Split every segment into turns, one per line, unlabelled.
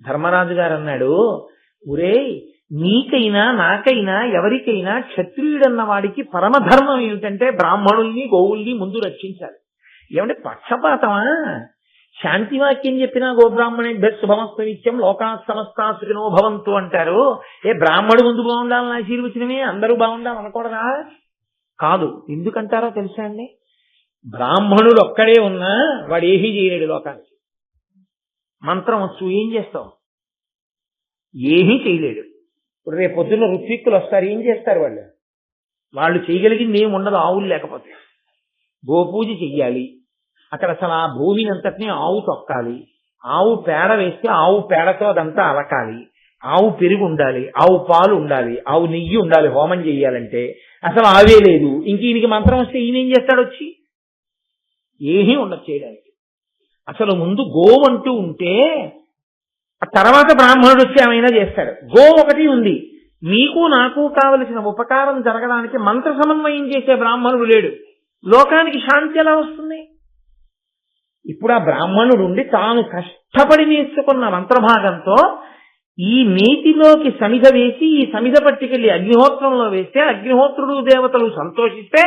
ధర్మరాజు గారు అన్నాడు, ఒరేయ్, నీకైనా నాకైనా ఎవరికైనా క్షత్రియుడన్న వాడికి పరమధర్మం ఏమిటంటే బ్రాహ్మణుల్ని గోవుల్ని ముందు రక్షించాలి. ఏమంటే పక్షపాతమా? శాంతి వాక్యం చెప్పినా గోబ్రాహ్మణేభ్య శుభమస్తు నిత్యం లోకా సమస్తా సుఖినో భవంతు అంటారు. బ్రాహ్మడు ముందు బాగుండాలని ఆశీర్వచనమే, అందరూ బాగుండాలని అనకూడదా? కాదు. ఎందుకంటారో తెలుసా అండి? బ్రాహ్మణుడు ఒక్కడే ఉన్నా వాడు ఏమీ చేయలేడు లోకానికి. మంత్రం వచ్చు, ఏం చేస్తావు? ఏమీ చేయలేడు. ఇప్పుడు రేపు పొద్దున్న ఋత్విక్కులు వస్తారు, ఏం చేస్తారు వాళ్ళు? వాళ్ళు చేయగలిగింది ఏమి ఉండదు ఆవులు లేకపోతే. గోపూజ చెయ్యాలి. అక్కడ అసలు ఆ భూమిని అంతటినీ ఆవు తొక్కాలి. ఆవు పేడ వేస్తే ఆవు పేడతో అదంతా అలకాలి. ఆవు పెరుగు ఉండాలి, ఆవు పాలు ఉండాలి, ఆవు నెయ్యి ఉండాలి. హోమం చెయ్యాలంటే అసలు ఆవే లేదు. ఇంక ఈయనకి మంత్రం వస్తే ఈయన ఏం చేస్తాడు? వచ్చి ఏమీ ఉండదు చేయడానికి. అసలు ముందు గోవు అంటూ ఉంటే ఆ తర్వాత బ్రాహ్మణుడు వచ్చి ఏమైనా చేస్తాడు. గో ఒకటి ఉంది. నీకు నాకు కావలసిన ఉపకారం జరగడానికి మంత్ర సమన్వయం చేసే బ్రాహ్మణుడు లేడు. లోకానికి శాంతి ఎలా వస్తుంది? ఇప్పుడు ఆ బ్రాహ్మణుడు ఉండి తాను కష్టపడి నేర్చుకున్న మంత్రభాగంతో ఈ నీటిలోకి సమిధ వేసి ఈ సమిధ పట్టుకెళ్లి అగ్నిహోత్రంలో వేస్తే అగ్నిహోత్రుడు దేవతలు సంతోషిస్తే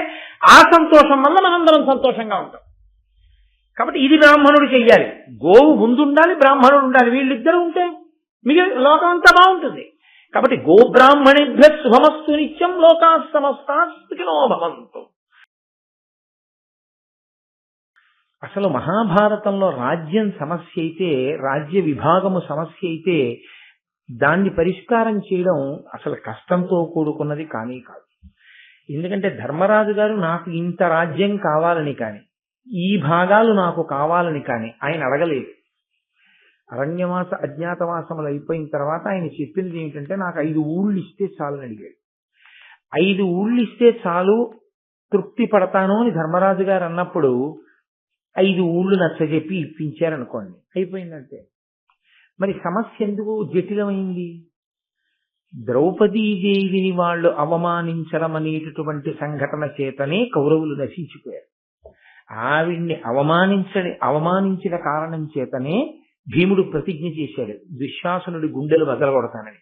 ఆ సంతోషం వల్ల మనందరం సంతోషంగా ఉంటాం. కాబట్టి ఇది బ్రాహ్మణుడు చెయ్యాలి. గోవు ముందుండాలి, బ్రాహ్మణుడు ఉండాలి. వీళ్ళిద్దరూ ఉంటే మిగిలిన లోకం అంతా బాగుంటుంది. కాబట్టి గోబ్రాహ్మణేభ్య శుభమస్తు నిత్యం లోకా సమస్తా సుఖినో భవంతు. అసలు మహాభారతంలో రాజ్యం సమస్య అయితే, రాజ్య విభాగము సమస్య అయితే దాన్ని పరిష్కారం చేయడం అసలు కష్టంతో కూడుకున్నది కానీ కాదు. ఎందుకంటే ధర్మరాజు గారు నాకు ఇంత రాజ్యం కావాలని కానీ, ఈ భాగాలు నాకు కావాలని కానీ ఆయన అడగలేదు. అరణ్యవాస అజ్ఞాతవాసములు అయిపోయిన తర్వాత ఆయన చెప్పింది ఏమిటంటే, నాకు 5 ఊళ్ళు ఇస్తే చాలని అడిగాడు. 5 ఊళ్ళు ఇస్తే చాలు, తృప్తి పడతాను అని ధర్మరాజు గారు అన్నప్పుడు 5 ఊళ్ళు నచ్చజెప్పి ఇప్పించారనుకోండి, అయిపోయిందంటే. మరి సమస్య ఎందుకు జటిలమైంది? ద్రౌపదీదేవిని వాళ్ళు అవమానించడం అనేటటువంటి సంఘటన చేతనే కౌరవులు నశించిపోయారు. ఆవిడ్ని అవమానించిన కారణం చేతనే భీముడు ప్రతిజ్ఞ చేశాడు, దుశ్శాసనుడి గుండెలు బదలగొడతానని.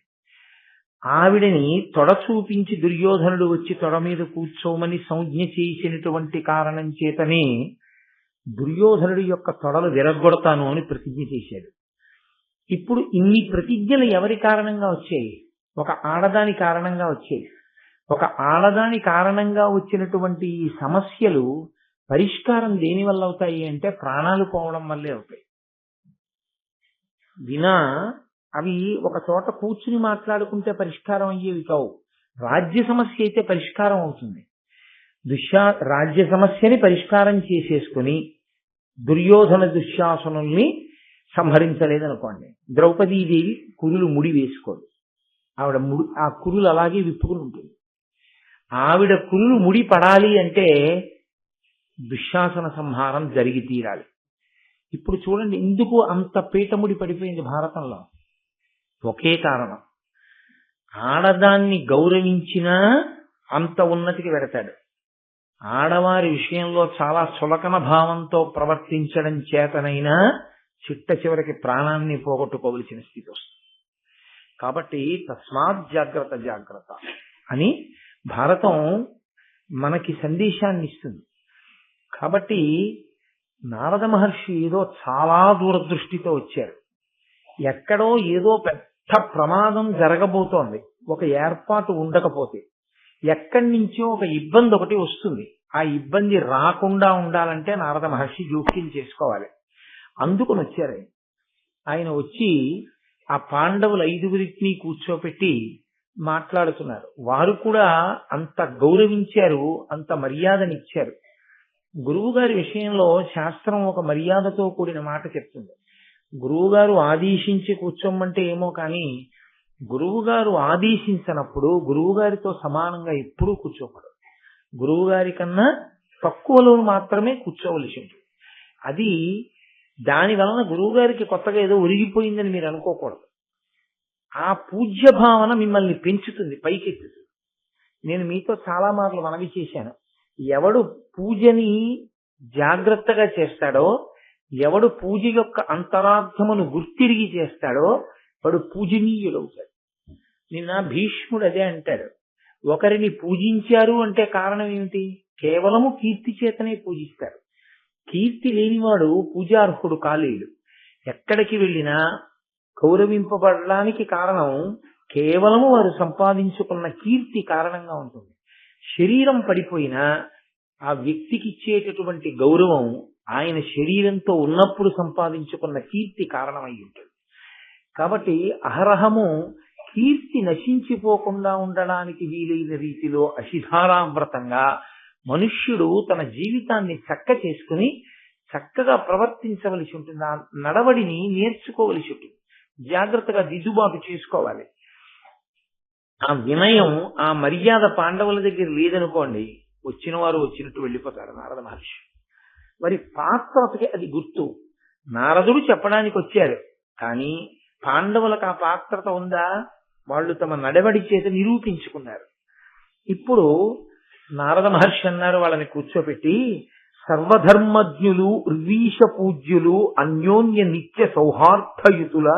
ఆవిడని తొడ చూపించి దుర్యోధనుడు వచ్చి తొడ మీద కూర్చోమని సంజ్ఞ చేసినటువంటి కారణం చేతనే దుర్యోధనుడి యొక్క తొడలు విరగొడతాను అని ప్రతిజ్ఞ చేశాడు. ఇప్పుడు ఇన్ని ప్రతిజ్ఞలు ఎవరి కారణంగా వచ్చాయి? ఒక ఆడదాని కారణంగా వచ్చాయి. ఒక ఆడదాని కారణంగా వచ్చినటువంటి ఈ సమస్యలు పరిష్కారం దేని వల్ల అవుతాయి అంటే ప్రాణాలు పోవడం వల్లే అవుతాయి. అవి ఒక చోట కూర్చుని మాట్లాడుకుంటే పరిష్కారం అయ్యేవి కావు. రాజ్య సమస్య అయితే పరిష్కారం అవుతుంది. రాజ్య సమస్యని పరిష్కారం చేసేసుకుని దుర్యోధన దుశ్శాసనుల్ని సంహరించలేదనుకోండి, ద్రౌపదీదేవి కురులు ముడి వేసుకోదు. ఆవిడ ఆ కురులు అలాగే విప్పుకుని ఉంటుంది. ఆవిడ కురులు ముడి పడాలి అంటే దుశ్శాసన సంహారం జరిగి తీరాలి. ఇప్పుడు చూడండి, ఎందుకు అంత పీఠముడి పడిపోయింది భారతంలో? ఒకే కారణం. ఆడదాన్ని గౌరవించినా అంత ఉన్నతికి వెడతాడు. ఆడవారి విషయంలో చాలా చులకన భావంతో ప్రవర్తించడం చేతనైనా చిట్ట చివరికి ప్రాణాన్ని పోగొట్టుకోవలసిన స్థితి వస్తుంది. కాబట్టి తస్మాత్ జాగ్రత్త జాగ్రత్త అని భారతం మనకి సందేశాన్ని ఇస్తుంది. కాబట్టి నారద మహర్షి ఏదో చాలా దూరదృష్టితో వచ్చారు. ఎక్కడో ఏదో పెద్ద ప్రమాదం జరగబోతోంది, ఒక ఏర్పాటు ఉండకపోతే ఎక్కడి నుంచో ఒక ఇబ్బంది ఒకటి వస్తుంది. ఆ ఇబ్బంది రాకుండా ఉండాలంటే నారద మహర్షి జోక్యం చేసుకోవాలి. అందుకుని వచ్చారు. ఆయన వచ్చి ఆ పాండవులు 5గురిని కూర్చోపెట్టి మాట్లాడుతున్నారు. వారు కూడా అంత గౌరవించారు, అంత మర్యాదనిచ్చారు. గురువు గారి విషయంలో శాస్త్రం ఒక మర్యాదతో కూడిన మాట చెప్తుంది. గురువు గారు ఆదేశించి కూర్చోమంటే ఏమో కానీ గురువు గారు ఆదేశించినప్పుడు గురువు గారితో సమానంగా ఎప్పుడూ కూర్చోకూడదు. గురువు గారి కన్నా తక్కువలో మాత్రమే కూర్చోవలసి ఉంటుంది. అది దాని వలన గురువు గారికి కొత్తగా ఏదో ఒరిగిపోయిందని మీరు అనుకోకూడదు. ఆ పూజ్య భావన మిమ్మల్ని పెంచుతుంది, పైకెత్తుతుంది. నేను మీతో చాలా మార్లు మనవి చేశాను, ఎవడు పూజని జాగ్రత్తగా చేస్తాడో, ఎవడు పూజ యొక్క అంతరార్థమును గుర్తిరిగి చేస్తాడో వాడు పూజనీయుడవుతాడు. నిన్న భీష్ముడు అదే అంటాడు, ఒకరిని పూజించారు అంటే కారణం ఏమిటి? కేవలము కీర్తి చేతనే పూజిస్తారు. కీర్తి లేనివాడు పూజార్హుడు కాలేడు. ఎక్కడికి వెళ్ళినా గౌరవింపబడడానికి కారణం కేవలము వారు సంపాదించుకున్న కీర్తి కారణంగా ఉంటుంది. శరీరం పడిపోయినా ఆ వ్యక్తికి ఇచ్చేటటువంటి గౌరవం ఆయన శరీరంతో ఉన్నప్పుడు సంపాదించుకున్న కీర్తి కారణమై ఉంటుంది. కాబట్టి అహరహము కీర్తి నశించిపోకుండా ఉండడానికి వీలైన రీతిలో అశిధారావ్రతంగా మనుష్యుడు తన జీవితాన్ని చక్క చేసుకుని చక్కగా ప్రవర్తించవలసి ఉంటుంది. ఆ నడవడిని నేర్చుకోవలసి ఉంటుంది. జాగ్రత్తగా దిద్దుబాటు చేసుకోవాలి. ఆ వినయం, ఆ మర్యాద పాండవుల దగ్గర లేదనుకోండి, వచ్చిన వారు వచ్చినట్టు వెళ్ళిపోతారు నారద మహర్షి. మరి పాత్రతకి అది గుర్తు. నారదుడు చెప్పడానికి వచ్చారు, కానీ పాండవులకు ఆ పాత్రత ఉందా? వాళ్ళు తమ నడవడి చేత నిరూపించుకున్నారు. ఇప్పుడు నారద మహర్షి అన్నారు వాళ్ళని కూర్చోపెట్టి, సర్వధర్మజ్ఞులు ర్వీష పూజ్యులు అన్యోన్య నిత్య సౌహార్దయుతుల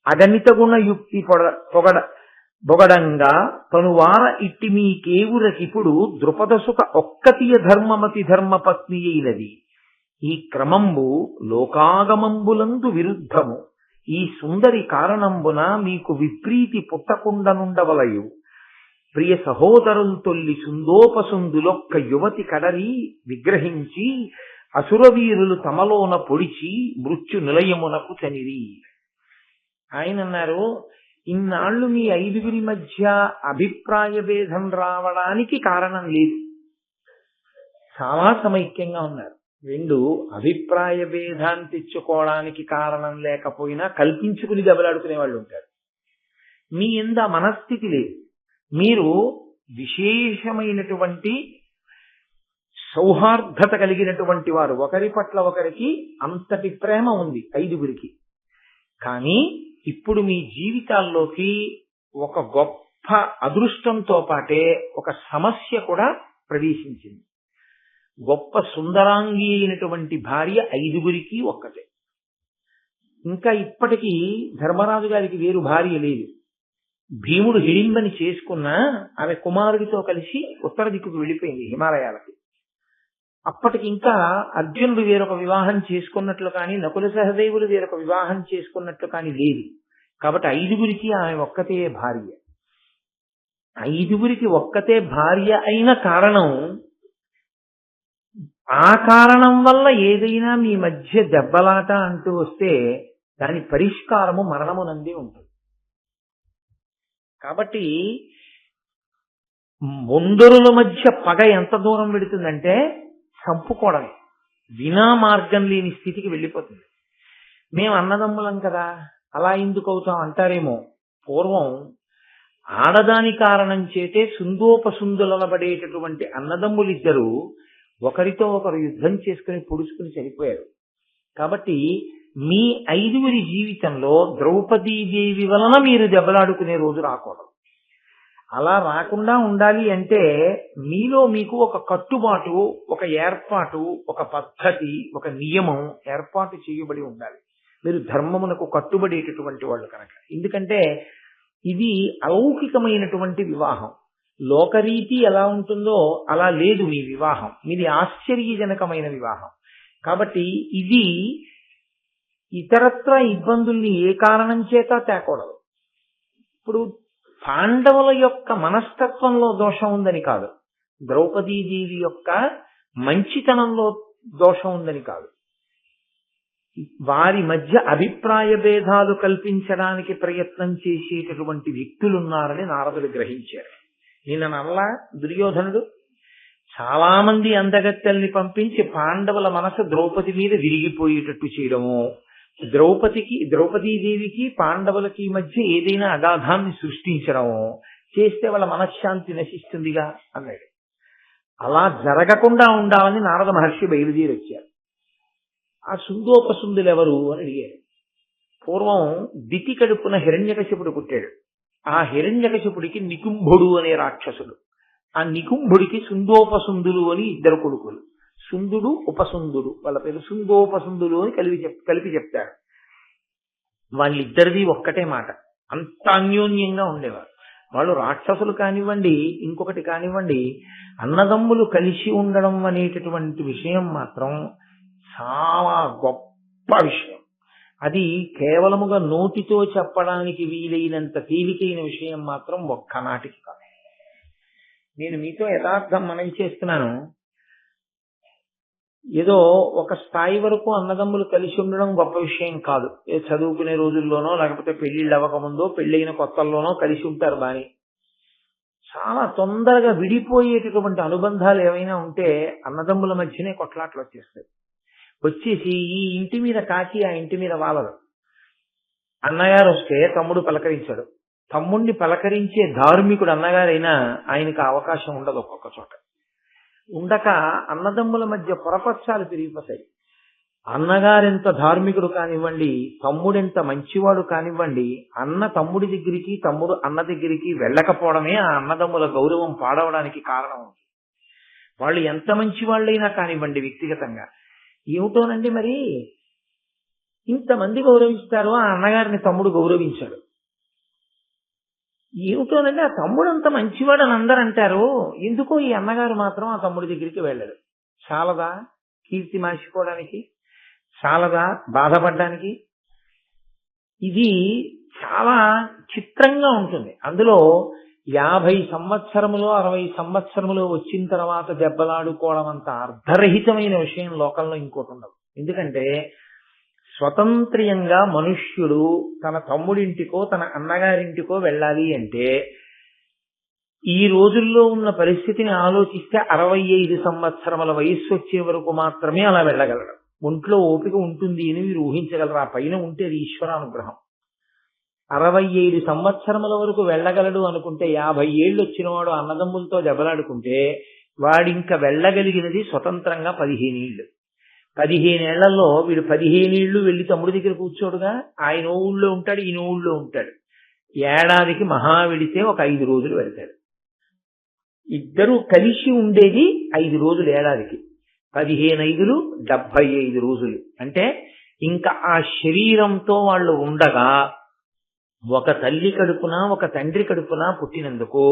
అగణిత గుణ యుక్తి బొగడంగా తనువార ఇట్టి మీకేవురకిప్పుడు ద్రుపదసుక ఒక్కతియ ధర్మమతి ధర్మపత్ని అయినది. ఈ క్రమంబు లోకాగమంబులందు విరుద్ధము. ఈ సుందరి కారణంబున మీకు విప్రీతి పుట్టకుండనుండవలయు. ప్రియ సహోదరులు తొల్లి సుందోపసుందులొక్క యువతి కడరి విగ్రహించి అసురవీరులు తమలోన పొడిచి మృత్యు నిలయమునకు చనిరి. ఆయన అన్నారు, ఇన్నాళ్లు మీ ఐదుగురి మధ్య అభిప్రాయ భేదం రావడానికి కారణం లేదు. చాలా సమైక్యంగా ఉన్నారు. రెండు అభిప్రాయ భేదాన్ని తెచ్చుకోవడానికి కారణం లేకపోయినా కల్పించుకుని దెబ్బలాడుకునే వాళ్ళు ఉంటారు. మీ యందు ఆ మనస్థితి లేదు. మీరు విశేషమైనటువంటి సౌహార్దత కలిగినటువంటి వారు. ఒకరి పట్ల ఒకరికి అంతటి ప్రేమ ఉంది ఐదుగురికి. కానీ ఇప్పుడు మీ జీవితాల్లోకి ఒక గొప్ప అదృష్టంతో పాటే ఒక సమస్య కూడా ప్రవేశించింది. గొప్ప సుందరాంగి అయినటువంటి భార్య ఐదుగురికి ఒక్కటే. ఇంకా ఇప్పటికీ ధర్మరాజు గారికి వేరు భార్య లేదు. భీముడు హిడింబని చేసుకున్నా ఆమె కుమారుడితో కలిసి ఉత్తర దిక్కుకు వెళ్ళిపోయింది, హిమాలయాలకి. అప్పటికి ఇంకా అర్జునుడు వేరొక వివాహం చేసుకున్నట్లు కానీ, నకుల సహదేవులు వేరొక వివాహం చేసుకున్నట్లు కానీ లేదు. కాబట్టి ఐదుగురికి ఆమె ఒక్కతే భార్య. ఐదుగురికి ఒక్కతే భార్య అయిన కారణం, ఆ కారణం వల్ల ఏదైనా మీ మధ్య దెబ్బలాట అంటూ వస్తే దాని పరిష్కారము మరణమునందే ఉంటుంది. కాబట్టి ముందరుల మధ్య పగ ఎంత దూరం పెడుతుందంటే చంపుకోవడం, వినా మార్గం లేని స్థితికి వెళ్ళిపోతుంది. మేము అన్నదమ్ములం కదా, అలా ఎందుకు అవుతాం అంటారేమో. పూర్వం ఆడదాని కారణం చేతే సుందోపసుందులనబడేటటువంటి అన్నదమ్ములిద్దరూ ఒకరితో ఒకరు యుద్ధం చేసుకుని పొడుచుకుని చనిపోయారు. కాబట్టి మీ ఐదుగురి జీవితంలో ద్రౌపదీదేవి వలన మీరు దెబ్బలాడుకునే రోజు రాకూడదు. అలా రాకుండా ఉండాలి అంటే మీలో మీకు ఒక కట్టుబాటు, ఒక ఏర్పాటు, ఒక పద్ధతి, ఒక నియమం ఏర్పాటు చేయబడి ఉండాలి. మీరు ధర్మమునకు కట్టుబడేటటువంటి వాళ్ళు కనుక. ఎందుకంటే ఇది అలౌకికమైనటువంటి వివాహం. లోకరీతి ఎలా ఉంటుందో అలా లేదు మీ వివాహం. మీది ఆశ్చర్యజనకమైన వివాహం. కాబట్టి ఇది ఇతరత్ర ఇబ్బందుల్ని ఏ కారణం చేత తేకూడదు. ఇప్పుడు పాండవుల యొక్క మనస్తత్వంలో దోషం ఉందని కాదు, ద్రౌపదీదేవి యొక్క మంచితనంలో దోషం ఉందని కాదు, వారి మధ్య అభిప్రాయ భేదాలు కల్పించడానికి ప్రయత్నం చేసేటటువంటి వ్యక్తులున్నారని నారదుడు గ్రహించారు. నిన్న నల్లా దుర్యోధనుడు చాలా మంది అందగత్తెల్ని పంపించి పాండవుల మనసు ద్రౌపది మీద విరిగిపోయేటట్టు చేయడము, ద్రౌపదీదేవికి పాండవులకి మధ్య ఏదైనా అగాధాన్ని సృష్టించడము చేస్తే వాళ్ళ మనశ్శాంతి నశిస్తుందిగా అన్నాడు. అలా జరగకుండా ఉండాలని నారద మహర్షి బయలుదేరి వచ్చారు. ఆ సుందోపసుందులు ఎవరు అని అడిగారు. పూర్వం దితి కడుపున హిరణ్యకశిపుడు పుట్టాడు. ఆ హిరణ్యకశిపుడికి నికుంభుడు అనే రాక్షసుడు, ఆ నికుంభుడికి సుందోపసుందులు అని ఇద్దరు కొడుకులు. సుందుడు ఉపసుందుడు, వాళ్ళ పేరు సుందోపసుందులు అని కలిపి చెప్తారు. వాళ్ళిద్దరిది ఒక్కటే మాట, అంత అన్యోన్యంగా ఉండేవారు. వాళ్ళు రాక్షసులు కానివ్వండి, ఇంకొకటి కానివ్వండి, అన్నదమ్ములు కలిసి ఉండడం అనేటటువంటి విషయం మాత్రం చాలా గొప్ప విషయం. అది కేవలముగా నోటితో చెప్పడానికి వీలైనంత తేలికైన విషయం మాత్రం ఒక్కనాటికి కాదు. నేను మీతో యథార్థం మనం చేస్తున్నాను. ఏదో ఒక స్థాయి వరకు అన్నదమ్ములు కలిసి ఉండడం గొప్ప విషయం కాదు. చదువుకునే రోజుల్లోనో లేకపోతే పెళ్లిళ్ళు అవ్వకముందో పెళ్లైన కొత్తల్లోనో కలిసి ఉంటారు బాని. చాలా తొందరగా విడిపోయేటటువంటి అనుబంధాలు ఏమైనా ఉంటే అన్నదమ్ముల మధ్యనే కొట్లాట్లు వచ్చేస్తాయి. వచ్చేసి ఈ ఇంటి మీద కాకి ఆ ఇంటి మీద వాలదు. అన్నగారు వస్తే తమ్ముడు పలకరించాడు. తమ్ముడిని పలకరించే ధార్మికుడు అన్నగారైనా ఆయనకు అవకాశం ఉండదు. ఒక్కొక్క చోట ఉండక అన్నదమ్ముల మధ్య పొరపక్షాలు పెరిగిపోతాయి. అన్నగారెంత ధార్మికుడు కానివ్వండి, తమ్ముడెంత మంచివాడు కానివ్వండి, అన్న తమ్ముడి దగ్గరికి తమ్ముడు అన్న దగ్గరికి వెళ్ళకపోవడమే ఆ అన్నదమ్ముల గౌరవం పాడవడానికి కారణం. వాళ్ళు ఎంత మంచి వాళ్ళైనా కానివ్వండి వ్యక్తిగతంగా, ఏమిటోనండి మరి ఇంతమంది గౌరవిస్తారు, ఆ అన్నగారిని తమ్ముడు గౌరవించాడు. ఏమిటోనండి ఆ తమ్ముడు అంత మంచివాడు అని అందరూ అంటారు, ఎందుకో ఈ అన్నగారు మాత్రం ఆ తమ్ముడి దగ్గరికి వెళ్ళాడు. చాలదా కీర్తి మార్చుకోవడానికి? చాలదా బాధపడ్డానికి? ఇది చాలా చిత్రంగా ఉంటుంది. అందులో 50 సంవత్సరములో 60 సంవత్సరములో వచ్చిన తర్వాత దెబ్బలాడుకోవడం అంత అర్ధరహితమైన విషయం లోకంలో ఇంకోటి ఉండదు. ఎందుకంటే స్వతంత్ర్యంగా మనుష్యుడు తన తమ్ముడింటికో తన అన్నగారింటికో వెళ్ళాలి అంటే ఈ రోజుల్లో ఉన్న పరిస్థితిని ఆలోచిస్తే 65 సంవత్సరముల వయస్సు వచ్చే వరకు మాత్రమే అలా వెళ్ళగలడు. ఒంట్లో ఓపిక ఉంటుంది అని మీరు ఊహించగలరు. ఆ పైన ఉంటే అది ఈశ్వరానుగ్రహం. 65 సంవత్సరముల వరకు వెళ్ళగలడు అనుకుంటే 50 ఏళ్ళు వచ్చిన వాడు అన్నదమ్ములతో దెబ్బలాడుకుంటే వాడింక వెళ్ళగలిగినది స్వతంత్రంగా 15 ఏళ్ళు. 15 ఏళ్లలో వీడు 15 ఏళ్ళు వెళ్లి తమ్ముడి దగ్గర కూర్చోడుగా. ఆయన ఊళ్ళో ఉంటాడు, ఈయన ఊళ్ళో ఉంటాడు. ఏడాదికి మహా వెళితే ఒక 5 రోజులు వెళ్తాడు. ఇద్దరూ కలిసి ఉండేది 5 రోజులు ఏడాదికి. 15 75 రోజులు. అంటే ఇంకా ఆ శరీరంతో వాళ్ళు ఉండగా ఒక తల్లి కడుపున ఒక తండ్రి కడుపున పుట్టినందుకు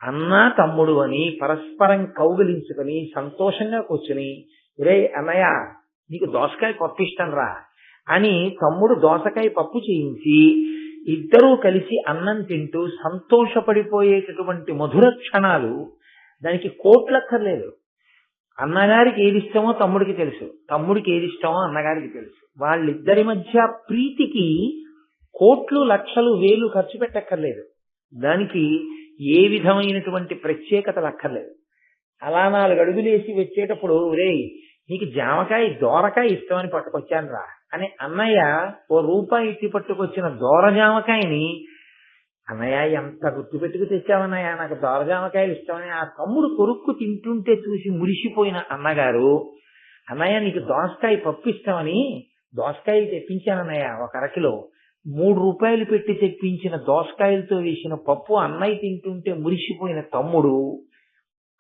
అన్న తమ్ముడు అని పరస్పరం కౌగిలించుకొని సంతోషంగా కూర్చుని, ఒరే అన్నయ్య నీకు దోసకాయ పప్పు ఇష్టం రా అని తమ్ముడు దోసకాయ పప్పు చేయించి ఇద్దరూ కలిసి అన్నం తింటూ సంతోషపడిపోయేటటువంటి మధుర క్షణాలు. దానికి కోట్లక్కర్లేదు. అన్నగారికి ఏది ఇష్టమో తమ్ముడికి తెలుసు, తమ్ముడికి ఏది ఇష్టమో అన్నగారికి తెలుసు. వాళ్ళిద్దరి మధ్య ప్రీతికి కోట్లు లక్షలు వేలు ఖర్చు పెట్టక్కర్లేదు. దానికి ఏ విధమైనటువంటి ప్రత్యేకతలు అక్కర్లేదు. అలా 4 అడుగులేసి వచ్చేటప్పుడు ఒరేయ్ నీకు జామకాయ దోరకాయ ఇష్టమని పట్టుకొచ్చాను రా అని అన్నయ్య ₹1 ఇట్టి పట్టుకొచ్చిన దోర జామకాయని, అన్నయ్య ఎంత గుర్తు పెట్టుకు తెచ్చావన్నయ్య నాకు దోర జామకాయలు ఇష్టమని ఆ తమ్ముడు కొరుక్కు తింటుంటే చూసి మురిసిపోయిన అన్నగారు, అన్నయ్య నీకు దోసకాయ పప్పు ఇష్టమని దోసకాయలు తెప్పించానన్నయ్య 1 అరకిలో, ₹3 పెట్టి తెప్పించిన దోసకాయలతో వేసిన పప్పు అన్నయ్య తింటుంటే మురిసిపోయిన తమ్ముడు,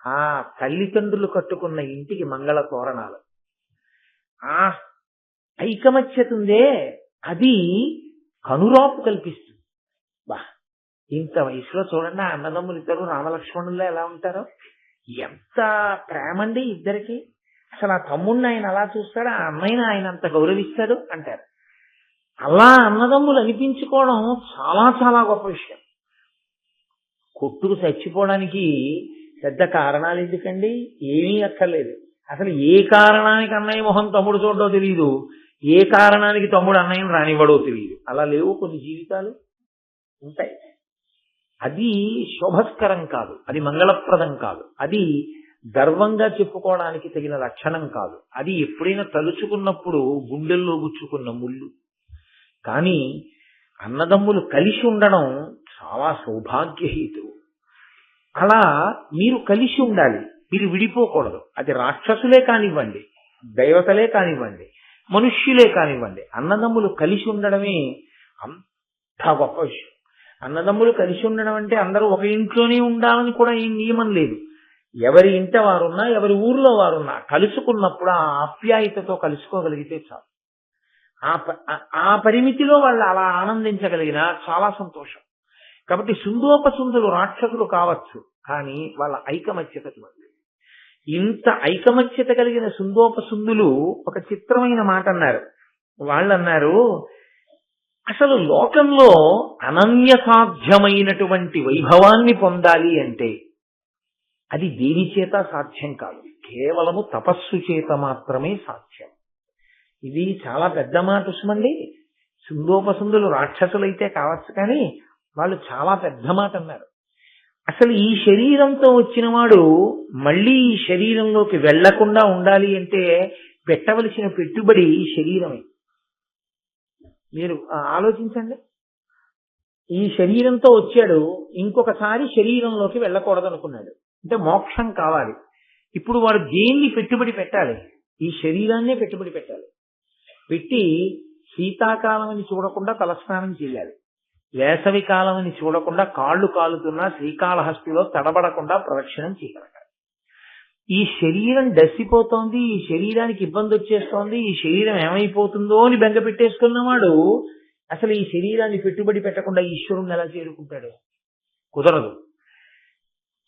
ఆ తల్లిదండ్రులు కట్టుకున్న ఇంటికి మంగళ తోరణాలు. ఆ ఐకమత్యత ఉందే అది కనురాపు కల్పిస్తుంది. బా ఇంత వయసులో చూడండి ఆ అన్నదమ్ములు ఇద్దరు రామలక్ష్మణుల్లో ఎలా ఉంటారో, ఎంత ప్రేమండి ఇద్దరికి. అసలు ఆ తమ్ముడిని ఆయన అలా చూస్తాడు, ఆ అన్నయ్యని ఆయన అంత గౌరవిస్తాడు అంటారు. అలా అన్నదమ్ములు అనిపించుకోవడం చాలా చాలా గొప్ప విషయం. కొట్టుకు చచ్చిపోవడానికి పెద్ద కారణాలు ఎందుకండి? ఏమీ అక్కర్లేదు. అసలు ఏ కారణానికి అన్నయ్య మొహం తమ్ముడు చూడడో తెలియదు, ఏ కారణానికి తమ్ముడు అన్నయ్యను రానివ్వడో తెలియదు. అలా లేవు కొన్ని జీవితాలు ఉంటాయి. అది శోభస్కరం కాదు, అది మంగళప్రదం కాదు, అది గర్వంగా చెప్పుకోవడానికి తగిన లక్షణం కాదు. అది ఎప్పుడైనా తలుచుకున్నప్పుడు గుండెల్లో గుచ్చుకున్న ముళ్ళు. కానీ అన్నదమ్ములు కలిసి ఉండడం చాలా సౌభాగ్యహేతువు. అలా మీరు కలిసి ఉండాలి, మీరు విడిపోకూడదు. అది రాక్షసులే కానివ్వండి, దైవతలే కానివ్వండి, మనుష్యులే కానివ్వండి, అన్నదమ్ములు కలిసి ఉండడమే అంత గొప్ప విషయం. అన్నదమ్ములు కలిసి ఉండడం అంటే అందరూ ఒక ఇంట్లోనే ఉండాలని కూడా ఏం నియమం లేదు. ఎవరి ఇంట వారున్నా ఎవరి ఊర్లో వారున్నా కలుసుకున్నప్పుడు ఆ ఆప్యాయతతో కలుసుకోగలిగితే చాలు. ఆ పరిమితిలో వాళ్ళు అలా ఆనందించగలిగిన చాలా సంతోషం. కాబట్టి సుందోపసుందులు రాక్షసులు కావచ్చు, కానీ వాళ్ళ ఐకమత్యత చూడండి. ఇంత ఐకమత్యత కలిగిన సుందోపసుందులు ఒక చిత్రమైన మాట అన్నారు. వాళ్ళు అన్నారు, అసలు లోకంలో అనన్య సాధ్యమైనటువంటి వైభవాన్ని పొందాలి అంటే అది దేని చేత సాధ్యం కాదు, కేవలము తపస్సు చేత మాత్రమే సాధ్యం. ఇది చాలా పెద్ద మాట సుమండి. సుందోపసుందులు రాక్షసులైతే కావచ్చు, కానీ వాళ్ళు చాలా పెద్ద మాట అన్నారు. అసలు ఈ శరీరంతో వచ్చిన వాడు మళ్ళీ ఈ శరీరంలోకి వెళ్లకుండా ఉండాలి అంటే పెట్టవలసిన పెట్టుబడి శరీరమే. మీరు ఆలోచించండి. ఈ శరీరంతో వచ్చాడు, ఇంకొకసారి శరీరంలోకి వెళ్ళకూడదు అనుకున్నాడు, అంటే మోక్షం కావాలి. ఇప్పుడు వాడు దేన్ని పెట్టుబడి పెట్టాలి? ఈ శరీరాన్నే పెట్టుబడి పెట్టాలి. పెట్టి శీతాకాలం అని చూడకుండా తలస్నానం చేయాలి, వేసవి కాలం అని చూడకుండా కాళ్ళు కాలుతున్నా శ్రీకాళహస్తిలో తడబడకుండా ప్రదక్షిణం చేయగలగాలి. ఈ శరీరం డసిపోతోంది, ఈ శరీరానికి ఇబ్బంది వచ్చేస్తోంది, ఈ శరీరం ఏమైపోతుందో అని బెంగ పెట్టేసుకున్నవాడు అసలు ఈ శరీరాన్ని పెట్టుబడి పెట్టకుండా ఈశ్వరుణ్ణి ఎలా చేరుకుంటాడు? కుదరదు.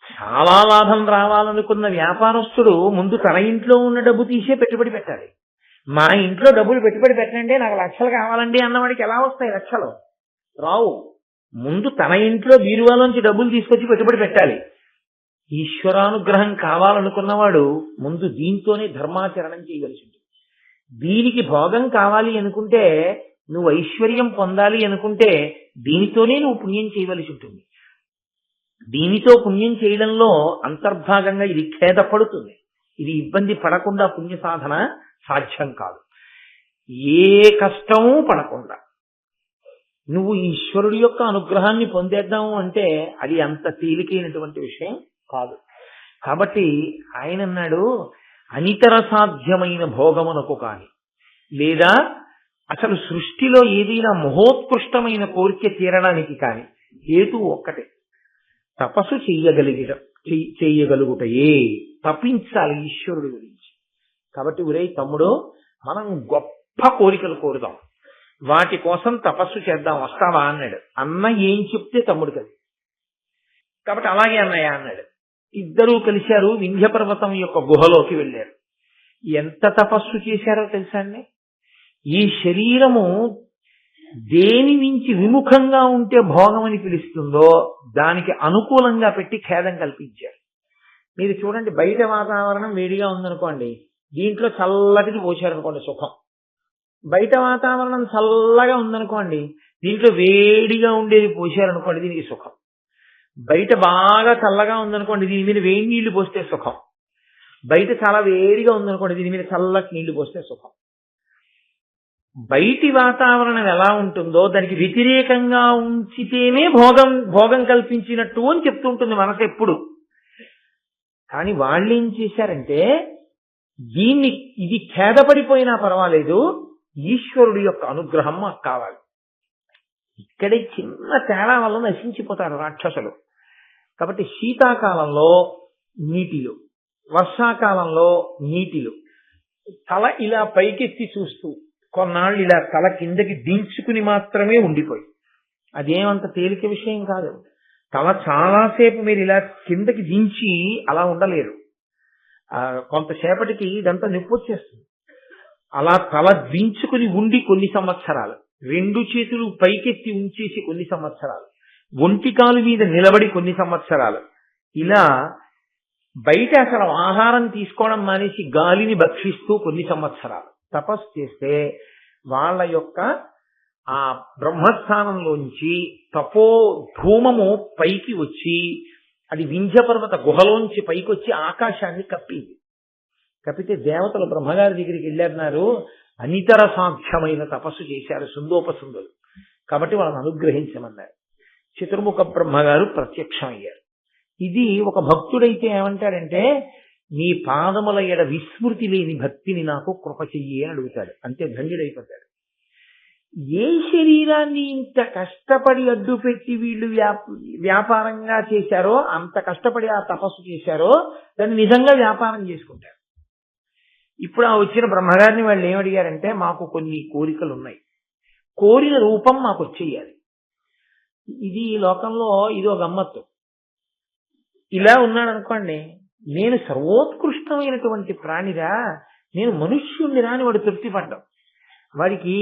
చాలా లాభం రావాలనుకున్న వ్యాపారస్తుడు ముందు తన ఇంట్లో ఉన్న డబ్బు తీసే పెట్టుబడి పెట్టాలి. మా ఇంట్లో డబ్బులు పెట్టుబడి పెట్టండి, నాకు లక్షలు కావాలండి అన్నవాడికి ఎలా వస్తాయి లక్షలు? రావు. ముందు తన ఇంట్లో బీరువాలోంచి డబ్బులు తీసుకొచ్చి పెట్టుబడి పెట్టాలి. ఈశ్వరానుగ్రహం కావాలనుకున్నవాడు ముందు దీంతోనే ధర్మాచరణం చేయవలసి ఉంటుంది. దీనికి భోగం కావాలి అనుకుంటే, నువ్వు ఐశ్వర్యం పొందాలి అనుకుంటే దీనితోనే నువ్వు పుణ్యం చేయవలసి ఉంటుంది. దీనితో పుణ్యం చేయడంలో అంతర్భాగంగా ఇది ఖేదపడుతుంది. ఇది ఇబ్బంది పడకుండా పుణ్య సాధన సాధ్యం కాదు. ఏ కష్టమూ పడకుండా నువ్వు ఈశ్వరుడి యొక్క అనుగ్రహాన్ని పొందేద్దాము అంటే అది అంత తేలికైనటువంటి విషయం కాదు. కాబట్టి ఆయన అన్నాడు, అనితర సాధ్యమైన భోగమునకు కాని, లేదా అసలు సృష్టిలో ఏదైనా మహోత్కృష్టమైన కోరిక తీరడానికి కాని హేతు ఒక్కటే, తపస్సు చెయ్యగలుగుటయే. తపించాలి ఈశ్వరుడి గురించి. కాబట్టి ఒరే తమ్ముడు, మనం గొప్ప కోరికలు కోరుదాం, వాటి కోసం తపస్సు చేద్దాం, వస్తావా అన్నాడు. అన్న ఏం చెప్తే తమ్ముడు కదా, కాబట్టి అలాగే అన్నయ్య అన్నాడు. ఇద్దరూ కలిశారు, వింధ్య పర్వతం యొక్క గుహలోకి వెళ్ళారు. ఎంత తపస్సు చేశారో తెలుసా అండి? ఈ శరీరము దేని నుంచి విముఖంగా ఉంటే భోగం అని పిలుస్తుందో దానికి అనుకూలంగా పెట్టి ఖేదం కల్పించారు. మీరు చూడండి, బయట వాతావరణం వేడిగా ఉందనుకోండి, దీంట్లో చల్లటిది పోశారనుకోండి సుఖం. బయట వాతావరణం చల్లగా ఉందనుకోండి, దీంట్లో వేడిగా ఉండేది పోశారనుకోండి, దీనికి సుఖం. బయట బాగా చల్లగా ఉందనుకోండి, దీని మీద వేడి నీళ్లు పోస్తే సుఖం. బయట చాలా వేడిగా ఉందనుకోండి, దీని మీద చల్లటి నీళ్లు పోస్తే సుఖం. బయటి వాతావరణం ఎలా ఉంటుందో దానికి వ్యతిరేకంగా ఉంచితేనే భోగం కల్పించినట్టు అని చెప్తుంటుంది మనసు ఎప్పుడు. కానీ వాళ్ళు ఏం చేశారంటే, ఇది ఖేదపడిపోయినా పర్వాలేదు, ఈశ్వరుడి యొక్క అనుగ్రహం మాకు కావాలి. ఇక్కడే చిన్న తేడా వల్ల నశించిపోతారు రాక్షసులు. కాబట్టి శీతాకాలంలో నీటిలో, వర్షాకాలంలో నీటిలో తల ఇలా పైకెత్తి చూస్తూ కొన్నాళ్ళు ఇలా తల కిందకి దించుకుని మాత్రమే ఉండిపోయి, అదేమంత తేలిక విషయం కాదు. తల చాలాసేపు మీరు ఇలా కిందకి దించి అలా ఉండలేరు. కొంతసేపటికి ఇదంతా నొప్పి వచ్చేస్తుంది. అలా తల దించుకుని ఉండి కొన్ని సంవత్సరాలు, రెండు చేతులు పైకెత్తి ఉంచేసి కొన్ని సంవత్సరాలు, ఒంటికాలు మీద నిలబడి కొన్ని సంవత్సరాలు, ఇలా బయట అసలు ఆహారం తీసుకోవడం మానేసి గాలిని భక్షిస్తూ కొన్ని సంవత్సరాలు తపస్సు చేస్తే వాళ్ళ యొక్క ఆ బ్రహ్మస్థానంలోంచి తపో ధూమము పైకి వచ్చి అది వింధ్య పర్వత గుహలోంచి పైకి వచ్చి ఆకాశాన్ని కప్పింది. కప్పితే దేవతలు బ్రహ్మగారి దగ్గరికి వెళ్ళారన్నారు, అనితర సాధ్యమైన తపస్సు చేశారు సుందోపసుందులు, కాబట్టి వాళ్ళని అనుగ్రహించమన్నారు. చతుర్ముఖ బ్రహ్మగారు ప్రత్యక్షమయ్యారు. ఇది ఒక భక్తుడైతే ఏమంటాడంటే, నీ పాదముల ఎడ విస్మృతి లేని భక్తిని నాకు కృప చెయ్యి అని అడుగుతాడు. అంతే, ధన్యుడైపోతాడు. ఏ శరీరాన్ని ఇంత కష్టపడి అడ్డుపెట్టి వీళ్ళు వ్యాపారంగా చేశారో, అంత కష్టపడి ఆ తపస్సు చేశారో దాన్ని నిజంగా వ్యాపారం చేసుకుంటారు. ఇప్పుడు ఆ వచ్చిన బ్రహ్మగారిని వాళ్ళు ఏమడిగారంటే, మాకు కొన్ని కోరికలు ఉన్నాయి, కోరిన రూపం మాకు వచ్చేయాలి. ఇది ఈ లోకంలో ఇదో గమ్మత్తు. ఇలా ఉన్నాడు అనుకోండి, నేను సర్వోత్కృష్టమైనటువంటి ప్రాణిరా, నేను మనుష్యుణ్ణిరా అని వాడు తృప్తి పడ్డాం. వాడికి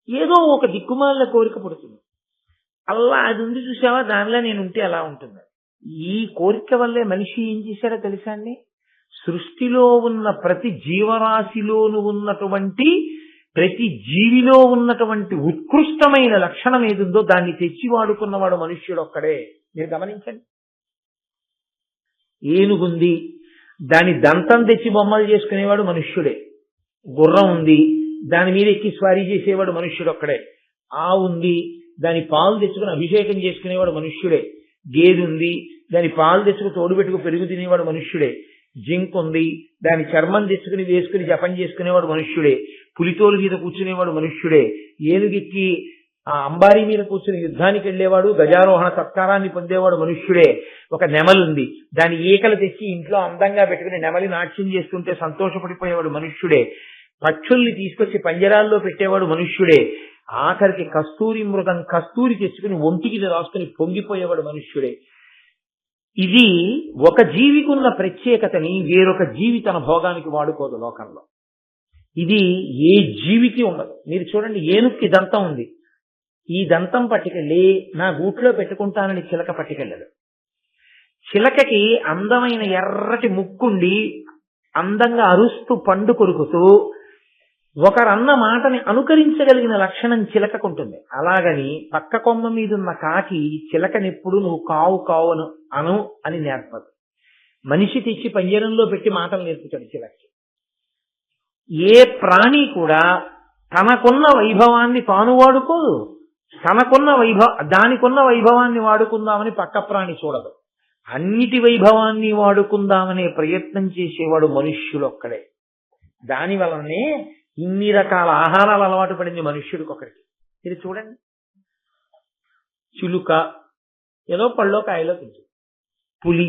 ఏదో ఒక దిక్కుమాల కోరిక పుడుతుంది. అలా అది ఉంది చూసావా, దానిలో నేను ఉంటే ఎలా ఉంటుంది. ఈ కోరిక వల్లే మనిషి ఏం చేశాడో తెలుసా అండి, సృష్టిలో ఉన్న ప్రతి జీవరాశిలోను ఉన్నటువంటి ప్రతి జీవిలో ఉన్నటువంటి ఉత్కృష్టమైన లక్షణం ఏదుందో దాన్ని తెచ్చి వాడుకున్నవాడు మనుష్యుడు ఒక్కడే. మీరు గమనించండి. ఏనుగుంది, దాని దంతం తెచ్చి బొమ్మలు చేసుకునేవాడు మనుష్యుడే. గుర్రం ఉంది, దాని మీద ఎక్కి స్వారీ చేసేవాడు మనుష్యుడు ఒక్కడే. ఆవు ఉంది, దాని పాలు తెచ్చుకుని అభిషేకం చేసుకునేవాడు మనుష్యుడే. గేదె ఉంది, దాని పాలు తెచ్చుకుని తోడు పెట్టుకు పెరుగు తినేవాడు మనుష్యుడే. జింక్ ఉంది, దాని చర్మం తెచ్చుకుని వేసుకుని జపం చేసుకునేవాడు మనుష్యుడే. పులితోలు మీద కూర్చునేవాడు మనుష్యుడే. ఏనుగెక్కి ఆ అంబారీ మీద కూర్చుని యుద్ధానికి వెళ్లేవాడు, గజారోహణ సత్కారాన్ని పొందేవాడు మనుష్యుడే. ఒక నెమలుంది, దాని ఈకలు తెచ్చి ఇంట్లో అందంగా పెట్టుకుని నెమలి నాట్యం చేస్తుంటే సంతోషపడిపోయేవాడు మనుష్యుడే. పక్షుల్ని తీసుకొచ్చి పంజరాల్లో పెట్టేవాడు మనుష్యుడే. ఆఖరికి కస్తూరి మృగం కస్తూరి తెచ్చుకుని ఒంటికి రాసుకుని పొంగిపోయేవాడు మనుష్యుడే. ఇది ఒక జీవికున్న ప్రత్యేకతని వేరొక జీవి తన భోగానికి వాడుకోదు లోకంలో. ఇది ఏ జీవికి ఉండదు. మీరు చూడండి, ఏనుక్కి దంతం ఉంది, ఈ దంతం పట్టుకెళ్ళి నా గూట్లో పెట్టుకుంటానని చిలక పట్టుకెళ్ళదు. చిలకకి అందమైన ఎర్రటి ముక్కుండి అందంగా అరుస్తూ పండు కొరుకుతూ ఒకరన్న మాటని అనుకరించగలిగిన లక్షణం చిలకకుంటుంది. అలాగని పక్క కొమ్మ మీదున్న కాకి చిలకనెప్పుడు నువ్వు కావు కావు అను అని నేర్పదు. మనిషి తెచ్చి పంజరంలో పెట్టి మాటలు నేర్పుతాడు చిలకి. ఏ ప్రాణి కూడా తనకున్న వైభవాన్ని తాను వాడుకోదు, దానికున్న వైభవాన్ని వాడుకుందామని పక్క ప్రాణి చూడదు. అన్నిటి వైభవాన్ని వాడుకుందామనే ప్రయత్నం చేసేవాడు మనుష్యుడొక్కడే. దాని వలనే ఇన్ని రకాల ఆహారాలు అలవాటు పడింది మనుష్యుడికి ఒకరికి. ఇది చూడండి, చిలుక ఏదో పళ్ళో కాయలో తింటుంది, పులి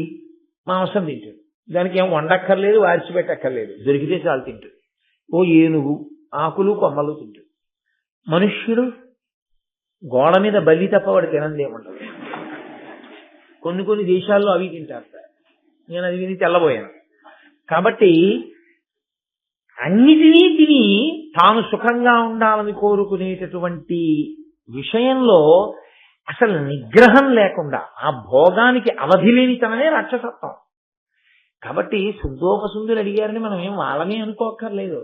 మాంసం తింటుంది, దానికి ఏం వండక్కర్లేదు, వార్చిపెట్టక్కర్లేదు, దొరికితే చాలు తింటుంది. ఓ ఏనుగు ఆకులు కొమ్మలు తింటుంది. మనుష్యుడు గోడ మీద బల్లి తప్ప వాడు తినందేముండదు. కొన్ని దేశాల్లో అవి తింటారు. నేను అది విని తెల్లబోయాను. కాబట్టి అన్నిటినీ తిని తాను సుఖంగా ఉండాలని కోరుకునేటటువంటి విషయంలో అసలు నిగ్రహం లేకుండా ఆ భోగానికి అవధి లేనితనమే రాక్షసత్వం. కాబట్టి సుందోపసుందులు అడిగారని మనం ఏం వాళ్ళనే అనుకోక్కర్లేదు.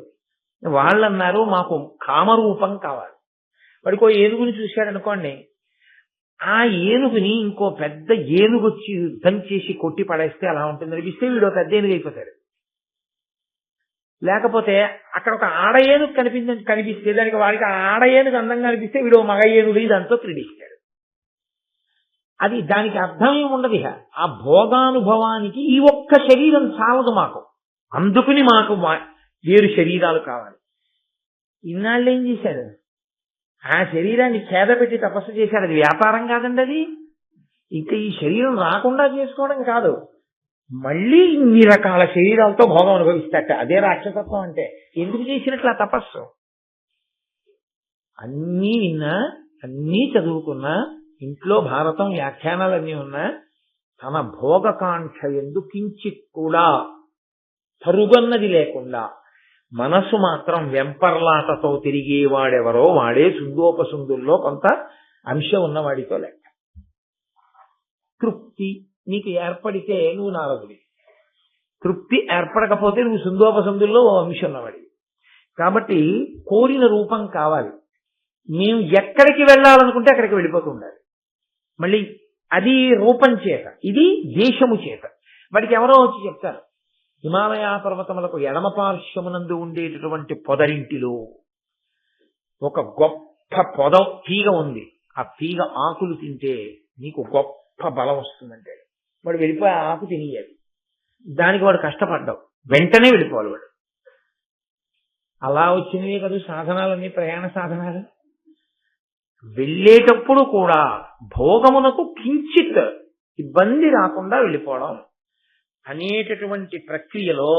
వాళ్ళు అన్నారు మాకు కామరూపం కావాలి. వాడికో ఏనుగుని చూశాడనుకోండి, ఆ ఏనుగుని ఇంకో పెద్ద ఏనుగు వచ్చి యుద్ధం చేసి కొట్టి పడేస్తే అలా ఉంటుంది అనిపిస్తే వీడు పెద్ద ఏనుగు అయిపోతాడు. లేకపోతే అక్కడ ఒక ఆడ ఏనుగు కనిపిస్తే దానికి వాడికి ఆడ ఏనుగు అందంగా అనిపిస్తే వీడు మగ ఏనుగుని దాంతో క్రీడిస్తాడు. అది దానికి అర్థం ఏముండదు. ఆ భోగానుభవానికి ఈ ఒక్క శరీరం చాలదు మాకు, అందుకుని మాకు వేరు శరీరాలు కావాలి. ఇన్నాళ్ళు ఏం చేశాడు, ఆ శరీరాన్ని చేద పెట్టి తపస్సు చేశాడు. అది వ్యాపారం కాదండి. అది ఇంకా ఈ శరీరం రాకుండా చేసుకోవడం కాదు, మళ్ళీ ఇన్ని రకాల శరీరాలతో భోగం అనుభవిస్తాట. అదే రాక్షసత్వం అంటే. ఎందుకు చేసినట్లు ఆ తపస్సు? అన్నీ విన్నా, అన్నీ చదువుకున్నా, ఇంట్లో భారతం వ్యాఖ్యానాలన్నీ ఉన్నా, తన భోగకాంక్ష ఎందు కించిత్ కూడా తరుగన్నది లేకుండా మనసు మాత్రం వెంపర్లాటతో తిరిగేవాడెవరో వాడే సుందోపసుందుల్లో కొంత అంశం ఉన్నవాడితో లెక్క. తృప్తి నీకు ఏర్పడితే నువ్వు నారదుడి, తృప్తి ఏర్పడకపోతే నువ్వు సుందోపసుందుల్లో ఓ అంశం ఉన్నవాడి. కాబట్టి కోరిన రూపం కావాలి. మేము ఎక్కడికి వెళ్ళాలనుకుంటే అక్కడికి వెళ్ళిపోతూ ఉండాలి. మళ్ళీ అది రూపం చేత, ఇది దేశము చేత. వాడికి ఎవరో వచ్చి చెప్తారు, హిమాలయ పర్వతములకు ఎడమ పార్శ్వమునందు ఉండేటటువంటి పొదరింటిలో ఒక గొప్ప పొద తీగ ఉంది, ఆ తీగ ఆకులు తింటే నీకు గొప్ప బలం వస్తుందంటే వాడు వెళ్ళిపోయి ఆకు తినేయాలి. దానికి వాడు కష్టపడ్డావు, వెంటనే వెళ్ళిపోవాలి వాడు. అలా వచ్చినవే కదా సాధనాలన్నీ, ప్రయాణ సాధనాలు. వెళ్ళేటప్పుడు కూడా భోగమునకు కించిత్ ఇబ్బంది రాకుండా వెళ్ళిపోవడం అనేటటువంటి ప్రక్రియలో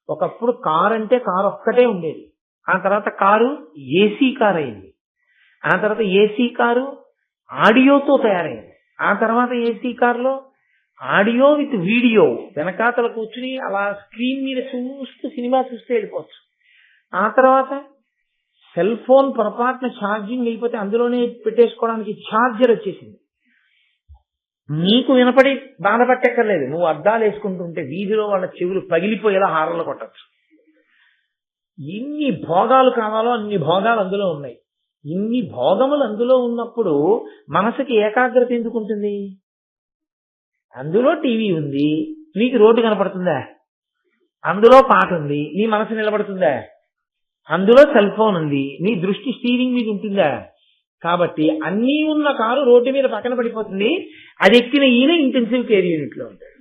ఒకప్పుడు కారు అంటే కారు ఒక్కటే ఉండేది. ఆ తర్వాత కారు ఏసీ కారు అయింది. ఆ తర్వాత ఏసీ కారు ఆడియోతో తయారైంది. ఆ తర్వాత ఏసీ కారులో ఆడియో విత్ వీడియో, వెనకాతల కూర్చుని అలా స్క్రీన్ మీద చూస్తూ సినిమా చూస్తూ వెళ్ళిపోవచ్చు. ఆ తర్వాత సెల్ ఫోన్ పొరపాటున ఛార్జింగ్ అయిపోతే అందులోనే పెట్టేసుకోవడానికి ఛార్జర్ వచ్చేసింది. నీకు వినపడి బాధపట్టక్కర్లేదు, నువ్వు అద్దాలు వేసుకుంటుంటే వీధిలో వాళ్ళ చెవులు పగిలిపోయేలా హారలు కొట్టచ్చు. ఎన్ని భోగాలు కావాలో అన్ని భోగాలు అందులో ఉన్నాయి. ఇన్ని భోగములు అందులో ఉన్నప్పుడు మనసుకి ఏకాగ్రత ఎందుకు ఉంటుంది? అందులో టీవీ ఉంది, నీకు రోడ్డు కనపడుతుందా? అందులో పాట ఉంది, నీ మనసు నిలబడుతుందా? అందులో సెల్ ఫోన్ ఉంది, నీ దృష్టి స్టీరింగ్ మీద ఉంటుందా? కాబట్టి అన్నీ ఉన్న కారు రోడ్డు మీద పక్కన పడిపోతుంది. అది ఎక్కిన ఈయన ఇంటెన్సివ్ కేర్ యూనిట్ లో ఉంటాడు.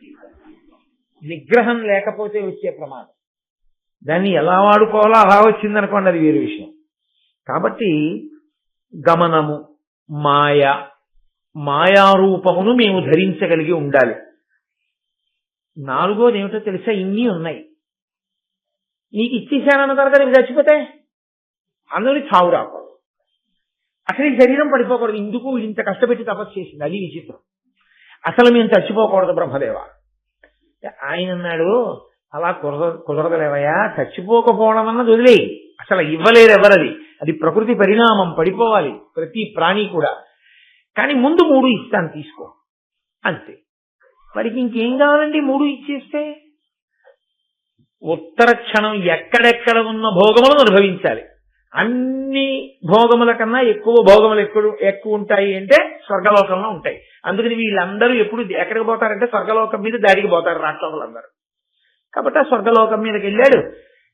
నిగ్రహం లేకపోతే వచ్చే ప్రమాదం. దాన్ని ఎలా వాడుకోవాలో అలా వచ్చిందనుకోండి, అది వేరే విషయం. కాబట్టి గమనము మాయారూపమును మేము ధరించగలిగి ఉండాలి. నాలుగోది ఏమిటో తెలుసా? ఇన్ని ఉన్నాయి, నీకు ఇచ్చేసానన్న తర్వాత నీకు చచ్చిపోతే అందులో చావు రాకూడదు. అసలు ఈ శరీరం పడిపోకూడదు. ఇందుకు ఇంత కష్టపెట్టి తపస్సు చేసింది, అది విచిత్రం. అసలు మేము చచ్చిపోకూడదు బ్రహ్మదేవ. ఆయన అన్నాడు, అలా కుదరదలేవయ్యా, చచ్చిపోకపోవడం అన్నది వదిలేయి, అసలు ఇవ్వలేరు ఎవరది, అది ప్రకృతి పరిణామం, పడిపోవాలి ప్రతి ప్రాణి కూడా. కానీ ముందు 3 ఇస్తాను, తీసుకో అంతే. వాడికి ఇంకేం కావాలండి 3 ఇచ్చేస్తే? ఉత్తర క్షణం ఎక్కడెక్కడ ఉన్న భోగములను అనుభవించాలి. అన్ని భోగముల కన్నా ఎక్కువ భోగములు ఎక్కువ ఉంటాయి అంటే స్వర్గలోకంలో ఉంటాయి. అందుకని వీళ్ళందరూ ఎప్పుడు ఎక్కడికి పోతారంటే స్వర్గలోకం మీద దాడికి పోతారు రాక్షసులందరూ. కాబట్టి ఆ స్వర్గలోకం మీదకి వెళ్ళాడు,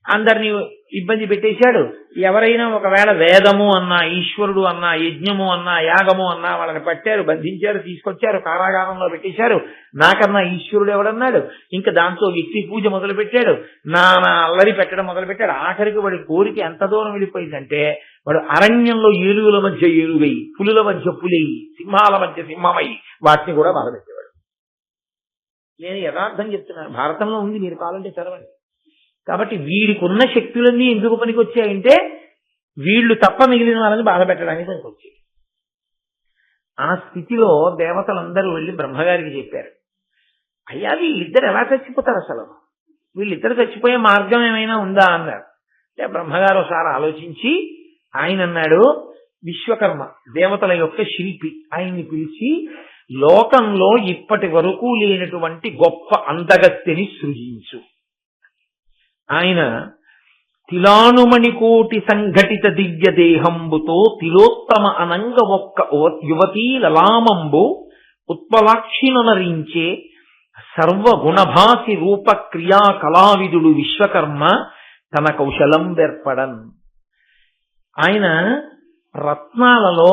అందరినీ ఇబ్బంది పెట్టేశాడు. ఎవరైనా ఒకవేళ వేదము అన్నా, ఈశ్వరుడు అన్నా, యజ్ఞము అన్నా, యాగము అన్నా వాళ్ళని పట్టారు, బంధించారు, తీసుకొచ్చారు, కారాగారంలో పెట్టేశారు. నాకన్నా ఈశ్వరుడు ఎవడన్నాడు. ఇంకా దాంతో వ్యక్తి పూజ మొదలు పెట్టాడు, నానా అల్లరి పెట్టడం మొదలు పెట్టాడు. ఆఖరికి వాడి కోరిక ఎంత దూరం వెళ్ళిపోయిందంటే, వాడు అరణ్యంలో ఏనుగుల మధ్య ఏనుగై, పులుల మధ్య పులై, సింహాల మధ్య సింహమై వాటిని కూడా బాధపెట్టేవాడు. నేను యథార్థం చెప్తున్నాను, భారతంలో ఉంది, మీరు కావాలంటే చదవండి. కాబట్టి వీడికి ఉన్న శక్తులన్నీ ఎందుకు పనికి వచ్చాయంటే వీళ్ళు తప్ప మిగిలిన వాళ్ళని బాధ పెట్టడానికి పనికి వచ్చాయి. ఆ స్థితిలో దేవతలందరూ వెళ్ళి బ్రహ్మగారికి చెప్పారు, అయ్యా వీళ్ళిద్దరు ఎలా చచ్చిపోతారు, అసలు వీళ్ళిద్దరు చచ్చిపోయే మార్గం ఏమైనా ఉందా అన్నారు. బ్రహ్మగారు ఒకసారి ఆలోచించి ఆయన అన్నాడు, విశ్వకర్మ దేవతల యొక్క శిల్పి, ఆయన్ని పిలిచి లోకంలో ఇప్పటి వరకు లేనటువంటి గొప్ప అందగత్తెని సృజించు. ఆయన తిలానుమణికోటి సంఘటిత దివ్య దేహంబుతో తిలోత్తమ అనంగ ఒక్క యువతీ లలామంబు ఉత్పలాక్షినరించే సర్వగుణభాసి రూప క్రియా కళావిదుడు విశ్వకర్మ తన కౌశలం వెర్పడన్. ఆయన రత్నాలలో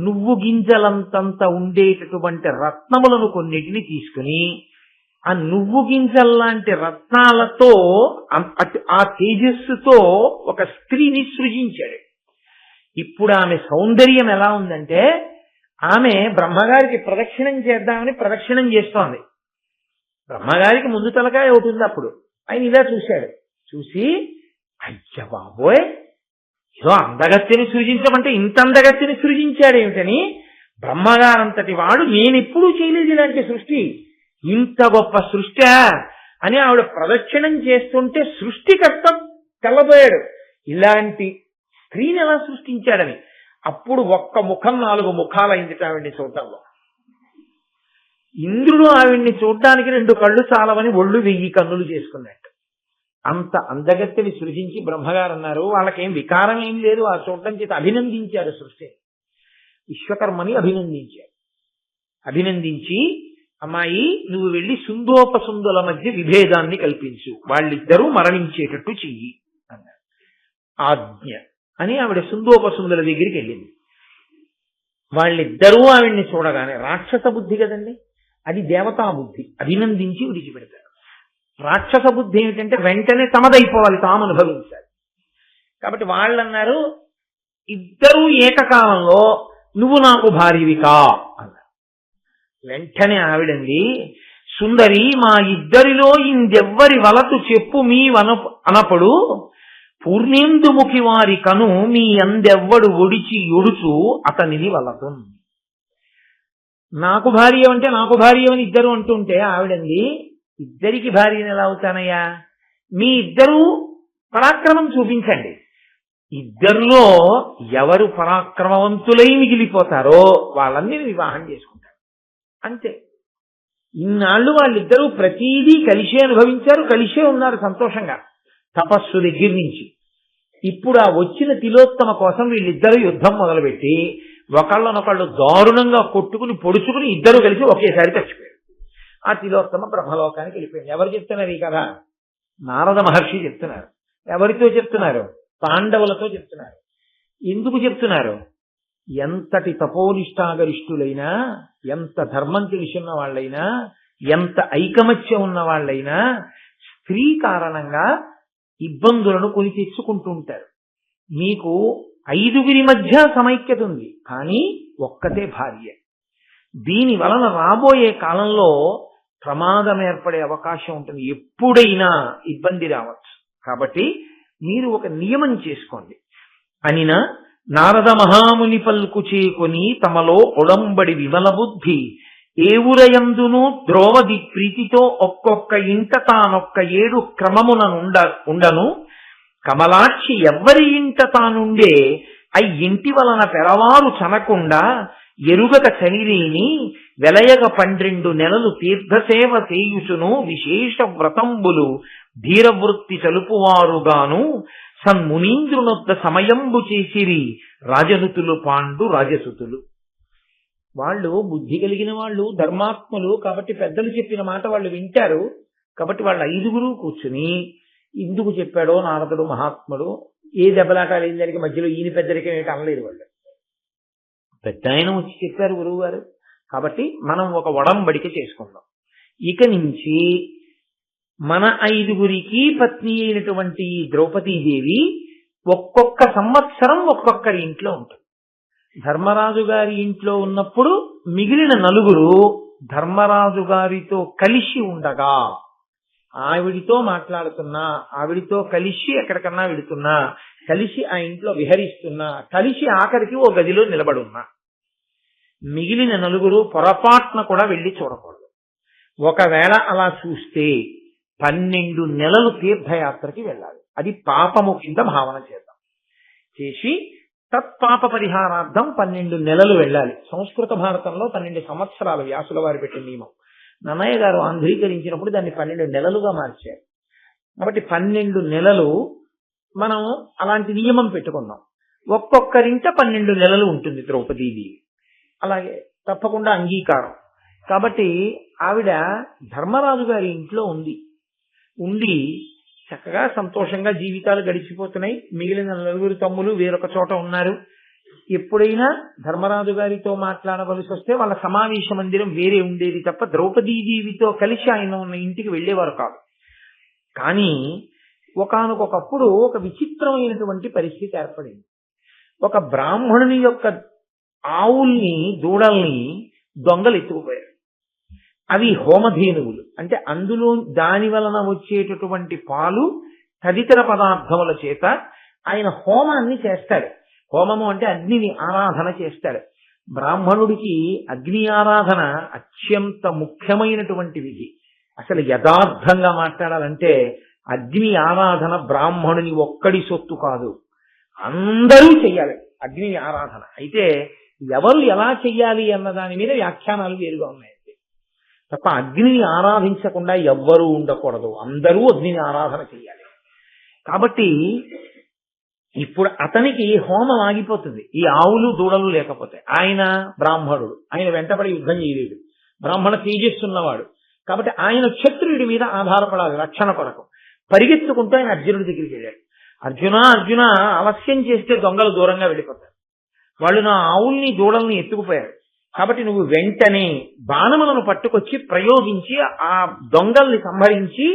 నువ్వు గింజలంతంత ఉండేటటువంటి రత్నములను కొన్నిటిని తీసుకుని ఆ నువ్వు గింజల్లాంటి రత్నాలతో ఆ తేజస్సుతో ఒక స్త్రీని సృజించాడు. ఇప్పుడు ఆమె సౌందర్యం ఎలా ఉందంటే, ఆమె బ్రహ్మగారికి ప్రదక్షిణం చేద్దామని ప్రదక్షిణం చేస్తోంది. బ్రహ్మగారికి ముందు తలకాయ ఒకటి ఉంది. అప్పుడు ఆయన ఇలా చూశాడు, చూసి అయ్య బాబోయ్, ఏదో అందగత్తిని సృజించమంటే ఇంత అందగత్తిని సృజించాడేమిటని, బ్రహ్మగారంతటి వాడు నేనెప్పుడూ చేయలేదు ఇలాంటి సృష్టి, ఇంత గొప్ప సృష్టి అని ఆవిడ ప్రదక్షిణం చేస్తుంటే సృష్టికర్త తెల్లబోయాడు, ఇలాంటి స్త్రీని ఎలా సృష్టించాడని. అప్పుడు ఒక్క ముఖం 4 ముఖాలైంది ఆవిడ్ని చూడటంలో. ఇంద్రుడు ఆవిడ్ని చూడడానికి 2 కళ్ళు చాలవని ఒళ్ళు 1000 కన్నులు చేసుకున్నట్టు. అంత అందగత్తెని సృజించి బ్రహ్మగారు అన్నారు, వాళ్ళకేం వికారం ఏం లేదు, ఆ చూడటం చేత అభినందించారు సృష్టి. విశ్వకర్మని అభినందించి అమ్మాయి నువ్వు వెళ్ళి సుందోపసుందుల మధ్య విభేదాన్ని కల్పించు, వాళ్ళిద్దరూ మరణించేటట్టు చెయ్యి అన్నారు. ఆజ్ఞ అని ఆవిడ సుందోపసుందుల దగ్గరికి వెళ్ళింది. వాళ్ళిద్దరూ ఆవిడ్ని చూడగానే, రాక్షస బుద్ధి కదండి అది, దేవతా బుద్ధి, అభినందించి విడిచిపెడతారు. రాక్షస బుద్ధి ఏమిటంటే వెంటనే తమదైపోవాలి, తాము అనుభవించాలి. కాబట్టి వాళ్ళన్నారు, ఇద్దరూ ఏకకాలంలో నువ్వు నాకు భార్యవికా అన్నారు. వెంటనే ఆవిడండి, సుందరి మా ఇద్దరిలో ఇందెవ్వరి వలతు చెప్పు మీ అనప్పుడు పూర్ణేందుముఖి వారి కను మీ అందెవ్వడు ఒడిచి ఒడుచు అతనిది వలతు. నాకు భార్య అంటే నాకు భార్య అని ఇద్దరు అంటుంటే ఆవిడంది, ఇద్దరికి భార్యను ఎలా అవుతానయ్యా, మీ ఇద్దరు పరాక్రమం చూపించండి, ఇద్దరిలో ఎవరు పరాక్రమవంతులై మిగిలిపోతారో వాళ్ళని వివాహం చేసుకుంటారు అంతే. ఇన్నాళ్ళు వాళ్ళిద్దరూ ప్రతీదీ కలిసే అనుభవించారు, కలిసే ఉన్నారు సంతోషంగా తపస్సు దగ్గర నుంచి. ఇప్పుడు ఆ వచ్చిన తిలోత్తమ కోసం వీళ్ళిద్దరూ యుద్ధం మొదలుపెట్టి ఒకళ్ళనొకళ్ళు దారుణంగా కొట్టుకుని పొడుచుకుని ఇద్దరు కలిసి ఒకేసారి చచ్చిపోయారు. ఆ తిలోత్తమ బ్రహ్మలోకానికి వెళ్ళిపోయింది. ఎవరు చెప్తున్నారు ఈ కథ? నారద మహర్షి చెప్తున్నారు. ఎవరితో చెప్తున్నారు? పాండవులతో చెప్తున్నారు. ఎందుకు చెప్తున్నారు? ఎంతటి తపోనిష్టాగరిష్ఠులైనా, ఎంత ధర్మం తెలిసిన వాళ్ళైనా, ఎంత ఐకమత్యం ఉన్న వాళ్ళైనా స్త్రీ కారణంగా ఇబ్బందులను కొని తెచ్చుకుంటూ ఉంటారు. మీకు 5 మధ్య సమైక్యత ఉంది, కానీ ఒక్కతే భార్య. దీని వలన రాబోయే కాలంలో ప్రమాదం ఏర్పడే అవకాశం ఉంటుంది. ఎప్పుడైనా ఇబ్బంది రావచ్చు. కాబట్టి మీరు ఒక నియమం చేసుకోండి. అనిన నారద మహాముని పల్కు చేకొని తమలో ఒడంబడి విమల బుద్ధి ఏవురయందును ద్రోవది ప్రీతితో ఒక్కొక్క ఇంట తానొక్క 7 క్రమముననుండను కమలాక్షి ఎవ్వరి ఇంట తానుండే ఇంటి వలన పెరవారు చనకుండా ఎరుగక చనిరేని వెలయగ 12 నెలలు తీర్థసేవ చేయుచును విశేష వ్రతంబులు ధీరవృత్తి చలుపువారుగాను సన్మునీంద్రునొద్ద సమయంబు చేసిరి రాజనుతులు పాండు రాజసుతులు. వాళ్ళు బుద్ధి కలిగిన వాళ్ళు, ధర్మాత్ములు కాబట్టి పెద్దలు చెప్పిన మాట వాళ్ళు వింటారు. కాబట్టి వాళ్ళు 5 కూర్చుని ఎందుకు చెప్పాడో నారదుడు మహాత్ముడు, ఏ దెబ్బలాటాలు ఏం జరిగి మధ్యలో ఈయన పెద్దరికం ఏంటి అనలేదు. వాళ్ళు పెద్ద ఆయన వచ్చి చెప్పారు గురువు గారు. కాబట్టి మనం ఒక ఒడంబడిక చేసుకుందాం. ఇక నుంచి మన 5 పత్ని అయినటువంటి ద్రౌపదీదేవి ఒక్కొక్క సంవత్సరం ఒక్కొక్కరి ఇంట్లో ఉంటుంది. ధర్మరాజు గారి ఇంట్లో ఉన్నప్పుడు మిగిలిన 4 ధర్మరాజు గారితో కలిసి ఉండగా, ఆవిడితో మాట్లాడుతున్నా, ఆవిడితో కలిసి ఎక్కడికన్నా వెళుతున్నా, కలిసి ఆ ఇంట్లో విహరిస్తున్నా, కలిసి ఆఖరికి ఓ గదిలో నిలబడున్నా, మిగిలిన 4 పొరపాటున కూడా వెళ్ళి చూడకూడదు. ఒకవేళ అలా చూస్తే 12 నెలలు తీర్థయాత్రకి వెళ్ళాలి. అది పాపము కింద భావన చేద్దాం. చేసి తత్పాప పరిహారార్థం 12 నెలలు వెళ్ళాలి. సంస్కృత భారతంలో 12 సంవత్సరాలు వ్యాసుల వారు పెట్టిన నియమం. నన్నయ్య గారు ఆంధ్రీకరించినప్పుడు దాన్ని 12 నెలలుగా మార్చారు. కాబట్టి 12 నెలలు మనం అలాంటి నియమం పెట్టుకున్నాం. ఒక్కొక్కరింట 12 నెలలు ఉంటుంది ద్రౌపదీదేవి. అలాగే తప్పకుండా అంగీకారం. కాబట్టి ఆవిడ ధర్మరాజు గారి ఇంట్లో ఉండి చక్కగా సంతోషంగా జీవితాలు గడిచిపోతున్నాయి. మిగిలిన 4 తమ్ములు వేరొక చోట ఉన్నారు. ఎప్పుడైనా ధర్మరాజు గారితో మాట్లాడవలసి వస్తే వాళ్ళ సమావేశ మందిరం వేరే ఉండేది తప్ప ద్రౌపదీదేవితో కలిసి ఆయన ఉన్న ఇంటికి వెళ్ళేవారు కాదు. కానీ ఒకానొకప్పుడు ఒక విచిత్రమైనటువంటి పరిస్థితి ఏర్పడింది. ఒక బ్రాహ్మణుని యొక్క ఆవుల్ని, దూడల్ని దొంగలు ఎత్తుకుపోయారు. అవి హోమధేనువులు. అంటే అందులో దాని వలన వచ్చేటటువంటి పాలు తదితర పదార్థముల చేత ఆయన హోమాన్ని చేస్తాడు. హోమము అంటే అగ్నిని ఆరాధన చేస్తాడు. బ్రాహ్మణుడికి అగ్ని ఆరాధన అత్యంత ముఖ్యమైనటువంటి విధి. అసలు యథార్థంగా మాట్లాడాలంటే అగ్ని ఆరాధన బ్రాహ్మణుని ఒక్కడి సొత్తు కాదు, అందరూ చెయ్యాలి అగ్ని ఆరాధన. అయితే ఎవరు ఎలా చెయ్యాలి అన్న దాని మీద వ్యాఖ్యానాలు వేరుగా ఉన్నాయి తప్ప అగ్నిని ఆరాధించకుండా ఎవ్వరూ ఉండకూడదు, అందరూ అగ్నిని ఆరాధన చెయ్యాలి. కాబట్టి ఇప్పుడు అతనికి హోమం ఆగిపోతుంది ఈ ఆవులు దూడలు లేకపోతే. ఆయన బ్రాహ్మణుడు, ఆయన వెంటబడి యుద్ధం చేయలేడు, బ్రాహ్మణ తేజస్సున్నవాడు. కాబట్టి ఆయన క్షత్రియుడి మీద ఆధారపడాలి రక్షణ కొరకు. పరిగెత్తుకుంటూ ఆయన అర్జునుడి దగ్గరికి వెళ్ళాడు. అర్జున ఆలస్యం చేస్తే దొంగలు దూరంగా వెళ్ళిపోతారు, వాళ్ళు నా ఆవుల్ని దూడల్ని ఎత్తుకుపోయారు. కాబట్టి నువ్వు వెంటనే బాణములను పట్టుకొచ్చి ప్రయోగించి ఆ దొంగల్ని సంహరించి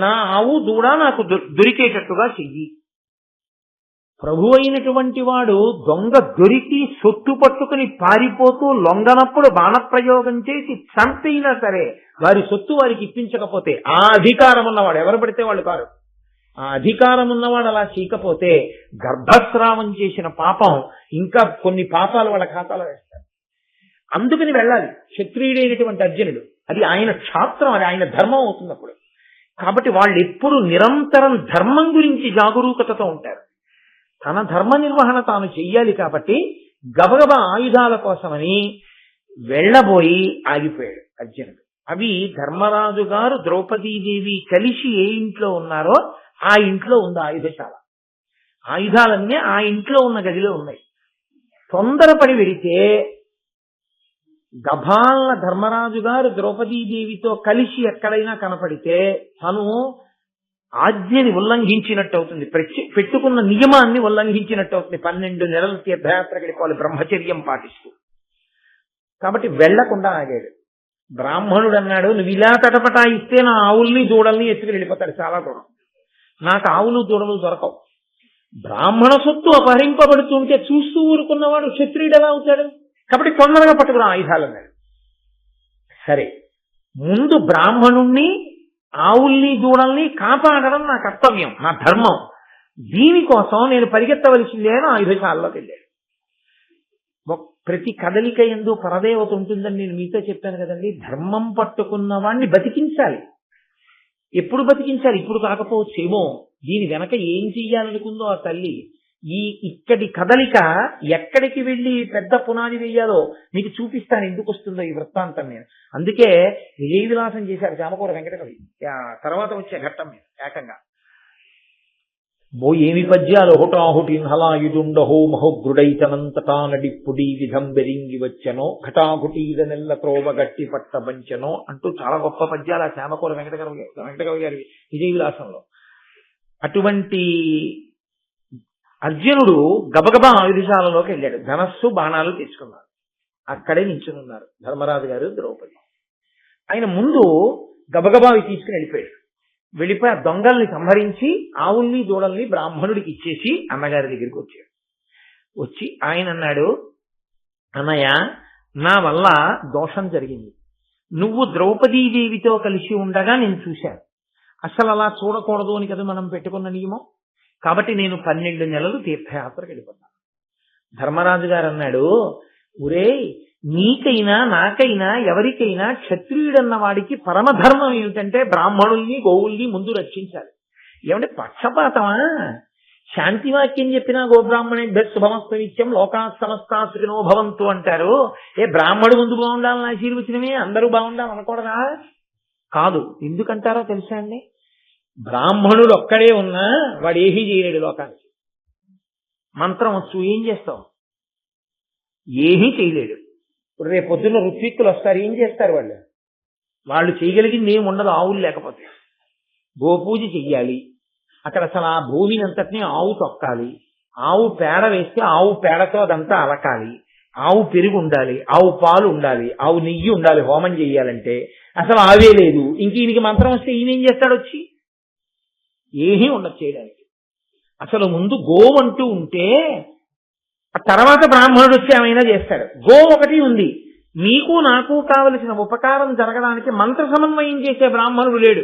నా ఆవు దూడ నాకు దొరికేటట్టుగా చెయ్యి ప్రభు అయినటువంటి వాడు దొంగ దొరికి సొత్తు పట్టుకుని పారిపోతూ లొంగనప్పుడు బాణప్రయోగం చేసి చంపైనా సరే వారి సొత్తు వారికి ఇప్పించకపోతే, ఆ అధికారం ఉన్నవాడు, ఎవరు పడితే వాళ్ళు కారు, ఆ అధికారం ఉన్నవాడు అలా చేయకపోతే గర్భస్రావం చేసిన పాపం ఇంకా కొన్ని పాపాలు వాళ్ళ ఖాతాలో వేస్తారు. అందుకని వెళ్ళాలి క్షత్రియుడైనటువంటి అర్జునుడు. అది ఆయన క్షాత్రం, అది ఆయన ధర్మం అవుతుంది అప్పుడు. కాబట్టి వాళ్ళు ఎప్పుడు నిరంతరం ధర్మం గురించి జాగరూకతతో ఉంటారు. తన ధర్మ నిర్వహణ తాను చెయ్యాలి కాబట్టి గబగబ ఆయుధాల కోసమని వెళ్ళబోయి ఆగిపోయాడు అర్జునుడు. అవి ధర్మరాజు గారు ద్రౌపదీదేవి కలిసి ఏ ఇంట్లో ఉన్నారో ఆ ఇంట్లో ఉంది ఆయుధశాల. ఆయుధాలన్నీ ఆ ఇంట్లో ఉన్న గదిలో ఉన్నాయి. తొందరపడి వెడితే గభాలన ధర్మరాజు గారు ద్రౌపదీదేవితో కలిసి ఎక్కడైనా కనపడితే తను ఆజ్ఞని ఉల్లంఘించినట్టు అవుతుంది, పెట్టుకున్న నియమాన్ని ఉల్లంఘించినట్టు అవుతుంది. 12 నెలలు తీర్థయాత్ర గడిపాలి బ్రహ్మచర్యం పాటిస్తూ. కాబట్టి వెళ్లకుండా ఆగాడు. బ్రాహ్మణుడు అన్నాడు, నువ్వు ఇలా తటపటాయిస్తే నా ఆవుల్ని దూడల్ని ఎత్తుకుని వెళ్ళిపోతాడు చాలా దూరం, నాకు ఆవులు దూడలు దొరకవు. బ్రాహ్మణ సొత్తు అపహరింపబడుతుంటే చూస్తూ ఊరుకున్నవాడు క్షత్రియుడు ఎలా అవుతాడు? కాబట్టి తొందరగా పట్టుకున్న ఆయుధాలు అన్నాడు. సరే, ముందు బ్రాహ్మణుణ్ణి ఆవుల్ని దూడల్ని కాపాడడం నా కర్తవ్యం, నా ధర్మం, దీనికోసం నేను పరిగెత్తవలసిందే అని ఆయుధశాలలోకి వెళ్ళాడు. ప్రతి కదలిక యందు పరదేవత ఉంటుందని నేను మీతో చెప్పాను కదండి. ధర్మం పట్టుకున్న వాణ్ణి బతికించాలి. ఎప్పుడు బతికించాలి? ఇప్పుడు కాకపోవచ్చేమో. దీని వెనక ఏం చెయ్యాలనుకుందో ఆ తల్లి. ఇక్కడి కదలిక ఎక్కడికి వెళ్ళి పెద్ద పునాది వేయాలో మీకు చూపిస్తాను, ఎందుకు వస్తుందో ఈ వృత్తాంతం నేను. అందుకే విజయ విలాసం చేశారు జామకూర వెంకటకవి తర్వాత వచ్చే ఘట్టం మీద ఏకంగా. ఏమి పద్యాలు హుటాహుటిన్ హలాయుడుండహో మహోగ్రుడైతనంతటా నడిప్పుడి విధం బెరింగి వచ్చనో ఘటాఘుటీల నెల్ల త్రోవ గట్టి పట్ట బంచనో అంటూ చాలా గొప్ప పద్యాలు ఆ చామకూర వెంకటకవి గారి విజయ విలాసంలో. అటువంటి అర్జునుడు గబగబా ఆయుధశాలలోకి వెళ్ళాడు. ధనస్సు బాణాలు తెచ్చుకున్నారు. అక్కడే నించునున్నారు ధర్మరాజు గారు ద్రౌపది. ఆయన ముందు గబగబా అవి తీసుకుని వెళ్ళిపోయాడు. వెళ్ళిపోయి ఆ దొంగల్ని సంహరించి ఆవుల్ని దూడల్ని బ్రాహ్మణుడికి ఇచ్చేసి అన్నగారి దగ్గరికి వచ్చాడు. వచ్చి ఆయన అన్నాడు, అన్నయ్య, నా వల్ల దోషం జరిగింది. నువ్వు ద్రౌపదీదేవితో కలిసి ఉండగా నేను చూశాను. అసలు అలా చూడకూడదు అని కదా మనం పెట్టుకున్న నియమం. కాబట్టి నేను 12 నెలలు తీర్థయాత్రకు వెళ్ళిపోతాను. ధర్మరాజు గారు అన్నాడు, ఒరే, నీకైనా నాకైనా ఎవరికైనా క్షత్రియుడన్న వాడికి పరమధర్మం ఏమిటంటే బ్రాహ్మణుల్ని గోవుల్ని ముందు రక్షించాలి. ఏమంటే పక్షపాతమా? శాంతి వాక్యం చెప్పినా గోబ్రాహ్మణే శుభమస్తు నిత్యం లోకా సమస్తా సుఖినో భవంతు అంటారు. బ్రాహ్మడు ముందు బాగుండాలని ఆశీర్వచనమే, అందరూ బాగుండాలని అనకూడదా? కాదు. ఎందుకంటారో తెలుసా అండి? బ్రాహ్మణుడు ఒక్కడే ఉన్నా వాడు ఏమీ చేయలేడు లోకానికి. మంత్రం వచ్చు, ఏం చేస్తావు? ఏమీ చేయలేడు. ఇప్పుడు రేపు పొద్దున్న ఋత్విక్కులు వస్తారు, ఏం చేస్తారు వాళ్ళు? వాళ్ళు చేయగలిగింది ఏమి ఉండదు ఆవులు లేకపోతే. గోపూజ చెయ్యాలి. అక్కడ అసలు ఆ భూమిని అంతటినీ ఆవు తొక్కాలి. ఆవు పేడ వేస్తే ఆవు పేడతో అదంతా అలకాలి. ఆవు పెరుగు ఉండాలి, ఆవు పాలు ఉండాలి, ఆవు నెయ్యి ఉండాలి. హోమం చెయ్యాలంటే అసలు ఆవే లేదు. ఇంక ఈయనకి మంత్రం వస్తే ఈయన ఏం చేస్తాడు? వచ్చి ఏమీ ఉండదు చేయడానికి. అసలు ముందు గోవు అంటూ ఉంటే ఆ తర్వాత బ్రాహ్మణుడు వచ్చి ఏమైనా చేస్తాడు. గో ఒకటి ఉంది. నీకు నాకు కావలసిన ఉపకారం జరగడానికి మంత్ర సమన్వయం చేసే బ్రాహ్మణుడు లేడు.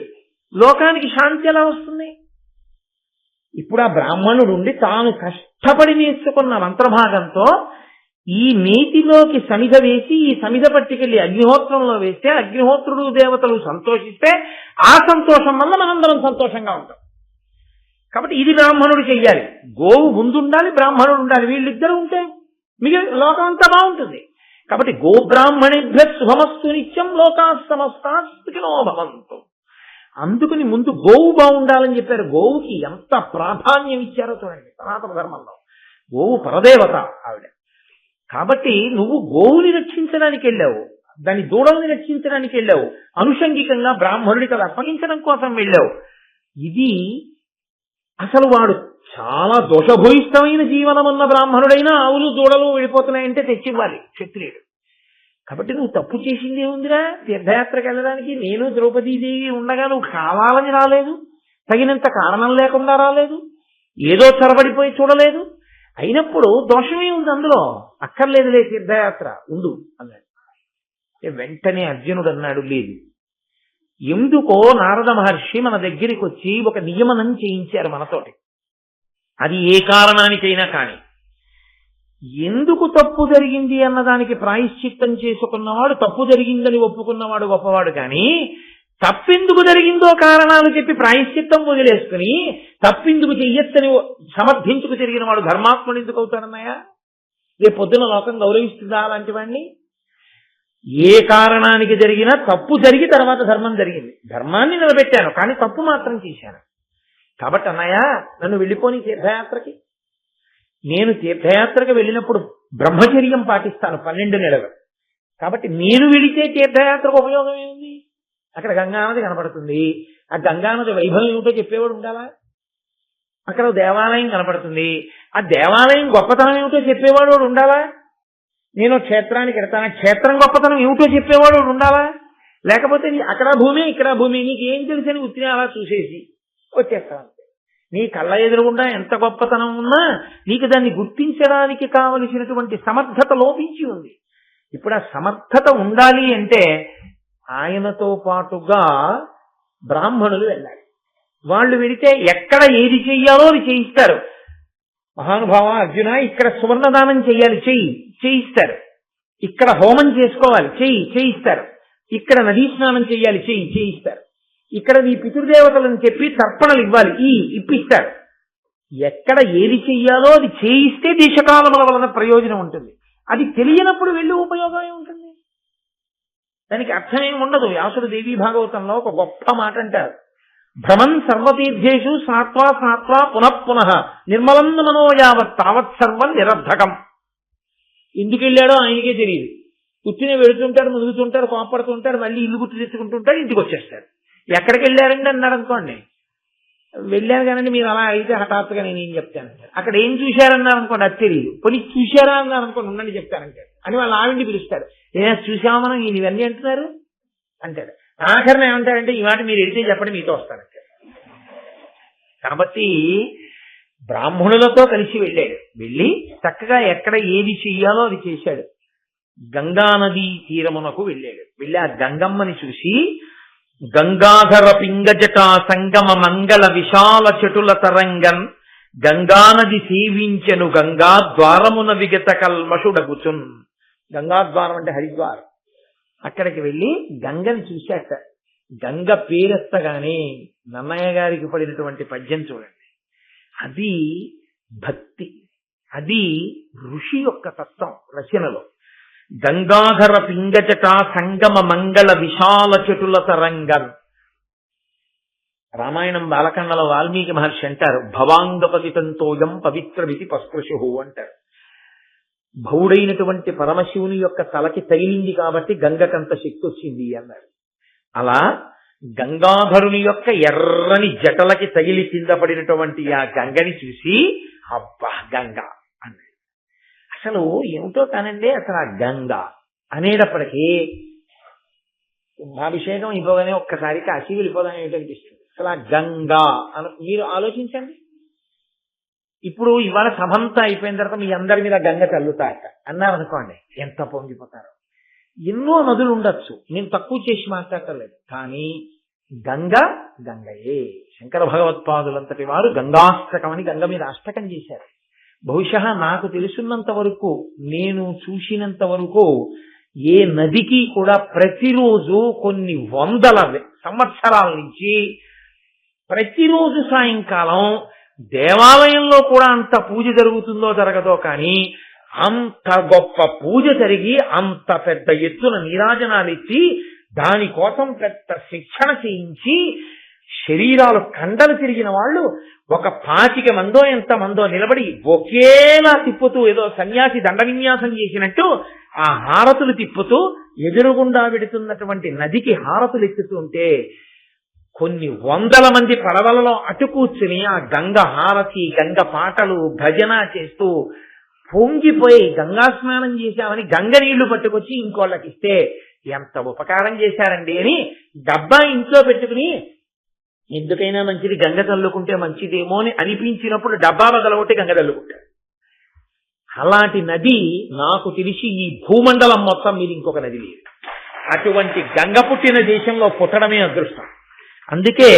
లోకానికి శాంతి ఎలా వస్తుంది? ఇప్పుడు ఆ బ్రాహ్మణుడు ఉండి తాను కష్టపడి నేర్చుకున్న మంత్రభాగంతో ఈ నీతిలోకి సమిధ వేసి ఈ సమిధ పట్టుకెళ్లి అగ్నిహోత్రంలో వేస్తే అగ్నిహోత్రుడు దేవతలు సంతోషిస్తే ఆ సంతోషం వల్ల మనందరం సంతోషంగా ఉంటాం. కాబట్టి ఇది బ్రాహ్మణుడు చెయ్యాలి. గోవు ముందుండాలి, బ్రాహ్మణుడు ఉండాలి. వీళ్ళిద్దరూ ఉంటే మిగిలిన లోకం అంతా బాగుంటుంది. కాబట్టి గోబ్రాహ్మణేభ్య శుభమస్తు నిత్యం లోకా సమస్తా సుఖినో భవంతు. అందుకని ముందు గోవు బాగుండాలని చెప్పారు. గోవుకి ఎంత ప్రాధాన్యం ఇచ్చారో చూడండి సనాతన ధర్మంలో. గోవు పరదేవత ఆవిడ. కాబట్టి నువ్వు గోవుని రక్షించడానికి వెళ్ళావు, దాని దూడల్ని రక్షించడానికి వెళ్ళావు, అనుషంగికంగా బ్రాహ్మణుడికి అది అప్పగించడం కోసం వెళ్ళావు. ఇది అసలు వాడు చాలా దోషభూయిష్టమైన జీవనం ఉన్న బ్రాహ్మణుడైనా ఆవులు దూడలు వెళ్ళిపోతున్నాయంటే తెచ్చివ్వాలి క్షత్రియుడు. కాబట్టి నువ్వు తప్పు చేసింది ఏముందిరా? తీర్థయాత్రకు వెళ్ళడానికి నేను ద్రౌపదీదేవి ఉండగా నువ్వు కావాలని రాలేదు, తగినంత కారణం లేకుండా రాలేదు. ఏదో చొరబడిపోయి చూడలేదు. అయినప్పుడు దోషమే ఉంది అందులో, అక్కర్లేదులే తీర్థయాత్ర ఉండు అన్నాడు. వెంటనే అర్జునుడు అన్నాడు, లేదు, ఎందుకో నారద మహర్షి మన దగ్గరికి వచ్చి ఒక నియమనం చేయించారు మనతోటి. అది ఏ కారణానికైనా కానీ, ఎందుకు తప్పు జరిగింది అన్నదానికి ప్రాయశ్చిత్తం చేసుకున్నవాడు, తప్పు జరిగిందని ఒప్పుకున్నవాడు గొప్పవాడు. కానీ తప్పెందుకు జరిగిందో కారణాలు చెప్పి ప్రాయశ్చిత్తం వదిలేసుకుని తప్పెందుకు చెయ్యొచ్చని సమర్థించుకు తిరిగిన వాడు ధర్మాత్ముడు ఎందుకు అవుతాడన్నాయా? రేపు పొద్దున లోకం గౌరవిస్తుందా అలాంటి వాడిని? ఏ కారణానికి జరిగినా తప్పు జరిగి తర్వాత ధర్మం జరిగింది. ధర్మాన్ని నిలబెట్టాను కానీ తప్పు మాత్రం చేశాను. కాబట్టి అన్నయ్య, నన్ను వెళ్ళిపోని తీర్థయాత్రకి. నేను తీర్థయాత్రకు వెళ్ళినప్పుడు బ్రహ్మచర్యం పాటిస్తాను 12 నెలలు. కాబట్టి నేను వెళితే తీర్థయాత్రకు ఉపయోగం ఏముంది? అక్కడ గంగానది కనపడుతుంది, ఆ గంగానది వైభవం ఏమిటో చెప్పేవాడు ఉండాలా? అక్కడ దేవాలయం కనపడుతుంది, ఆ దేవాలయం గొప్పతనం ఏమిటో చెప్పేవాడు ఉండాలా? నేను క్షేత్రానికి వెళ్తాను, క్షేత్రం గొప్పతనం ఏమిటో చెప్పేవాడు ఉండాలా? లేకపోతే అక్కడ భూమి ఇక్కడ భూమి నీకు ఏం తెలిసని ఉత్తిని అలా చూసేసి వచ్చేస్తాను. నీ కళ్ళ ఎదురుగుండా ఎంత గొప్పతనం ఉన్నా నీకు దాన్ని గుర్తించడానికి కావలసినటువంటి సమర్థత లోపించి ఉంది. ఇప్పుడు ఆ సమర్థత ఉండాలి అంటే ఆయనతో పాటుగా బ్రాహ్మణులు వెళ్ళాలి. వాళ్ళు వెళితే ఎక్కడ ఏది చెయ్యాలో అది చేయిస్తారు. మహానుభావ అర్జున, ఇక్కడ సువర్ణదానం చెయ్యాలి, చేయిస్తారు. ఇక్కడ హోమం చేసుకోవాలి, చేయిస్తారు. ఇక్కడ నదీ స్నానం చెయ్యాలి, చేయిస్తారు. ఇక్కడ నీ పితృదేవతలను చెప్పి తర్పణలు ఇవ్వాలి, ఇప్పిస్తారు. ఎక్కడ ఏది చెయ్యాలో అది చేయిస్తే దేశకాలముల వలన ప్రయోజనం ఉంటుంది. అది తెలియనప్పుడు వెళ్ళి ఉపయోగం ఉంటుంది. దానికి అర్థమేమి ఉండదు. వ్యాసుడు దేవీ భాగవతంలో ఒక గొప్ప మాట అంటారు, భ్రమన్ సర్వతీర్థేషు స్నాత్వా పునః నిర్మలం మనో యావత్ తావత్ సర్వం నిరర్ధకం. ఎందుకు వెళ్ళాడో ఆయనకే తెలియదు. కూర్చునే వెళుతుంటాడు, ముదుగుతుంటాడు, కోపడుతుంటాడు, మళ్ళీ ఇల్లు గుర్తు తెచ్చుకుంటుంటాడు, ఇంటికి వచ్చేస్తాడు. ఎక్కడికి వెళ్ళారండి అన్నాడు అనుకోండి, వెళ్ళాను కానండి మీరు అలా అయితే హఠాత్తుగా నేనేం చెప్తానంటాడు. అక్కడ ఏం చూశారన్నారు అనుకోండి, అది తెలియదు. పోనీ చూశారా అన్నారు అనుకోండి, ఉండండి చెప్తానంటాడు అని వాళ్ళు ఆవిండి పిలుస్తాడు. ఏదైనా చూసామా మనం, ఇవన్నీ అంటున్నారు అంటాడు. ఆఖరణ ఏమంటాడంటే, ఈ మాట మీరు ఎడితే చెప్పండి మీతో వస్తానంటాడు. కాబట్టి బ్రాహ్మణులతో కలిసి వెళ్ళాడు. వెళ్ళి చక్కగా ఎక్కడ ఏది చెయ్యాలో అది చేశాడు. గంగానదీ తీరమునకు వెళ్ళాడు. వెళ్ళి ఆ గంగమ్మని చూసి, గంగాధర పింగజటా సంగమ మంగళ విశాల చటుల తరంగన్ గంగానది సేవించెను గంగా ద్వారమున విగత కల్మషుడగుచున్. గంగాద్వారం అంటే హరిద్వారం. అక్కడికి వెళ్ళి గంగని చూశాట. గంగ పేరెత్తగానే నన్నయ్య గారికి పడినటువంటి పద్యం చూడండి. అది భక్తి, అది ఋషి యొక్క తత్వం రచనలో. గంగాధర పింగజట సంగమ మంగళ విశాల చటుల తరంగం. రామాయణం బాలకాండలో వాల్మీకి మహర్షి అంటారు, భవాంగపతితంతోయం పవిత్రమితి పస్పృశు అంటారు. భౌడైనటువంటి పరమశివుని యొక్క తలకి తగిలింది కాబట్టి గంగకంత శక్తి వచ్చింది అన్నాడు. అలా గంగాధరుని యొక్క ఎర్రని జటలకి తగిలి కింద పడినటువంటి ఆ గంగని చూసి, అబ్బా గంగ అన్నాడు. అసలు ఏమిటో కానండి, అసలు ఆ గంగ అనేటప్పటికీ కుంభాభిషేకం ఇవ్వగానే ఒక్కసారి కాశీ వెళ్ళిపోదాం ఏమిటనిపిస్తుంది. అసలు ఆ గంగా మీరు ఆలోచించండి. ఇప్పుడు ఇవాళ సభంతా అయిపోయిన తర్వాత మీ అందరి మీద గంగ చల్లుతాక అన్నారనుకోండి, ఎంత పొంగిపోతారో. ఎన్నో నదులు ఉండొచ్చు, నేను తక్కువ చేసి మాట్లాడలేదు. కానీ గంగయే. శంకర భగవత్పాదులంతటి వారు గంగాష్టకం అని గంగ మీద అష్టకం చేశారు. బహుశా నాకు తెలుసున్నంత వరకు, నేను చూసినంత వరకు ఏ నదికి కూడా ప్రతిరోజు కొన్ని వందల సంవత్సరాల నుంచి ప్రతిరోజు సాయంకాలం దేవాలయంలో కూడా అంత పూజ జరుగుతుందో జరగదో కానీ అంత గొప్ప పూజ జరిగి అంత పెద్ద ఎత్తున నీరాజనాలు ఇచ్చి దానికోసం పెద్ద శిక్షణ చేయించి శరీరాలు కండలు తిరిగిన వాళ్ళు ఒక 25 మందో ఎంతమందో నిలబడి ఒకేలా తిప్పుతూ, ఏదో సన్యాసి దండ విన్యాసం చేసినట్టు ఆ హారతులు తిప్పుతూ ఎదురుగుండా వెడుతున్నటువంటి నదికి హారతులు ఎత్తుతుంటే కొన్ని వందల మంది పడవలలో అటు కూర్చుని ఆ గంగ హారతి, గంగ పాటలు, భజన చేస్తూ పొంగిపోయి గంగా స్నానం చేశామని గంగ నీళ్లు పట్టుకొచ్చి ఇంకోళ్ళకి ఇస్తే ఎంత ఉపకారం చేశారండి అని డబ్బా ఇంట్లో పెట్టుకుని ఎందుకైనా మంచిది గంగ చల్లుకుంటే మంచిదేమో అని అనిపించినప్పుడు డబ్బా బదలగొట్టి గంగ చల్లుకుంటాడు. అలాంటి నది నాకు తెలిసి ఈ భూమండలం మొత్తం మీద ఇంకొక నది లేదు. అటువంటి గంగ పుట్టిన దేశంలో పుట్టడమే అదృష్టం. అందుకే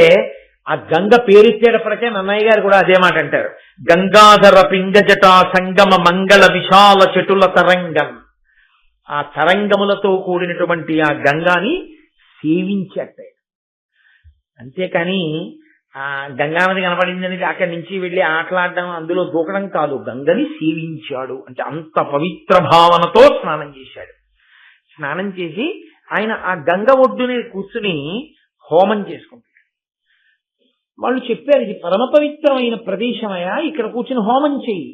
ఆ గంగ పేరెత్తేటప్పటికే నన్నయ్య గారు కూడా అదే మాట అంటారు, గంగాధర పింగజటా సంగమ మంగళ విశాల చటుల తరంగం. ఆ తరంగములతో కూడినటువంటి ఆ గంగాని సేవించేట. అంతేకాని ఆ గంగానది కనపడిందని అక్కడి నుంచి వెళ్ళి ఆటలాడడం అందులో దూకడం కాదు, గంగని సేవించాడు అంటే అంత పవిత్ర భావనతో స్నానం చేశాడు. స్నానం చేసి ఆయన ఆ గంగ ఒడ్డునే కూర్చుని హోమం చేసుకుంటాడు. వాళ్ళు చెప్పారు, ఇది పరమ పవిత్రమైన ప్రదేశమయ్యా, ఇక్కడ కూర్చుని హోమం చెయ్యి,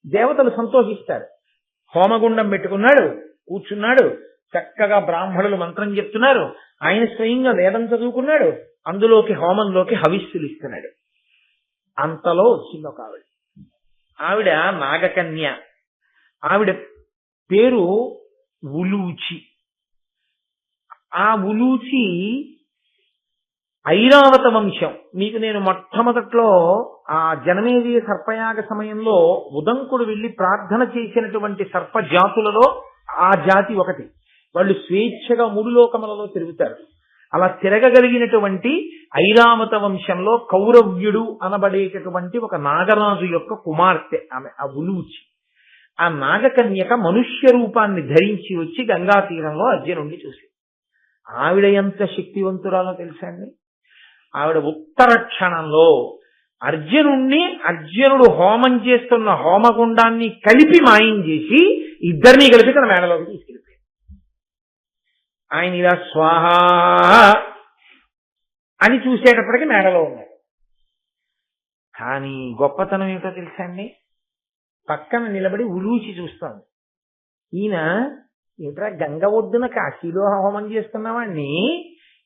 దేవతలు సంతోషిస్తారు. హోమగుండం పెట్టుకున్నాడు, కూర్చున్నాడు, చక్కగా బ్రాహ్మణులు మంత్రం చెప్తున్నారు, ఆయన స్వయంగా వేదం చదువుకున్నాడు, అందులోకి హోమంలోకి హవిస్సులు ఇస్తున్నాడు. అంతలో వచ్చింది ఒక ఆవిడ నాగకన్య. ఆవిడ పేరు ఉలూచి. ఆ ఉలూచి ఐరావత వంశం. మీకు నేను మొట్టమొదట్లో ఆ జనమేజయ సర్పయాగ సమయంలో ఉదంకుడు వెళ్లి ప్రార్థన చేసినటువంటి సర్ప జాతులలో ఆ జాతి ఒకటి. వాళ్ళు స్వేచ్ఛగా మూడు లోకములలో తిరుగుతారు. అలా తిరగగలిగినటువంటి ఐరావత వంశంలో కౌరవ్యుడు అనబడేటటువంటి ఒక నాగరాజు యొక్క కుమార్తె ఆమె, ఆ ఉలూచి. ఆ నాగకన్యక మనుష్య రూపాన్ని ధరించి వచ్చి గంగా తీరంలో అర్జునుడిని చూసి, ఆవిడ ఎంత శక్తివంతురాలో తెలుసా అండి. ఆవిడ ఉత్తర క్షణంలో అర్జునుడు హోమం చేస్తున్న హోమగుండాన్ని కలిపి మాయం చేసి ఇద్దరినీ కలిపి తన మేడలోకి తీసుకెళ్ళిపోయాడు. ఆయన ఇలా స్వాహ అని చూసేటప్పటికి మేడలో ఉన్నాడు. కానీ గొప్పతనం ఏమిటో తెలుసా అండి, పక్కన నిలబడి ఉలూచి చూస్తాను. ఈయన ఏమిట్రా గంగ ఒడ్డున కాశీలో హోమం చేస్తున్నావాడిని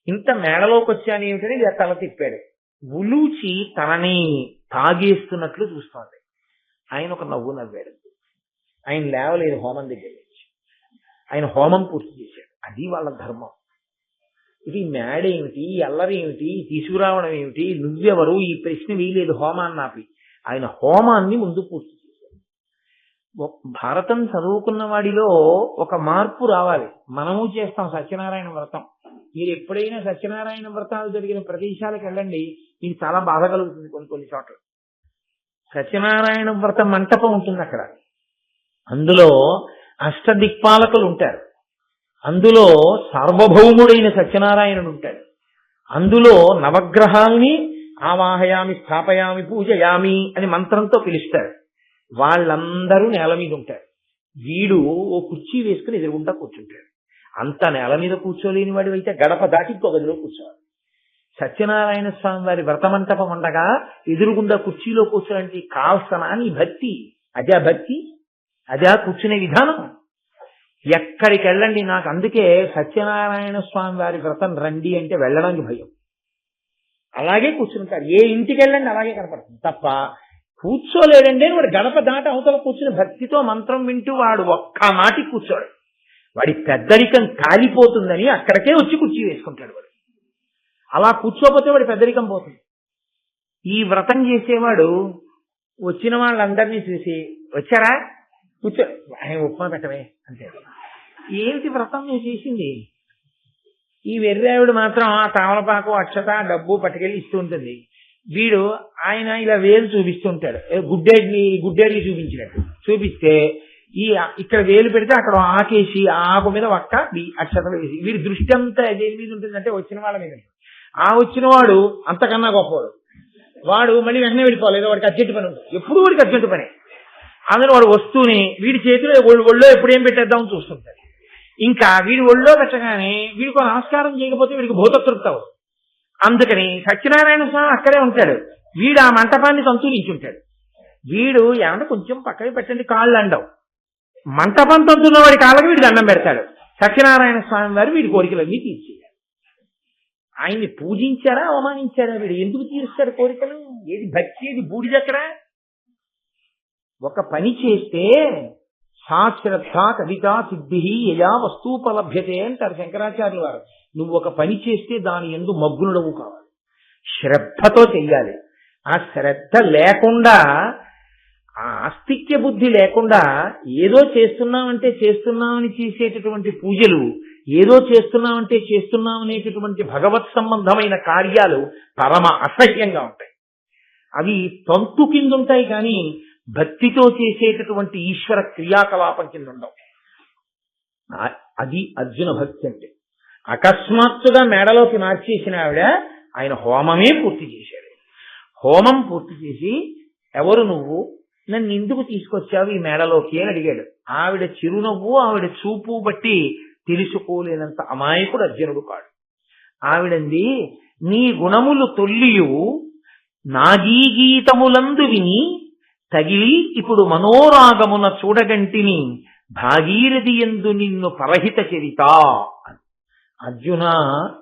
ఇంత మేడలోకి వచ్చాను ఏమిటని ఇలా తల తిప్పాడు. ఉలూచి తనని తాగేస్తున్నట్లు చూస్తోంది. ఆయన ఒక నవ్వు నవ్వాడు. ఆయన లేవలేదు హోమం దగ్గర నుంచి. ఆయన హోమం పూర్తి చేశాడు. అది వాళ్ళ ధర్మం. ఇది మేడేమిటి, అల్లరేమిటి, తీసుకురావడం ఏమిటి, నువ్వెవరు, ఈ ప్రశ్న వేయలేదు హోమాన్ని ఆపి. ఆయన హోమాన్ని ముందు పూర్తి చేశాడు. భారతం చదువుకున్న వాడిలో ఒక మార్పు రావాలి. మనము చేస్తాం సత్యనారాయణ వ్రతం. మీరు ఎప్పుడైనా సత్యనారాయణ వ్రతాలు జరిగిన ప్రదేశాలకు వెళ్ళండి, మీకు చాలా బాధ కలుగుతుంది. కొన్ని చోట్ల సత్యనారాయణ వ్రత మంటపం ఉంటుంది అక్కడ. అందులో అష్టదిక్పాలకులు ఉంటారు. అందులో సార్వభౌముడైన సత్యనారాయణుడు ఉంటాడు. అందులో నవగ్రహాల్ని ఆవాహయామి, స్థాపయామి, పూజయామి అని మంత్రంతో పిలుస్తారు. వాళ్ళందరూ నేల మీద ఉంటారు. వీడు ఓ కుర్చీ వేసుకుని ఎదురుగుంటా కూర్చుంటాడు. అంత నేల మీద కూర్చోలేని వాడి అయితే గడప దాటి ఇంకో గదిలో కూర్చోవాలి. సత్యనారాయణ స్వామి వారి వ్రతమంటపం ఉండగా ఎదురుగుండా కుర్చీలో కూర్చోడానికి కాల్సనా నీ భక్తి? అదే భక్తి, అదే కూర్చునే విధానం. ఎక్కడికి వెళ్ళండి, నాకు అందుకే సత్యనారాయణ స్వామి వారి వ్రతం రండి అంటే వెళ్ళడానికి భయం. అలాగే కూర్చుంటారు. ఏ ఇంటికి వెళ్ళండి అలాగే కనపడుతుంది తప్ప కూర్చోలేడండి అని వాడు గడప దాట అవతల కూర్చుని భక్తితో మంత్రం వింటూ వాడు ఒక్క మాటి కూర్చోడు. వాడి పెద్దరికం కాలిపోతుందని అక్కడికే వచ్చి కుర్చీ వేసుకుంటాడు వాడు. అలా కూర్చోపోతే వాడి పెద్దరికం పోతుంది. ఈ వ్రతం చేసేవాడు వచ్చిన వాళ్ళందరినీ చూసి, వచ్చారా కూర్చో, ఆయన ఉప్మా పెట్టవే అంతే. ఏమిటి వ్రతం నేను చేసింది? ఈ వెర్రావిడు మాత్రం ఆ తామలపాకు, అక్షత, డబ్బు పట్టుకెళ్ళి ఇస్తూ ఉంటుంది. వీడు ఆయన ఇలా వేలు చూపిస్తుంటాడు, గుడ్డేడ్ని చూపించినట్టు చూపిస్తే ఇక్కడ వేలు పెడితే అక్కడ ఆకేసి ఆకు మీద ఒక్క అక్షతలు వేసి, వీడి దృష్టి అంతా దేని మీద ఉంటుందంటే వచ్చిన వాళ్ళ మీద. ఆ వచ్చిన వాడు అంతకన్నా గొప్పవాడు. వాడు మళ్ళీ వెంటనే వెళ్ళిపోవాలి, ఏదో వాడికి అర్జెంట్ పని ఉంటుంది. ఎప్పుడు వాడికి అర్జెంట్ పని. అందులో వాడు వస్తూనే వీడి చేతిలో ఒళ్ళో ఎప్పుడు ఏం పెట్టేద్దామని చూస్తుంటాడు. ఇంకా వీడి ఒళ్ళో పెట్టగానే వీడికి నమస్కారం చేయకపోతే వీడికి భూతతృప్తి అవ్వదు. అందుకని సత్యనారాయణ స్వామి అక్కడే ఉంటాడు. వీడు ఆ మంటపాన్ని సంతూరించుంటాడు. వీడు ఏమంటే కొంచెం పక్కకి పెట్టండి కాళ్ళు అండవు. మంటపం తంతున్న వాడి కాళ్ళకి వీడు దండం పెడతాడు. సత్యనారాయణ స్వామి వారు వీడి కోరికలన్నీ తీర్చేయాలి. ఆయన్ని పూజించారా అవమానించారా? వీడు ఎందుకు తీరుస్తాడు కోరికలు? ఏది భక్తి, ఏది బూడిదెక్కడ? ఒక పని చేస్తే సాశ్రద్ధ కవితా సిద్ధి యయా వస్తూపలభ్యతే అంటారు శంకరాచార్యుల వారు. నువ్వు ఒక పని చేస్తే దాని యందు మగ్నుడవు కావాలి. శ్రద్ధతో చెయ్యాలి. ఆ శ్రద్ధ లేకుండా, ఆ ఆస్తిక్య బుద్ధి లేకుండా ఏదో చేస్తున్నామని చేసేటటువంటి పూజలు, ఏదో చేస్తున్నామనేటటువంటి భగవత్ సంబంధమైన కార్యాలు పరమ అసహ్యంగా ఉంటాయి. అవి తంతు కింద ఉంటాయి కానీ భక్తితో చేసేటటువంటి ఈశ్వర క్రియాకలాపం కింద ఉండవు. అది అర్జున భక్తి అంటే. అకస్మాత్తుగా మేడలోకి మార్చేసిన ఆవిడ ఆయన హోమమే పూర్తి చేశాడు. హోమం పూర్తి చేసి, ఎవరు నువ్వు, నన్ను ఎందుకు తీసుకొచ్చావు ఈ మేడలోకి అని అడిగాడు. ఆవిడ చిరునవ్వు, ఆవిడ చూపు బట్టి తెలుసుకోలేనంత అమాయకుడు అర్జునుడు కాడు. ఆవిడంది, నీ గుణములు తొల్లియు నాగీగీతములందు విని తగిలి ఇప్పుడు మనోరాగమున చూడగంటిని భాగీరథి యందు నిన్ను పరహిత చరిత. అర్జున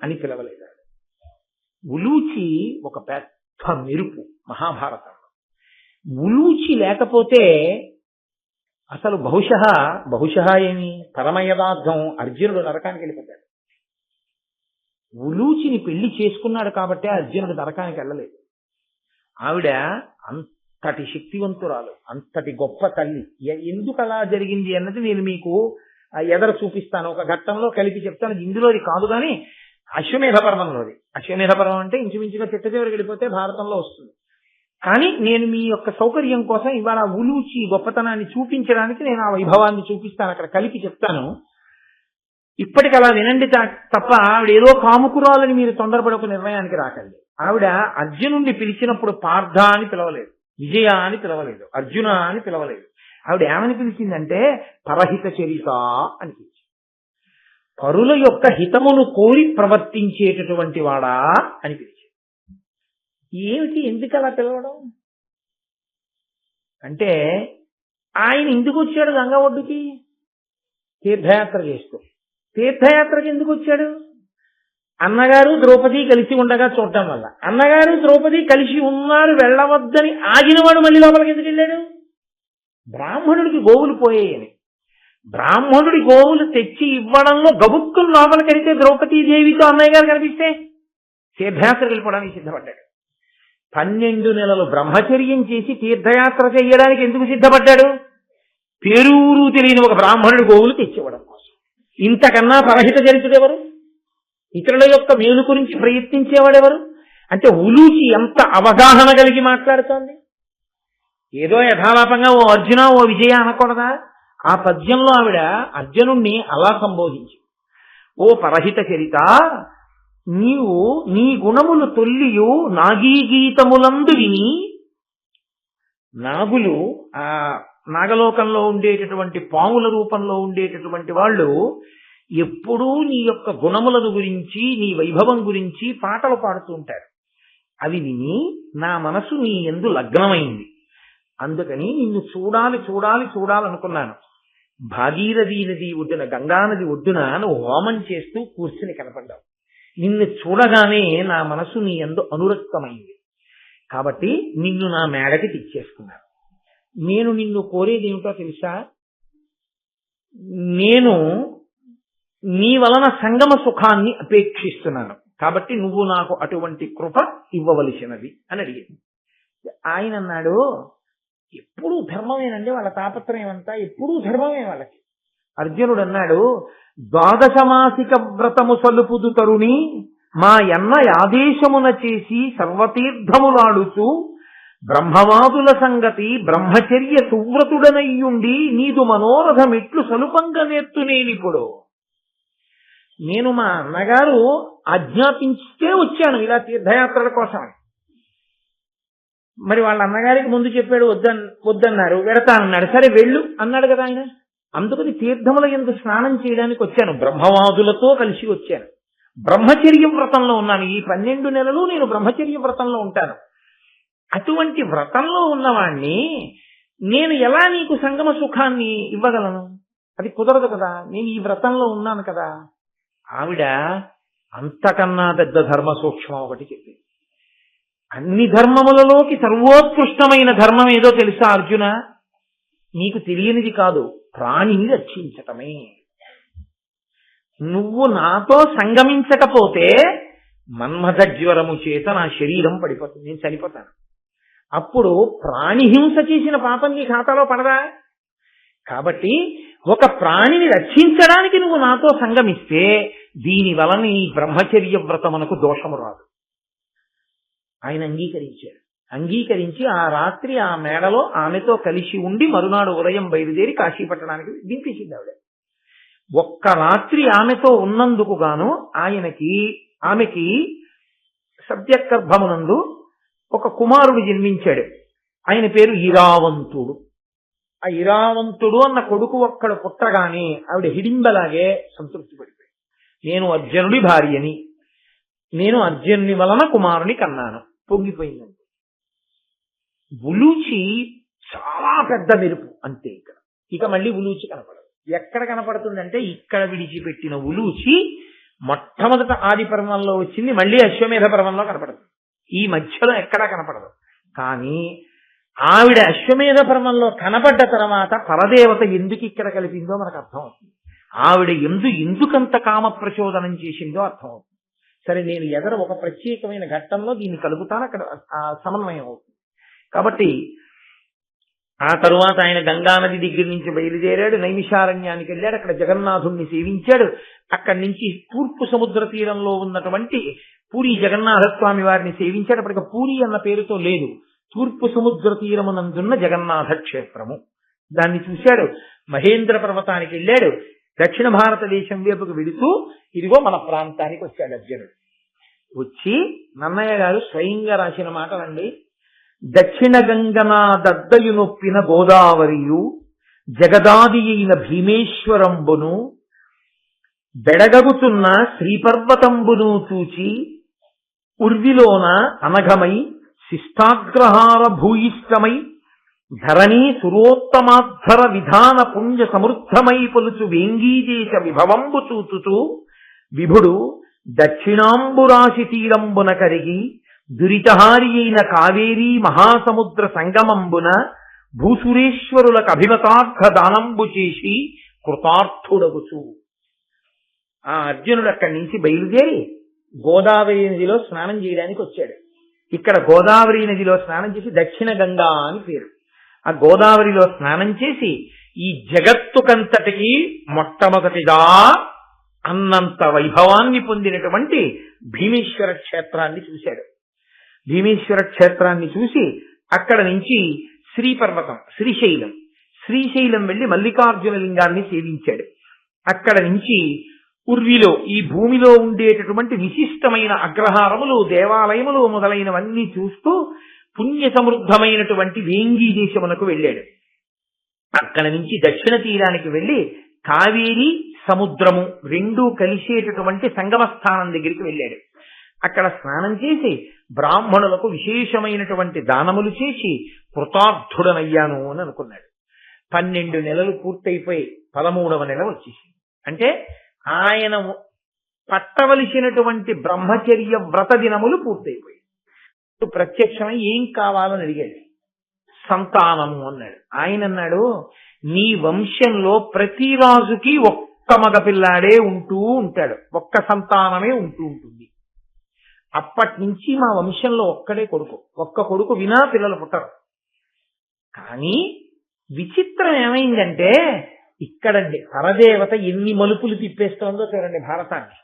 అని పిలవలేదు. ఉలూచి ఒక పెద్ద మెరుపు మహాభారతంలో. ఉలూచి లేకపోతే అసలు బహుశః ఏమి పరమయదార్థం అర్జునుడు నరకానికి వెళ్ళిపోతాడు. ఉలూచిని పెళ్లి చేసుకున్నాడు కాబట్టే అర్జునుడు నరకానికి వెళ్ళలేదు. ఆవిడ అంతటి శక్తివంతురాలు, అంతటి గొప్ప తల్లి. ఎందుకు అలా జరిగింది అన్నది నేను మీకు ఎదర చూపిస్తాను, ఒక ఘట్టంలో కలిపి చెప్తాను. ఇందులోది కాదు కానీ అశ్వమేధ పర్వంలోది. అశ్వమేధ పర్వం అంటే ఇంచుమించుగా చిట్ట చివరికి వెళ్ళిపోతే భారతంలో వస్తుంది. కానీ నేను మీ యొక్క సౌకర్యం కోసం ఇవాళ ఉలూచి గొప్పతనాన్ని చూపించడానికి నేను ఆ వైభవాన్ని చూపిస్తాను, అక్కడ కలిపి చెప్తాను. ఇప్పటికి అలా వినండి తప్ప ఆవిడ ఏదో కాముకురాలని మీరు తొందరపడి ఒక నిర్ణయానికి రాకండి. ఆవిడ అర్జునుడిని పిలిచినప్పుడు పార్థ అని పిలవలేదు, విజయ అని పిలవలేదు, అర్జున అని పిలవలేదు. ఆవిడ ఏమని పిలిచిందంటే పరహిత చరిత అని పిలిచింది. పరుల యొక్క హితమును కోరి ప్రవర్తించేటటువంటి వాడా అని పిలిచింది. ఏమిటి, ఎందుకు అలా పిలవడం అంటే, ఆయన ఎందుకు వచ్చాడు గంగా ఒడ్డుకి? తీర్థయాత్ర చేస్తూ. తీర్థయాత్రకి ఎందుకు వచ్చాడు? అన్నగారు ద్రౌపది కలిసి ఉండగా చూడటం వల్ల. అన్నగారు ద్రౌపది కలిసి ఉన్నారు, వెళ్ళవద్దని ఆగినవాడు మళ్ళీ లోపలికి ఎందుకు వెళ్ళాడు? బ్రాహ్మణుడికి గోవులు పోయాయని. బ్రాహ్మణుడి గోవులు తెచ్చి ఇవ్వడంలో గబుక్కులు లోపలికి వెళితే ద్రౌపదీదేవితో అన్నయ్య గారు కనిపిస్తే తీర్థయాత్రకు వెళ్ళిపోవడానికి సిద్ధపడ్డాడు. 12 నెలలు బ్రహ్మచర్యం చేసి తీర్థయాత్ర చేయడానికి ఎందుకు సిద్ధపడ్డాడు? పేరూరు తెలియని ఒక బ్రాహ్మణుడి గోవులు తెచ్చివ్వడం కోసం. ఇంతకన్నా పరహిత చరిత్రుడెవరు? ఇతరుల యొక్క మేలు గురించి ప్రయత్నించేవాడెవరు? అంటే ఉలూచి ఎంత అవగాహన కలిగి మాట్లాడుతోంది. ఏదో యథాలాపంగా ఓ అర్జున ఓ విజయ అనకూడదా? ఆ పద్యంలో ఆవిడ అర్జునుణ్ణి అలా సంబోధించి, ఓ పరహిత చరిత, నీవు నీ గుణములు తొల్లియు నాగీగీతములందు విని. నాగులు ఆ నాగలోకంలో ఉండేటటువంటి పాముల రూపంలో ఉండేటటువంటి వాళ్ళు ఎప్పుడూ నీ యొక్క గుణములను గురించి, నీ వైభవం గురించి పాటలు పాడుతూ ఉంటారు. అవి విని నా మనసు నీ యందు లగ్నమైంది. అందుకని నిన్ను చూడాలనుకున్నాను. భాగీరథీ నది ఒడ్డున, గంగానది ఒడ్డున నువ్వు హోమం చేస్తూ కూర్చుని కనపడ్డావు. నిన్ను చూడగానే నా మనసు నీ యందు అనురక్తమైంది. కాబట్టి నిన్ను నా మేడకి తెచ్చేసుకున్నాను. నేను నిన్ను కోరేది ఏమిటో తెలుసా? నేను నీ వలన సంగమ సుఖాన్ని అపేక్షిస్తున్నాను. కాబట్టి నువ్వు నాకు అటువంటి కృప ఇవ్వవలసినది అని అడిగింది. ఆయన అన్నాడు, ఎప్పుడూ ధర్మమేనండి వాళ్ళ తాపత్రయం అంతా, ఎప్పుడూ ధర్మమే వాళ్ళకి. అర్జునుడు అన్నాడు, ద్వాదశమాసిక వ్రతము సలుపుదు తరుణి మా ఎన్న ఆదేశమున చేసి సర్వతీర్థములాడుచు బ్రహ్మవాదుల సంగతి బ్రహ్మచర్య సువ్రతుడనయ్యుండి నీదు మనోరథమిట్లు సలుపంగా నేర్తునేనిప్పుడు. నేను మా అన్నగారు ఆజ్ఞాపించితే వచ్చాను ఇలా తీర్థయాత్రల కోసం. మరి వాళ్ళ అన్నగారికి ముందు చెప్పాడు వద్దన్నారు, వెడతానన్నాడు. సరే వెళ్ళు అన్నాడు కదా ఆయన. అందుకని తీర్థముల యందు స్నానం చేయడానికి వచ్చాను, బ్రహ్మవాదులతో కలిసి వచ్చాను. బ్రహ్మచర్య వ్రతంలో ఉన్నాను. ఈ 12 నెలలు నేను బ్రహ్మచర్య వ్రతంలో ఉంటాను. అటువంటి వ్రతంలో ఉన్నవాణ్ణి నేను ఎలా నీకు సంగమ సుఖాన్ని ఇవ్వగలను? అది కుదరదు కదా, నేను ఈ వ్రతంలో ఉన్నాను కదా. ఆవిడ అంతకన్నా పెద్ద ధర్మ సూక్ష్మం ఒకటి చెప్పింది. అన్ని ధర్మములలోకి సర్వోత్కృష్టమైన ధర్మం ఏదో తెలుసా అర్జున? నీకు తెలియనిది కాదు, ప్రాణిని రక్షించటమే. నువ్వు నాతో సంగమించకపోతే మన్మథ జ్వరము చేత నా శరీరం పడిపోతుంది, నేను చనిపోతాను. అప్పుడు ప్రాణిహింస చేసిన పాపం నీ ఖాతాలో పడదా? కాబట్టి ఒక ప్రాణిని రక్షించడానికి నువ్వు నాతో సంగమిస్తే దీని వలన ఈ బ్రహ్మచర్య వ్రతమునకు దోషము రాదు. ఆయన అంగీకరించాడు. అంగీకరించి ఆ రాత్రి ఆ మేడలో ఆమెతో కలిసి ఉండి మరునాడు ఉదయం బయలుదేరి కాశీ పట్టణానికి దింపేసింది ఆవిడ. ఒక్క రాత్రి ఆమెతో ఉన్నందుకు గాను ఆమెకి సత్యగర్భమునందు ఒక కుమారుడు జన్మించాడు. ఆయన పేరు ఇరావంతుడు. ఆ ఇరావంతుడు అన్న కొడుకు ఒక్కడు పుట్టగానే ఆవిడ హిడింబలాగే సంతృప్తి పడిపోయి, నేను అర్జునుడి భార్యని, నేను అర్జునుని వలన కుమారుని కన్నాను, పొంగిపోయిందండి. ఉలూచి చాలా పెద్ద మెరుపు అంతే. ఇక మళ్ళీ ఉలూచి కనపడదు. ఎక్కడ కనపడుతుందంటే ఇక్కడ విడిచిపెట్టిన ఉలూచి మొట్టమొదట ఆది పర్వంలో వచ్చింది, మళ్ళీ అశ్వమేధ పర్వంలో కనపడుతుంది. ఈ మధ్యలో ఎక్కడా కనపడదు. కానీ ఆవిడ అశ్వమేధ పర్వంలో కనపడ్డ తర్వాత పరదేవత ఎందుకు ఇక్కడ కలిపిందో మనకు అర్థం అవుతుంది. ఆవిడ ఎందుకంత కామ ప్రచోదనం చేసిందో అర్థం అవుతుంది. సరే, నేను ఎదర ఒక ప్రత్యేకమైన ఘట్టంలో దీన్ని కలుపుతాను, అక్కడ సమన్వయం అవుతుంది. కాబట్టి ఆ తరువాత ఆయన గంగానది దగ్గర నుంచి బయలుదేరాడు, నైమిషారణ్యానికి వెళ్ళాడు, అక్కడ జగన్నాథుణ్ణి సేవించాడు. అక్కడి నుంచి తూర్పు సముద్ర తీరంలో ఉన్నటువంటి పూరి జగన్నాథ స్వామి వారిని సేవించాడు. అప్పటికి పూరి అన్న పేరుతో లేదు, తూర్పు సముద్ర తీరమునందున్న జగన్నాథ క్షేత్రము, దాన్ని చూశాడు. మహేంద్ర పర్వతానికి వెళ్ళాడు. దక్షిణ భారతదేశం వైపుకు వెళుతూ ఇదిగో మన ప్రాంతానికి వచ్చాడు అర్జునుడు. వచ్చి నన్నయ్య గారు స్వయంగా రాసిన మాటలండి. దక్షిణ గంగనా దద్దయు నొప్పిన గోదావరియు జగదాది అయిన భీమేశ్వరంబును బెడగగుతున్న శ్రీపర్వతంబును చూచి ఉర్విలోన అనఘమై శిష్టాగ్రహార భూయిష్టమై ధరణీ సురోత్తమాధ్వర విధాన పుణ్య సమృద్ధమై పొలుచు వేంగీదేశ విభవంబు చూచుతూ విభుడు దక్షిణాంబురాశి తీరంబున కరిగి దురితహారి అయిన కావేరీ మహాసముద్ర సంగమంబున భూసురేశ్వరులకు అభిమతార్థ దానంబు చేసి కృతార్థుడగుచు. ఆ అర్జునుడు అక్కడి నుంచి బయలుదేరి గోదావరి నదిలో స్నానం చేయడానికి వచ్చాడు. ఇక్కడ గోదావరి నదిలో స్నానం చేసి దక్షిణ గంగా అని పేరు. ఆ గోదావరిలో స్నానం చేసి ఈ జగత్తుకంతటికి మొట్టమొదటిగా అన్నంత వైభవాన్ని పొందినటువంటి భీమేశ్వర క్షేత్రాన్ని చూశాడు. భీమేశ్వర క్షేత్రాన్ని చూసి అక్కడ నుంచి శ్రీశైలం వెళ్లి మల్లికార్జున లింగాన్ని సేవించాడు. అక్కడ నుంచి ఉర్విలో ఈ భూమిలో ఉండేటటువంటి విశిష్టమైన అగ్రహారములు, దేవాలయములు మొదలైనవన్నీ చూస్తూ పుణ్య సమృద్ధమైనటువంటి వేంగీ దేశమునకు వెళ్ళాడు. అక్కడ నుంచి దక్షిణ తీరానికి వెళ్లి కావేరి సముద్రము రెండూ కలిసేటటువంటి సంగమ స్థానం దగ్గరికి వెళ్ళాడు. అక్కడ స్నానం చేసి బ్రాహ్మణులకు విశేషమైనటువంటి దానములు చేసి కృతార్థుడనయ్యాను అని అనుకున్నాడు. 12 నెలలు పూర్తయిపోయి 13వ నెల వచ్చేసింది. అంటే ఆయన పట్టవలసినటువంటి బ్రహ్మచర్య వ్రత దినములు పూర్తయిపోయి ప్రత్యక్షమై ఏం కావాలని అడిగాడు. సంతానము అన్నాడు. ఆయన అన్నాడు, నీ వంశంలో ప్రతి రాజుకి ఒక్క మగపిల్లాడే ఉంటూ ఉంటాడు, ఒక్క సంతానమే ఉంటూ ఉంటుంది. అప్పటి నుంచి మా వంశంలో ఒక్క కొడుకు వినా పిల్లలు పుట్టరు. కానీ విచిత్రం ఏమైందంటే ఇక్కడండి పరదేవత ఎన్ని మలుపులు తిప్పేస్తోందో చూడండి భారతాన్ని.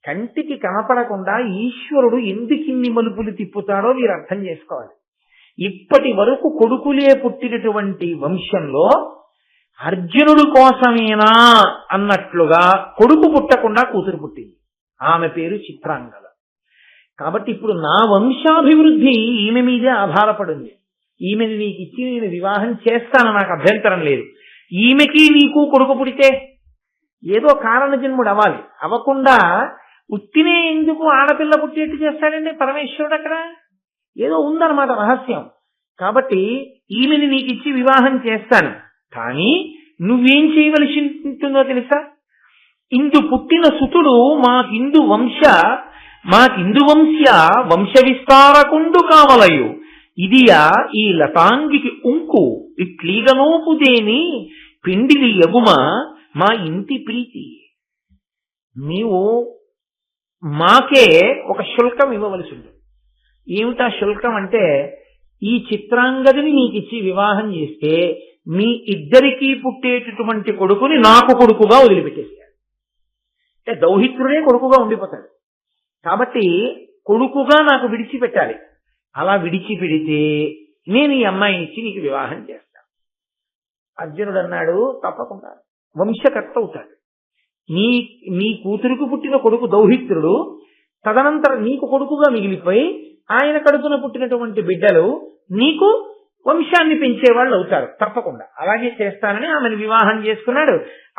కంటికి కనపడకుండా ఈశ్వరుడు ఎందుకు ఇన్ని మలుపులు తిప్పుతాడో మీరు అర్థం చేసుకోవాలి. ఇప్పటి వరకు కొడుకులే పుట్టినటువంటి వంశంలో అర్జునుడు కోసమేనా అన్నట్లుగా కొడుకు పుట్టకుండా కూతురు పుట్టింది. ఆమె పేరు చిత్రాంగద. కాబట్టి ఇప్పుడు నా వంశాభివృద్ధి ఈమె మీదే ఆధారపడింది. ఈమెని నీకు ఇచ్చి నేను వివాహం చేస్తాను, నాకు అభ్యంతరం లేదు. ఈమెకి నీకు కొడుకు పుడితే ఏదో కారణ జన్ముడు అవ్వాలి. అవ్వకుండా ఉత్తినే ఎందుకు ఆడపిల్ల పుట్టేట్టు చేస్తాడండి పరమేశ్వరుడు? అక్కడ ఏదో ఉందన్నమాట రహస్యం. కాబట్టి ఈమెని నీకు ఇచ్చి వివాహం చేస్తాను, కానీ నువ్వేం చేయవలసి ఉంటుందో తెలుసా? ఇందు పుట్టిన సుతుడు మాకిందు వంశ్య వంశ విస్తారకుండు కావలయు ఇదియా ఈ లతాంగికి ఉంకు ఇట్లీగనోపుదేని పిండిలి యగుమ మా ఇంటి ప్రీతి. నీవు మాకే ఒక శుల్కం ఇవ్వవలసి ఉంటుంది. ఏమిటా శుల్కం అంటే, ఈ చిత్రాంగదిని నీకిచ్చి వివాహం చేస్తే మీ ఇద్దరికీ పుట్టేటటువంటి కొడుకుని నాకు కొడుకుగా వదిలిపెట్టేశాడు. అంటే దౌహిత్రుడే కొడుకుగా ఉండిపోతాడు. కాబట్టి కొడుకుగా నాకు విడిచిపెట్టాలి. అలా విడిచిపెడితే నేను ఈ అమ్మాయిని ఇచ్చి నీకు వివాహం చేస్తాను. అర్జునుడు అన్నాడు, తప్పకుండా వంశకర్త అవుతాడు. నీ కూతురుకు పుట్టిన కొడుకు దౌహిత్రుడు, తదనంతరం నీకు కొడుకుగా మిగిలిపోయి ఆయన కడుపున పుట్టినటువంటి బిడ్డలు నీకు వంశాన్ని పెంచేవాళ్ళు అవుతారు. తప్పకుండా అలాగే చేస్తానని ఆమెను వివాహం చేసుకున్నాడు.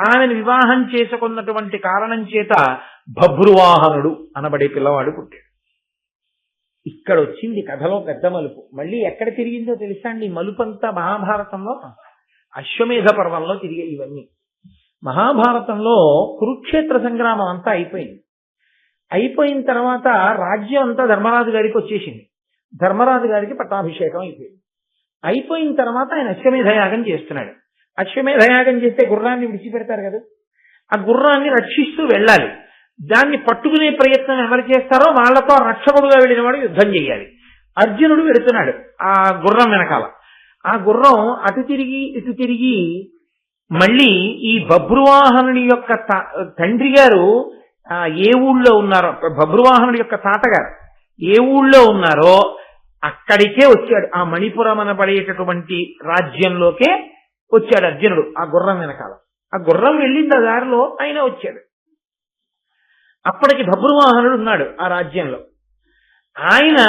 ఆమెను వివాహం చేసుకున్నటువంటి కారణం చేత బభ్రువాహనుడు అనబడే పిల్లవాడు పుట్టాడు. ఇక్కడ వచ్చింది కథలో పెద్ద మలుపు. మళ్ళీ ఎక్కడ తిరిగిందో తెలుసా అండి? మలుపంతా మహాభారతంలో అశ్వమేధ పర్వంలో తిరిగే ఇవన్నీ. మహాభారతంలో కురుక్షేత్ర సంగ్రామం అంతా అయిపోయింది. అయిపోయిన తర్వాత రాజ్యం అంతా ధర్మరాజు గారికి వచ్చేసింది. ధర్మరాజు గారికి పట్టాభిషేకం అయిపోయింది. అయిపోయిన తర్వాత ఆయన అశ్వమేధయాగం చేస్తున్నాడు. అశ్వమేధయాగం చేస్తే గుర్రాన్ని విడిచిపెడతారు కదా, ఆ గుర్రాన్ని రక్షిస్తూ వెళ్ళాలి. దాన్ని పట్టుకునే ప్రయత్నం ఎవరు చేస్తారో వాళ్లతో రక్షకుడుగా వెళ్ళిన వాడు యుద్ధం చేయాలి. అర్జునుడు వెళుతున్నాడు ఆ గుర్రం వెనకాల. ఆ గుర్రం అటు తిరిగి ఇటు తిరిగి మళ్ళీ ఈ బభ్రువాహనుడి యొక్క తండ్రి గారు ఏ ఊళ్ళో ఉన్నారో, బభ్రువాహనుడి యొక్క తాతగారు ఏ ఊళ్ళో ఉన్నారో అక్కడికే వచ్చాడు. ఆ మణిపురం అనబడేటటువంటి రాజ్యంలోకే వచ్చాడు అర్జునుడు ఆ గుర్రం వెనకాల. ఆ గుర్రం వెళ్ళింది ఆ దారిలో ఆయన వచ్చాడు. అప్పటికి బభ్రువాహనుడు ఉన్నాడు ఆ రాజ్యంలో. ఆయన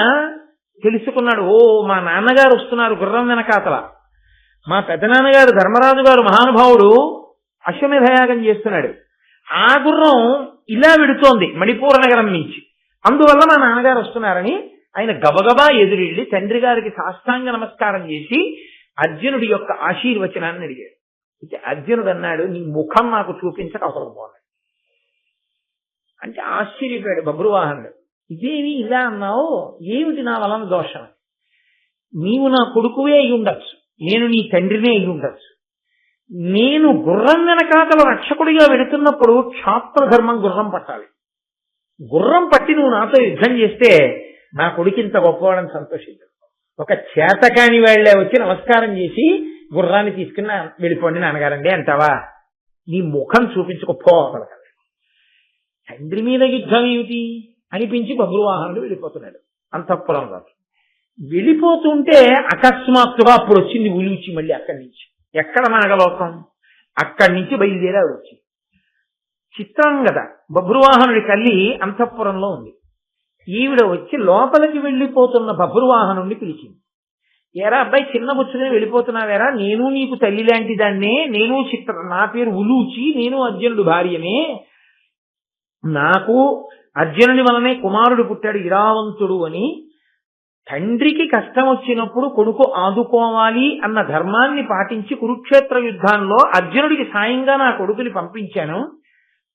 తెలుసుకున్నాడు, ఓ మా నాన్నగారు వస్తున్నారు గుర్రం వెనకాతల, మా పెద్దనాన్నగారు ధర్మరాజు గారు మహానుభావుడు అశ్వమేధయాగం చేస్తున్నాడు. ఆ గుర్రం ఇలా విడుతోంది మణిపూర నగరం నుంచి, అందువల్ల మా నాన్నగారు వస్తున్నారని ఆయన గబగబా ఎదురెళ్ళి తండ్రి గారికి సాష్టాంగ నమస్కారం చేసి అర్జునుడి యొక్క ఆశీర్వచనాన్ని అడిగాడు. అయితే అర్జునుడు అన్నాడు, నీ ముఖం నాకు చూపించక అవసరం పోవాలి అంటే ఆశ్చర్యపోయాడు బభ్రువాహనుడు. ఇదేమి ఇలా అన్నావు, ఏమిటి నా వలన దోషం? నీవు నా కొడుకువే అయి ఉండొచ్చు, నేను నీ తండ్రినే అయి ఉండొచ్చు. నేను గుర్రం వెనకాతల రక్షకుడిగా వెళుతున్నప్పుడు క్షాత్ర ధర్మం గుర్రం పట్టాలి. గుర్రం పట్టి నువ్వు నాతో యుద్ధం చేస్తే నా కొడుకింత గొప్పవాడని సంతోషించు. ఒక చేతకాని వాళ్లే వచ్చి నమస్కారం చేసి గుర్రాన్ని తీసుకుని వెళ్ళిపోండి నాన్నగారండి అంటావా? నీ ముఖం చూపించుకోపోవాలి. తండ్రి మీద యుద్ధం ఏమిటి అనిపించి బభ్రువాహనుడు వెళ్ళిపోతున్నాడు అంతఃపురంలో. వెళ్ళిపోతుంటే అకస్మాత్తుగా అప్పుడు వచ్చింది ఉలిచి. మళ్ళీ అక్కడి నుంచి ఎక్కడ నాగలోకం, అక్కడి నుంచి బయలుదేరి ఆవిడ వచ్చింది. చిత్రం కదా, బభ్రువాహనుడి తల్లి అంతఃపురంలో ఉంది. ఈవిడ వచ్చి లోపలికి వెళ్ళిపోతున్న బభ్రువాహనుడిని పిలిచింది. ఏరా అబ్బాయి, చిన్న బుచ్చుని వెళ్ళిపోతున్నావేరా? నేను నీకు తల్లి లాంటి దాన్నే, నేను నా పేరు ఉలూచి, నేను అర్జునుడు భార్యనే. నాకు అర్జునుడి వలనే కుమారుడు పుట్టాడు ఇరావంతుడు అని. తండ్రికి కష్టం వచ్చినప్పుడు కొడుకు ఆదుకోవాలి అన్న ధర్మాన్ని పాటించి కురుక్షేత్ర యుద్ధాల్లో అర్జునుడికి సాయంగా నా కొడుకుని పంపించాను.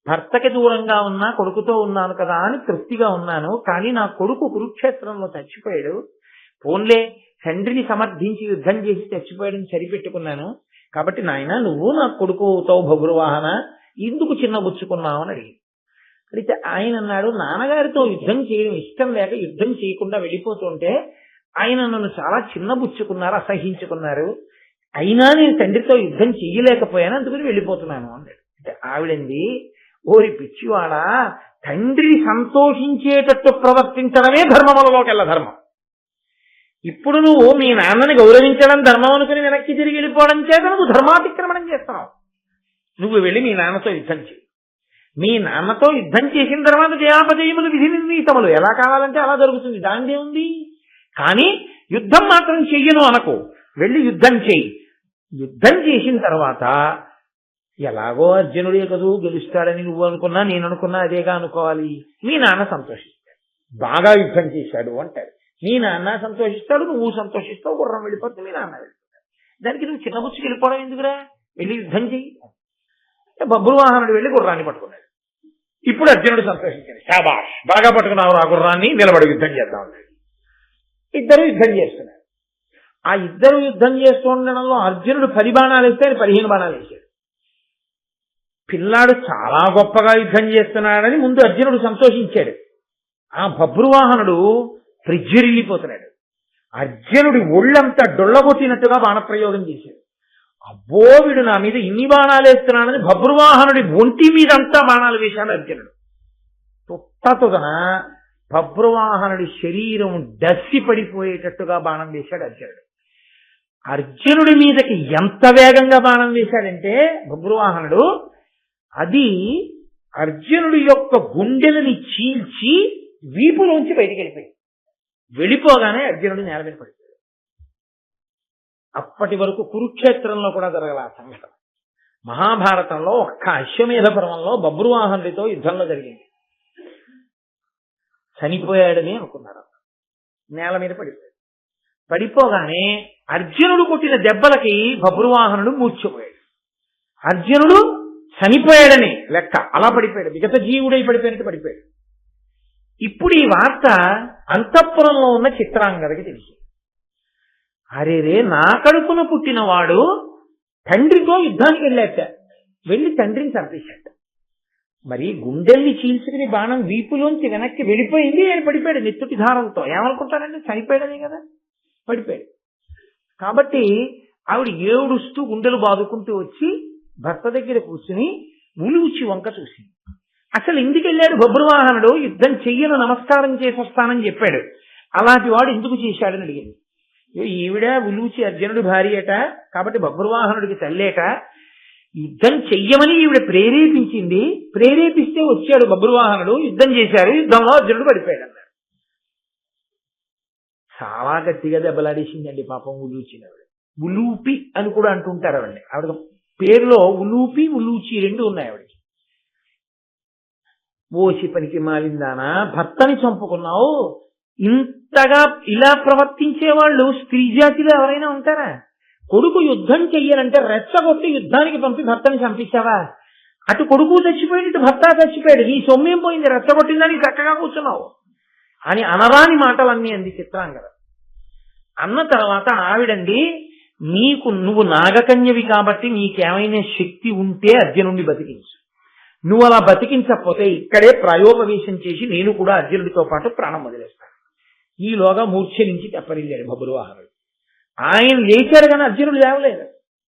భర్తకి దూరంగా ఉన్నా కొడుకుతో ఉన్నాను కదా అని తృప్తిగా ఉన్నాను. కానీ నా కొడుకు కురుక్షేత్రంలో చచ్చిపోయాడు. పోన్లే, తండ్రిని సమర్థించి యుద్ధం చేసి చచ్చిపోయాడని సరిపెట్టుకున్నాను. కాబట్టి నాయన, నువ్వు నా కొడుకు అవుతావు బభ్రువాహన, ఎందుకు చిన్నబుచ్చుకున్నావు అని అడిగి. అయితే ఆయన అన్నాడు, నాన్నగారితో యుద్ధం చేయడం ఇష్టం లేక యుద్ధం చేయకుండా వెళ్ళిపోతుంటే ఆయన నన్ను చాలా చిన్నబుచ్చుకున్నారు, అసహించుకున్నారు. అయినా నేను తండ్రితో యుద్ధం చేయలేకపోయాను, అందుకని వెళ్ళిపోతున్నాను అన్నాడు. అంటే ఆవిడంది, ఓరి పిచ్చివాడా, తండ్రి సంతోషించేటట్టు ప్రవర్తించడమే ధర్మములలోకెల్లా ధర్మం. ఇప్పుడు నువ్వు మీ నాన్నని గౌరవించడం ధర్మం అనుకుని వెనక్కి తిరిగి వెళ్ళిపోవడం చేత నువ్వు ధర్మాతిక్రమణం చేస్తున్నావు. నువ్వు వెళ్ళి మీ నాన్నతో యుద్ధం చేయి. మీ నాన్నతో యుద్ధం చేసిన తర్వాత జయాపజయములు విధి నిర్ణీతములు ఎలా కావాలంటే అలా జరుగుతుంది, దానిదే ఉంది. కానీ యుద్ధం మాత్రం చెయ్యను అనకు, వెళ్ళి యుద్ధం చెయ్యి. యుద్ధం చేసిన తర్వాత ఎలాగో అర్జునుడే కదూ గెలుస్తాడని నువ్వు అనుకున్నా, నేను అనుకున్నా అదేగా అనుకోవాలి. మీ నాన్న సంతోషిస్తాడు, బాగా యుద్ధం చేశాడు అంటాడు. మీ నాన్న సంతోషిస్తాడు, నువ్వు సంతోషిస్తావు, గుర్రం వెళ్ళిపోతుంది, మీ నాన్న వెళ్ళిపోతాడు. దానికి నువ్వు చిన్నబుచ్చుకి వెళ్ళిపోవడం ఎందుకురా, వెళ్ళి యుద్ధం చెయ్యి. బభ్రువాహనుడు వెళ్ళి గుర్రాన్ని పట్టుకున్నాడు. ఇప్పుడు అర్జునుడు సంతోషించాడు, శాబాష్, బాగా పట్టుకున్నావు ఆ గుర్రాన్ని, నిలబడి యుద్ధం చేద్దాం అన్నాడు. ఇద్దరు యుద్ధం చేస్తున్నారు. ఆ ఇద్దరు యుద్ధం చేస్తూ ఉండడంలో అర్జునుడు 10 బాణాలు వేస్తే ఆయన 15 బాణాలు వేశాడు. పిల్లాడు చాలా గొప్పగా యుద్ధం చేస్తున్నాడని ముందు అర్జునుడు సంతోషించాడు. ఆ బభ్రువాహనుడు ప్రజ్వరిల్లిపోతున్నాడు. అర్జునుడి ఒళ్ళంతా డొల్లగొట్టినట్టుగా బాణప్రయోగం చేశాడు. అబ్బో వీడు నా మీద ఇన్ని బాణాలు వేస్తున్నాడని బభ్రువాహనుడి ఒంటి మీదంతా బాణాలు వేశాడు అర్జునుడు. తుట్టతుదన బభ్రువాహనుడి శరీరం డస్సి పడిపోయేటట్టుగా బాణం వేశాడు అర్జునుడు. అర్జునుడి మీదకి ఎంత వేగంగా బాణం వేశాడంటే బభ్రువాహనుడు, అది అర్జునుడి యొక్క గుండెలని చీల్చి వీపులోంచి బయటికి వెళ్ళిపోయింది. వెళ్ళిపోగానే అర్జునుడు నేల మీద పడిపోయాడు. అప్పటి వరకు కురుక్షేత్రంలో కూడా జరగల ఆ సంఘటన. మహాభారతంలో ఒక్క అశ్వమేధ పర్వంలో బభ్రువాహనుడితో యుద్ధంలో జరిగింది. చనిపోయాడని అనుకున్నారు. నేల మీద పడిపోయాడు. పడిపోగానే అర్జునుడు కొట్టిన దెబ్బలకి బభ్రువాహనుడు మూర్ఛపోయాడు. అర్జునుడు చనిపోయాడని లెక్క, అలా పడిపోయాడు. విగత జీవుడై పడిపోయినట్టు పడిపోయాడు. ఇప్పుడు ఈ వార్త అంతఃపురంలో ఉన్న చిత్రాంగదకి తెలిసింది. అరేరే, నా కడుపున పుట్టినవాడు తండ్రితో యుద్ధానికి వెళ్ళాట, వెళ్ళి తండ్రిని చంపేశాట. మరి గుండెల్ని చీల్చుకుని బాణం వీపులోంచి వెనక్కి వెళ్ళిపోయింది, ఆయన పడిపోయాడు నెత్తుటి ధారంతో. ఏమనుకుంటారండి, చనిపోయాడనే కదా, పడిపోయాడు. కాబట్టి ఆవిడ ఏడుస్తూ గుండెలు బాదుకుంటూ వచ్చి భర్త దగ్గర కూర్చుని ఉలూచి వంక చూసింది. అసలు ఎందుకు వెళ్ళాడు బభ్రువాహనుడు? యుద్ధం చెయ్యను, నమస్కారం చేసి వస్తానని చెప్పాడు. అలాంటి వాడు ఎందుకు చేశాడని అడిగింది. ఈవిడ ఉలూచి అర్జునుడి భార్యట, కాబట్టి బభ్రువాహనుడికి తల్లేట. యుద్ధం చెయ్యమని ఈవిడ ప్రేరేపించింది, ప్రేరేపిస్తే వచ్చాడు బభ్రువాహనుడు, యుద్ధం చేశారు, యుద్ధంలో అర్జునుడు పడిపోయాడు అన్నాడు. చాలా గట్టిగా దెబ్బలాడేసిందండి పాపం ఉలూచి. ఆవిడ ఉలూపి అని కూడా అంటుంటారు ఆవిడ. ఆవిడ పేరులో ఉలూపి ఉలూచి రెండు ఉన్నాయి ఆవిడకి. ఓసి పనికి మాలిందానా, భర్తని చంపుకున్నావు, ఇంతగా ఇలా ప్రవర్తించే వాళ్ళు స్త్రీ జాతిలో ఎవరైనా ఉంటారా? కొడుకు యుద్ధం చెయ్యాలంటే రెచ్చగొట్టి యుద్ధానికి పంపి భర్తని చంపించావా? అటు కొడుకు చచ్చిపోయాడు, ఇటు భర్త చచ్చిపోయాడు, నీ సొమ్మేం పోయింది, రెచ్చగొట్టిందని చక్కగా కూర్చున్నావు అని అనరాని మాటలన్నీ అంది చిత్రాంగద. అన్న తర్వాత ఆవిడండి, నువ్వు నాగకన్యవి కాబట్టి నీకేమైనా శక్తి ఉంటే అర్జునుడిని బతికించు, నువ్వు అలా బతికించకపోతే ఇక్కడే ప్రాయోపవేశం చేసి నేను కూడా అర్జునుడితో పాటు ప్రాణం వదిలేస్తాను. ఈలోగా మూర్ఛ నుంచి తెప్పరిల్లాడు బభ్రువాహనుడు. ఆయన లేచాడు కానీ అర్జునుడు లేవలేదు,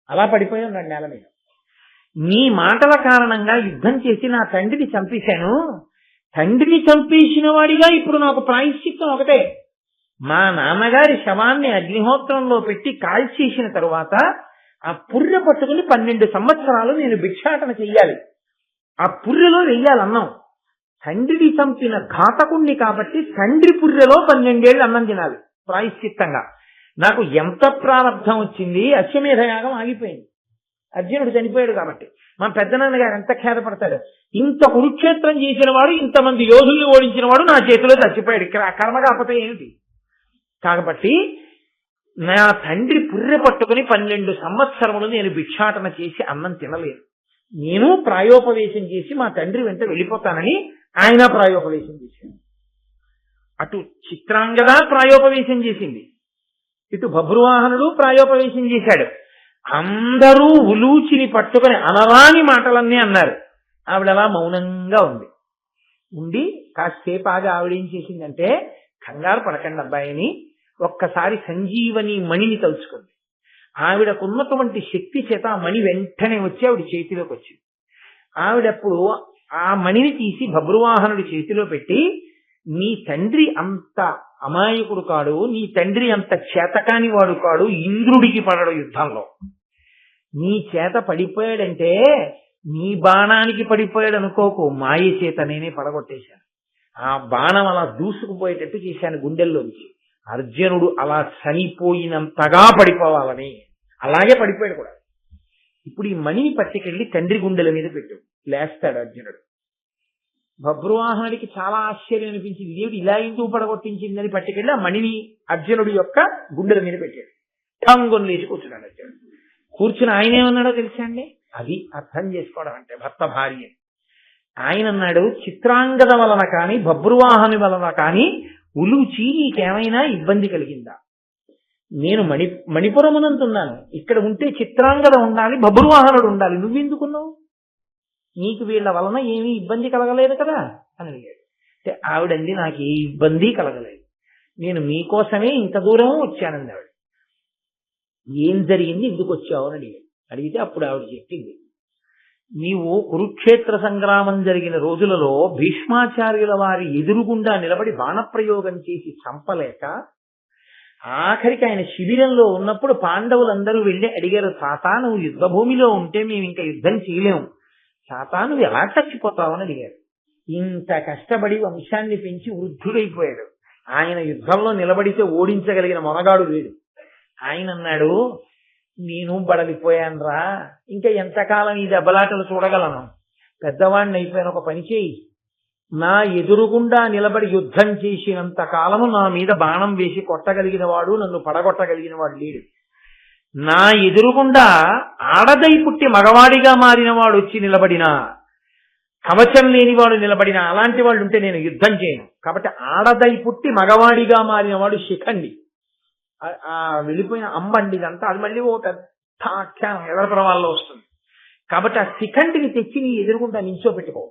అలా పడిపోయి ఉన్నాడు నేల మీద. నీ మాటల కారణంగా యుద్ధం చేసి నా తండ్రిని చంపేశాను, తండ్రిని చంపేసిన వాడిగా ఇప్పుడు నాకు ప్రాయశ్చిత్తం ఒకటే, మా నాన్నగారి శవాన్ని అగ్నిహోత్రంలో పెట్టి కాల్చేసిన తరువాత ఆ పుర్రె పట్టుకుని 12 సంవత్సరాలు నేను భిక్షాటన చెయ్యాలి, ఆ పుర్రెలో వెయ్యాలన్నం. తండ్రిని చంపిన ఘాతకుణ్ణి కాబట్టి తండ్రి పుర్రెలో 12 ఏళ్ళు అన్నం తినాలి ప్రాయశ్చిత్తంగా. నాకు ఎంత ప్రారంధం వచ్చింది, అశ్వమేధ యాగం ఆగిపోయింది, అర్జునుడు చనిపోయాడు కాబట్టి. మా పెద్దనాన్నగారు ఎంత ఖేదపడతాడు, ఇంత కురుక్షేత్రం చేసిన వాడు, ఇంతమంది యోధుల్ని ఓడించిన వాడు నా చేతిలో చచ్చిపోయాడు, ఇక్కడ కర్మ కాకపోతే ఏమిటి? కాబట్టి నా తండ్రి పుర్రె పట్టుకుని 12 సంవత్సరములు నేను భిక్షాటన చేసి అన్నం తినలేదు, నేను ప్రాయోపవేశం చేసి మా తండ్రి వెంట వెళ్ళిపోతానని ఆయన ప్రాయోపవేశం చేశాడు. అటు చిత్రాంగద ప్రాయోపవేశం చేసింది, ఇటు బభ్రువాహనుడు ప్రాయోపవేశం చేశాడు. అందరూ ఉలూచిని పట్టుకుని అనరాని మాటలన్నీ అన్నారు. ఆవిడ అలా మౌనంగా ఉండి కాసేపు ఆగి ఆవిడేం చేసిందంటే, కంగారు పడకండి అబ్బాయిని, ఒక్కసారి సంజీవని మణిని తలుచుకుంది. ఆవిడకున్నటువంటి శక్తి చేత ఆ మణి వెంటనే వచ్చి ఆవిడ చేతిలోకి వచ్చింది. ఆవిడప్పుడు ఆ మణిని తీసి బభ్రువాహనుడి చేతిలో పెట్టి, నీ తండ్రి అంత అమాయకుడు కాడు, నీ తండ్రి అంత చేతకాని వాడు కాడు, ఇంద్రుడికి పడడు యుద్ధంలో, నీ చేత పడిపోయాడంటే నీ బాణానికి పడిపోయాడు అనుకోకు, మాయ చేత నేనే పడగొట్టేశాను, ఆ బాణం అలా దూసుకుపోయేటట్టు చేశాను గుండెల్లోంచి. అర్జునుడు అలా చనిపోయినంతగా పడిపోవాలని, అలాగే పడిపోయాడు కూడా. ఇప్పుడు ఈ మణిని పట్టుకెళ్ళి తండ్రి గుండెల మీద పెట్టు, లేస్తాడు అర్జునుడు. బభ్రువాహనుడికి చాలా ఆశ్చర్యం అనిపించింది, దేవుడు ఇలా ఎందుకు పడగొట్టించిందని పట్టుకెళ్ళి ఆ మణిని అర్జునుడి యొక్క గుండెల మీద పెట్టాడు. ఠంగుని లేచి కూర్చున్నాడు అర్జునుడు. కూర్చుని ఆయన ఏమన్నాడో తెలుసా అండి, అది అర్థం చేసుకోవడం అంటే భర్త భార్య. ఆయన అన్నాడు, చిత్రాంగద వలన కానీ బభ్రువాహని వలన కానీ ఉలూచి నీకేమైనా ఇబ్బంది కలిగిందా? నేను మణిపురమునంతున్నాను, ఇక్కడ ఉంటే చిత్రాంగద ఉండాలి, బభ్రువాహనుడు ఉండాలి, నువ్వెందుకున్నావు? నీకు వీళ్ళ వలన ఏమీ ఇబ్బంది కలగలేదు కదా అని అడిగాడు. ఆవిడంది నాకు ఏ ఇబ్బంది కలగలేదు, నేను మీకోసమే ఇంత దూరం వచ్చానంది ఆవిడ. ఏం జరిగింది, ఎందుకు వచ్చావు అని అడిగితే అప్పుడు ఆవిడ చెప్పింది, నీవు కురుక్షేత్ర సంగ్రామం జరిగిన రోజులలో భీష్మాచార్యుల వారి ఎదురుగుండా నిలబడి బాణప్రయోగం చేసి చంపలేక ఆఖరికి ఆయన శిబిరంలో ఉన్నప్పుడు పాండవులందరూ వెళ్ళి అడిగారు, తాత నువ్వు యుద్ధ భూమిలో ఉంటే మేము ఇంకా యుద్ధం చేయలేము, తాత నువ్వు ఎలా చచ్చిపోతావని అడిగారు. ఇంత కష్టపడి వంశాన్ని పెంచి వృద్ధుడైపోయాడు, ఆయన యుద్ధంలో నిలబడితే ఓడించగలిగిన మొనగాడు లేడు. ఆయన అన్నాడు, నేను బడలిపోయానురా, ఇంకా ఎంతకాలం ఈ దెబ్బలాటలు చూడగలను, పెద్దవాడిని అయిపోయాను, ఒక పని చేయి, నా ఎదురుగుండా నిలబడి యుద్ధం చేసినంత కాలము నా మీద బాణం వేసి కొట్టగలిగిన వాడు, నన్ను పడగొట్టగలిగిన వాడు లేడు. నా ఎదురుగుండా ఆడదై పుట్టి మగవాడిగా మారిన వాడు వచ్చి నిలబడినా, కవచం లేనివాడు నిలబడినా, అలాంటి వాళ్ళు ఉంటే నేను యుద్ధం చేయను. కాబట్టి ఆడదై పుట్టి మగవాడిగా మారిన వాడు శిఖండి, ఆ వెళ్ళిపోయిన అంబండి, ఇదంతా అది మళ్ళీ ఓ పెద్ద ఆఖ్యానం ఎవరి ప్రవాల్లో వస్తుంది. కాబట్టి ఆ శిఖండిని తెచ్చి నీ ఎదురుగుండా నించోపెట్టుకో.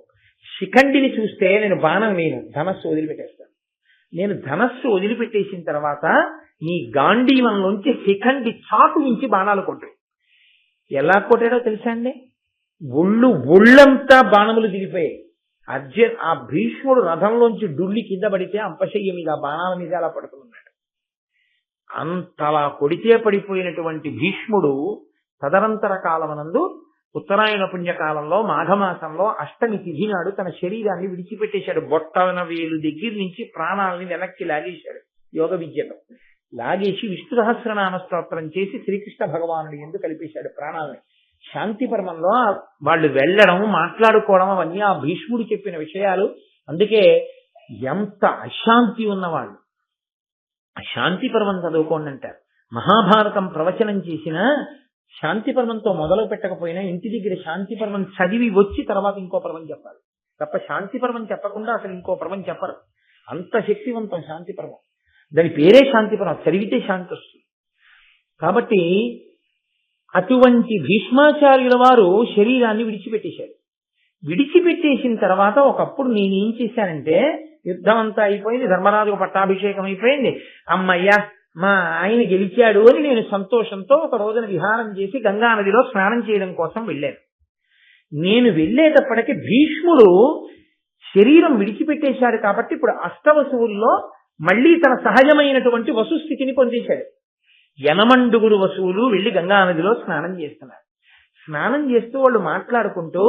శిఖండిని చూస్తే నేను బాణం వేయను, ధనస్సు వదిలిపెట్టేస్తాను. నేను ధనస్సు వదిలిపెట్టేసిన తర్వాత నీ గాంధీవంలోంచి శిఖండి చాటు నుంచి బాణాలు కొట్టు. ఎలా కొట్టాడో తెలుసా అండి, ఒళ్ళంతా బాణములు దిగిపోయాయి. ఆ భీష్ముడు రథంలోంచి డుల్లి కింద పడితే అంపశయ్య మీద బాణాల మీద అలా పడుతున్నాడు. అంతలా కొడితే పడిపోయినటువంటి భీష్ముడు తదనంతర కాలమనందు ఉత్తరాయణ పుణ్యకాలంలో మాఘమాసంలో అష్టమి తిథి నాడు తన శరీరాన్ని విడిచిపెట్టేశాడు. బొట్టన వేలు దగ్గర నుంచి ప్రాణాలని వెనక్కి లాగేశాడు. యోగ విద్యలో లాగేసి విష్ణు సహస్రనామ స్తోత్రం చేసి శ్రీకృష్ణ భగవానుడు ఎందుకు కలిపేశాడు ప్రాణాలని. శాంతి పర్వంలో వాళ్ళు వెళ్ళడం, మాట్లాడుకోవడం అవన్నీ ఆ భీష్ముడు చెప్పిన విషయాలు. అందుకే ఎంత అశాంతి ఉన్నవాళ్ళు శాంతి పర్వం చదువుకోండి అంటారు. మహాభారతం ప్రవచనం చేసిన శాంతి పర్వంతో మొదలు పెట్టకపోయినా ఇంటి దగ్గర శాంతి పర్వం చదివి వచ్చి తర్వాత ఇంకో పర్వం చెప్పాలి తప్ప శాంతి పర్వం చెప్పకుండా అసలు ఇంకో పర్వం చెప్పరు. అంత శక్తివంతం శాంతి పర్వం. దాని పేరే శాంతి పర్వం, చదివితే శాంతి వస్తుంది. కాబట్టి అటువంటి భీష్మాచార్యుల వారు శరీరాన్ని విడిచిపెట్టేశాడు. విడిచిపెట్టేసిన తర్వాత ఒకప్పుడు నేనేం చేశానంటే, యుద్ధం అంతా అయిపోయింది, ధర్మరాజుకు పట్టాభిషేకం అయిపోయింది, అమ్మయ్యా మా ఆయన గెలిచాడు అని నేను సంతోషంతో ఒక రోజున విహారం చేసి గంగా నదిలో స్నానం చేయడం కోసం వెళ్ళాను. నేను వెళ్ళేటప్పటికి భీష్ముడు శరీరం విడిచిపెట్టేశాడు. కాబట్టి ఇప్పుడు అష్టవసువుల్లో మళ్లీ తన సహజమైనటువంటి వసుస్థితిని పొందేశాడు. యనమండుగురు వసువులు వెళ్లి గంగా నదిలో స్నానం చేస్తున్నారు. స్నానం చేస్తూ వాళ్ళు మాట్లాడుకుంటూ,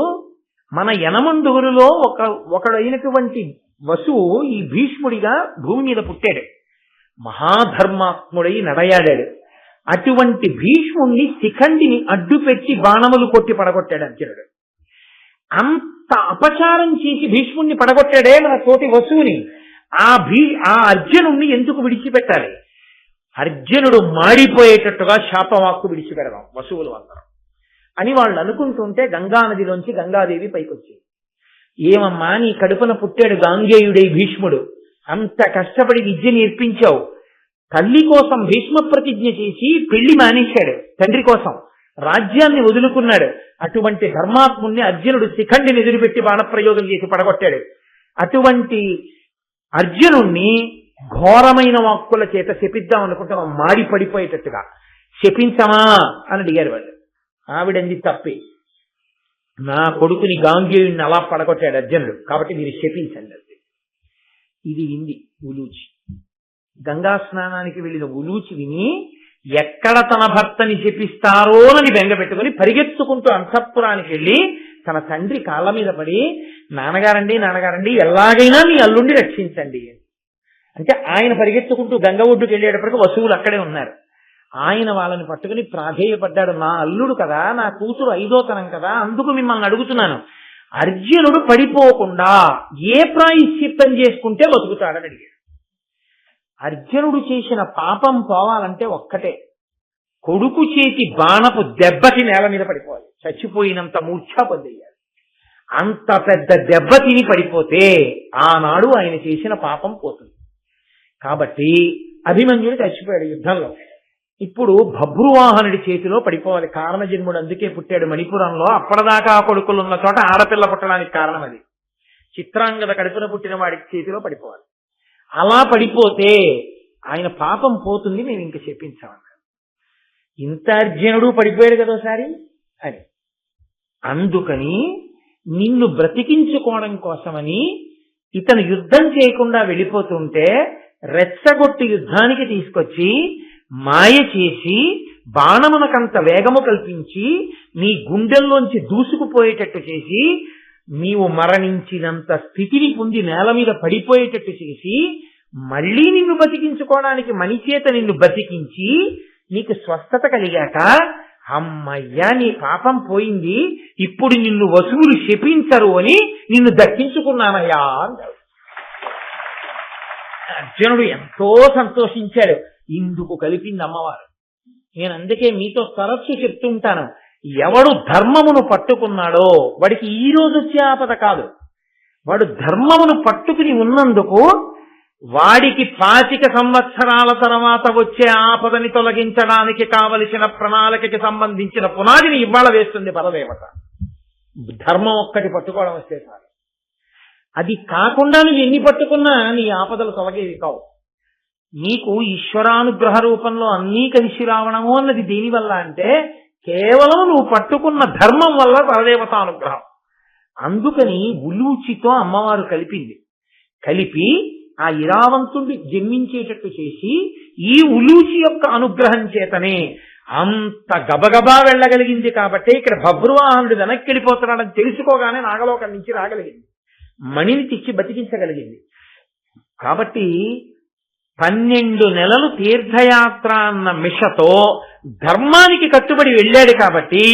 మన యనమండుగురులో ఒకడైనటువంటి వసువు ఈ భీష్ముడిగా భూమి మీద పుట్టాడు, మహాధర్మాత్ముడై నడయాడాడు. అటువంటి భీష్ముడిని శిఖండిని అడ్డుపెట్టి బాణములు కొట్టి పడగొట్టాడు అర్జునుడు. అంత అపచారం చేసి భీష్ముడిని పడగొట్టాడే మన తోటి వసువుని. ఆ అర్జునుడిని ఎందుకు విడిచిపెట్టాలి? అర్జునుడు మాడిపోయేటట్టుగా శాపవాక్కు విడిచిపెడదాం వసువులు అందరం అని వాళ్ళు అనుకుంటుంటే గంగా నదిలోంచి గంగాదేవి పైకొచ్చింది. ఏమమ్మా, నీ కడుపున పుట్టాడు గాంగేయుడై భీష్ముడు, అంత కష్టపడి విద్య నేర్పించావు, తల్లి కోసం భీష్మ ప్రతిజ్ఞ చేసి పెళ్లి మానేశాడు, తండ్రి కోసం రాజ్యాన్ని వదులుకున్నాడు. అటువంటి ధర్మాత్ముణ్ణి అర్జునుడు శిఖండిని ఎదురుపెట్టి బాణప్రయోగం చేసి పడగొట్టాడు. అటువంటి అర్జునుణ్ణి ఘోరమైన వాక్కుల చేత శపిద్దాం అనుకుంటాం, మాడి పడిపోయేటట్టుగా శపించమా అని అడిగారు వాళ్ళు. ఆవిడంది తప్పే, నా కొడుకుని గాంగేయుడిని అలా పడగొట్టాడు అర్జునుడు, కాబట్టి మీరు శపించండి. ఇది వింది ఉలూచి. గంగా స్నానానికి వెళ్ళిన ఉలూచి విని ఎక్కడ తన భర్తని శపిస్తారోనని బెంగ పెట్టుకుని పరిగెత్తుకుంటూ అంతఃపురానికి వెళ్ళి తన తండ్రి కాళ్ళ మీద పడి, నాన్నగారండి ఎలాగైనా మీ అల్లుండి రక్షించండి అంటే, ఆయన పరిగెత్తుకుంటూ గంగ ఒడ్డుకు వెళ్ళేటప్పటికి వసువులు అక్కడే ఉన్నారు. ఆయన వాళ్ళని పట్టుకుని ప్రాధేయపడ్డాడు, నా అల్లుడు కదా, నా కూతురు ఐదోతనం కదా, అందుకు మిమ్మల్ని అడుగుతున్నాను, అర్జునుడు పడిపోకుండా ఏ ప్రాయశ్చిత్తం చేసుకుంటే బతుకుతాడని అడిగాడు. అర్జునుడు చేసిన పాపం పోవాలంటే ఒక్కటే, కొడుకు చేతి బాణపు దెబ్బకి నేల మీద పడిపోవాలి, చచ్చిపోయినంత మూర్ఛా పొందేయాలి. అంత పెద్ద దెబ్బ తిని పడిపోతే ఆనాడు ఆయన చేసిన పాపం పోతుంది. కాబట్టి అభిమన్యుడు చచ్చిపోయాడు యుద్ధంలో. ఇప్పుడు భభ్రువాహనుడి చేతిలో పడిపోవాలి. కారణజన్ముడు అందుకే పుట్టాడు మణిపురంలో. అప్పటిదాకా కొడుకులు ఉన్న చోట ఆడపిల్ల పుట్టడానికి కారణం అది. చిత్రాంగద కడుపున పుట్టిన వాడికి చేతిలో పడిపోవాలి. అలా పడిపోతే ఆయన పాపం పోతుంది, మేము ఇంక చెప్పించామన్నారు. ఇంత అర్జునుడు పడిపోయాడు కదోసారి అని. అందుకని నిన్ను బ్రతికించుకోవడం కోసమని ఇతను యుద్ధం చేయకుండా వెళ్ళిపోతుంటే రెచ్చగొట్టి యుద్ధానికి తీసుకొచ్చి మాయ చేసి బాణమునకంత వేగము కల్పించి నీ గుండెల్లోంచి దూసుకుపోయేటట్టు చేసి నీవు మరణించినంత స్థితిని పొంది నేల మీద పడిపోయేటట్టు చేసి మళ్ళీ నిన్ను బతికించుకోవడానికి మనిచేత నిన్ను బతికించి నీకు స్వస్థత కలిగాక అమ్మయ్యా నీ పాపం పోయింది, ఇప్పుడు నిన్ను వసువులు శపించరు అని నిన్ను దక్కించుకున్నానయ్యా అన్నాడు. అర్జునుడు ఎంతో సంతోషించాడు. ఇందుకు కలిపింది అమ్మవారు. నేను అందుకే మీతో తరచు చెప్తుంటాను, ఎవడు ధర్మమును పట్టుకున్నాడో వాడికి ఈ రోజు వచ్చే ఆపద కాదు. వాడు ధర్మమును పట్టుకుని ఉన్నందుకు వాడికి 25 సంవత్సరాల తర్వాత వచ్చే ఆపదని తొలగించడానికి కావలసిన ప్రణాళికకి సంబంధించిన పునాదిని ఇవాళ వేస్తుంది పరదేవత. ధర్మం ఒక్కటి పట్టుకోవడం వస్తే చాలు. అది కాకుండా నువ్వు ఎన్ని పట్టుకున్నా నీ ఆపదలు తొలగేవి కావు. నీకు ఈశ్వరానుగ్రహ రూపంలో అన్నీ కలిసి రావడము అన్నది దేనివల్ల అంటే కేవలం నువ్వు పట్టుకున్న ధర్మం వల్ల పరదేవతానుగ్రహం. అందుకని ఉలూచితో అమ్మవారు కలిపి ఆ ఇరావంతుడి జన్మించేటట్టు చేసి ఈ ఉలూచి యొక్క అనుగ్రహం చేతనే అంత గబగబా వెళ్ళగలిగింది. కాబట్టి ఇక్కడ బభ్రువాహనుడు వెనక్కి వెళ్ళిపోతున్నాడని తెలుసుకోగానే నాగలోకం నుంచి రాగలిగింది, మణిని తెచ్చి బతికించగలిగింది. కాబట్టి 12 నెలలు తీర్థయాత్ర అన్న మిషతో ధర్మానికి కట్టుబడి వెళ్ళాడు. కాబట్టి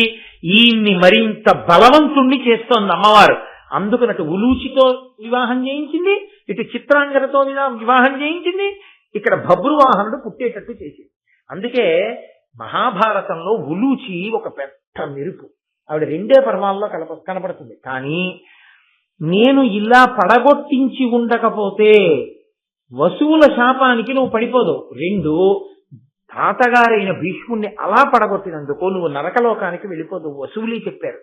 ఈయన్ని మరింత బలవంతుణ్ణి చేస్తోంది అమ్మవారు. అందుకనటు ఉలూచితో వివాహం చేయించింది, ఇటు చిత్రాంగదతో వివాహం చేయించింది, ఇక్కడ బభ్రువాహనుడు పుట్టేటట్టు చేసింది. అందుకే మహాభారతంలో ఉలూచి ఒక పెద్ద మెరుపు. ఆవిడ 2 పర్వాల్లో కనపడుతుంది. కానీ నేను ఇలా పడగొట్టించి ఉండకపోతే వసువుల శాపానికి నువ్వు పడిపోదు. 2 తాతగారైన భీష్ముణ్ణి అలా పడగొట్టినందుకు నువ్వు నరకలోకానికి వెళ్ళిపోదు. వసువులే చెప్పారు,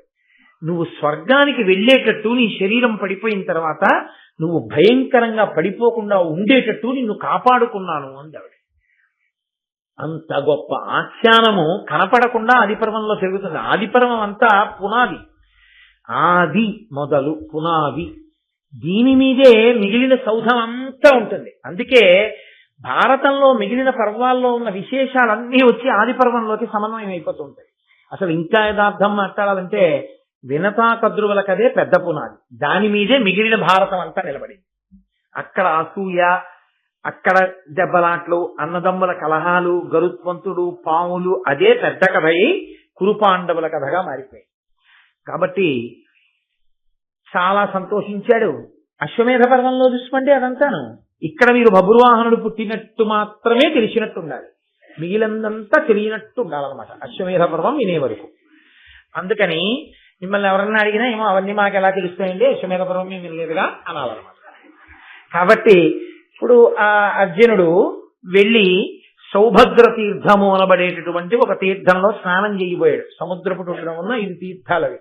నువ్వు స్వర్గానికి వెళ్ళేటట్టు నీ శరీరం పడిపోయిన తర్వాత నువ్వు భయంకరంగా పడిపోకుండా ఉండేటట్టు నిన్ను కాపాడుకున్నాను అందావిడ. అంత గొప్ప ఆఖ్యానము కనపడకుండా ఆదిపర్వంలో జరుగుతుంది. ఆదిపర్వం అంతా పునాది, ఆది మొదలు పునాది, దీని మీదే మిగిలిన సౌధం అంతా ఉంటుంది. అందుకే భారతంలో మిగిలిన పర్వాల్లో ఉన్న విశేషాలన్నీ వచ్చి ఆది పర్వంలోకి సమన్వయం అయిపోతూ ఉంటాయి. అసలు ఇంకా యథార్థం మాట్లాడాలంటే వినతా కద్రువుల కదే పెద్ద పునాది, దాని మీదే మిగిలిన భారతం అంతా నిలబడింది. అక్కడ అసూయ, అక్కడ దెబ్బలాట్లు, అన్నదమ్ముల కలహాలు, గరుత్మంతుడు, పాములు, అదే పెద్ద కథ అయి కురుపాండవుల కథగా మారిపోయింది. కాబట్టి చాలా సంతోషించాడు. అశ్వమేధ పర్వంలో చూసుకుంటే అదంతాను. ఇక్కడ మీరు బభ్రువాహనుడు పుట్టినట్టు మాత్రమే తెలిసినట్టు ఉండాలి, మిగిలినంతా తెలియనట్టు ఉండాలన్నమాట అశ్వమేధ పర్వం వినే వరకు. అందుకని మిమ్మల్ని ఎవరన్నా అడిగినా ఏమో అవన్నీ మాకు ఎలా తెలుస్తాయండి, అశ్వమేధ పర్వం మేము వినలేదుగా అనాలన్నమాట. కాబట్టి ఇప్పుడు ఆ అర్జునుడు వెళ్ళి సౌభద్ర తీర్థము అనబడేటటువంటి ఒక తీర్థంలో స్నానం చేయబోయాడు. సముద్రపు తుండడం ఉన్న 5 తీర్థాలవి.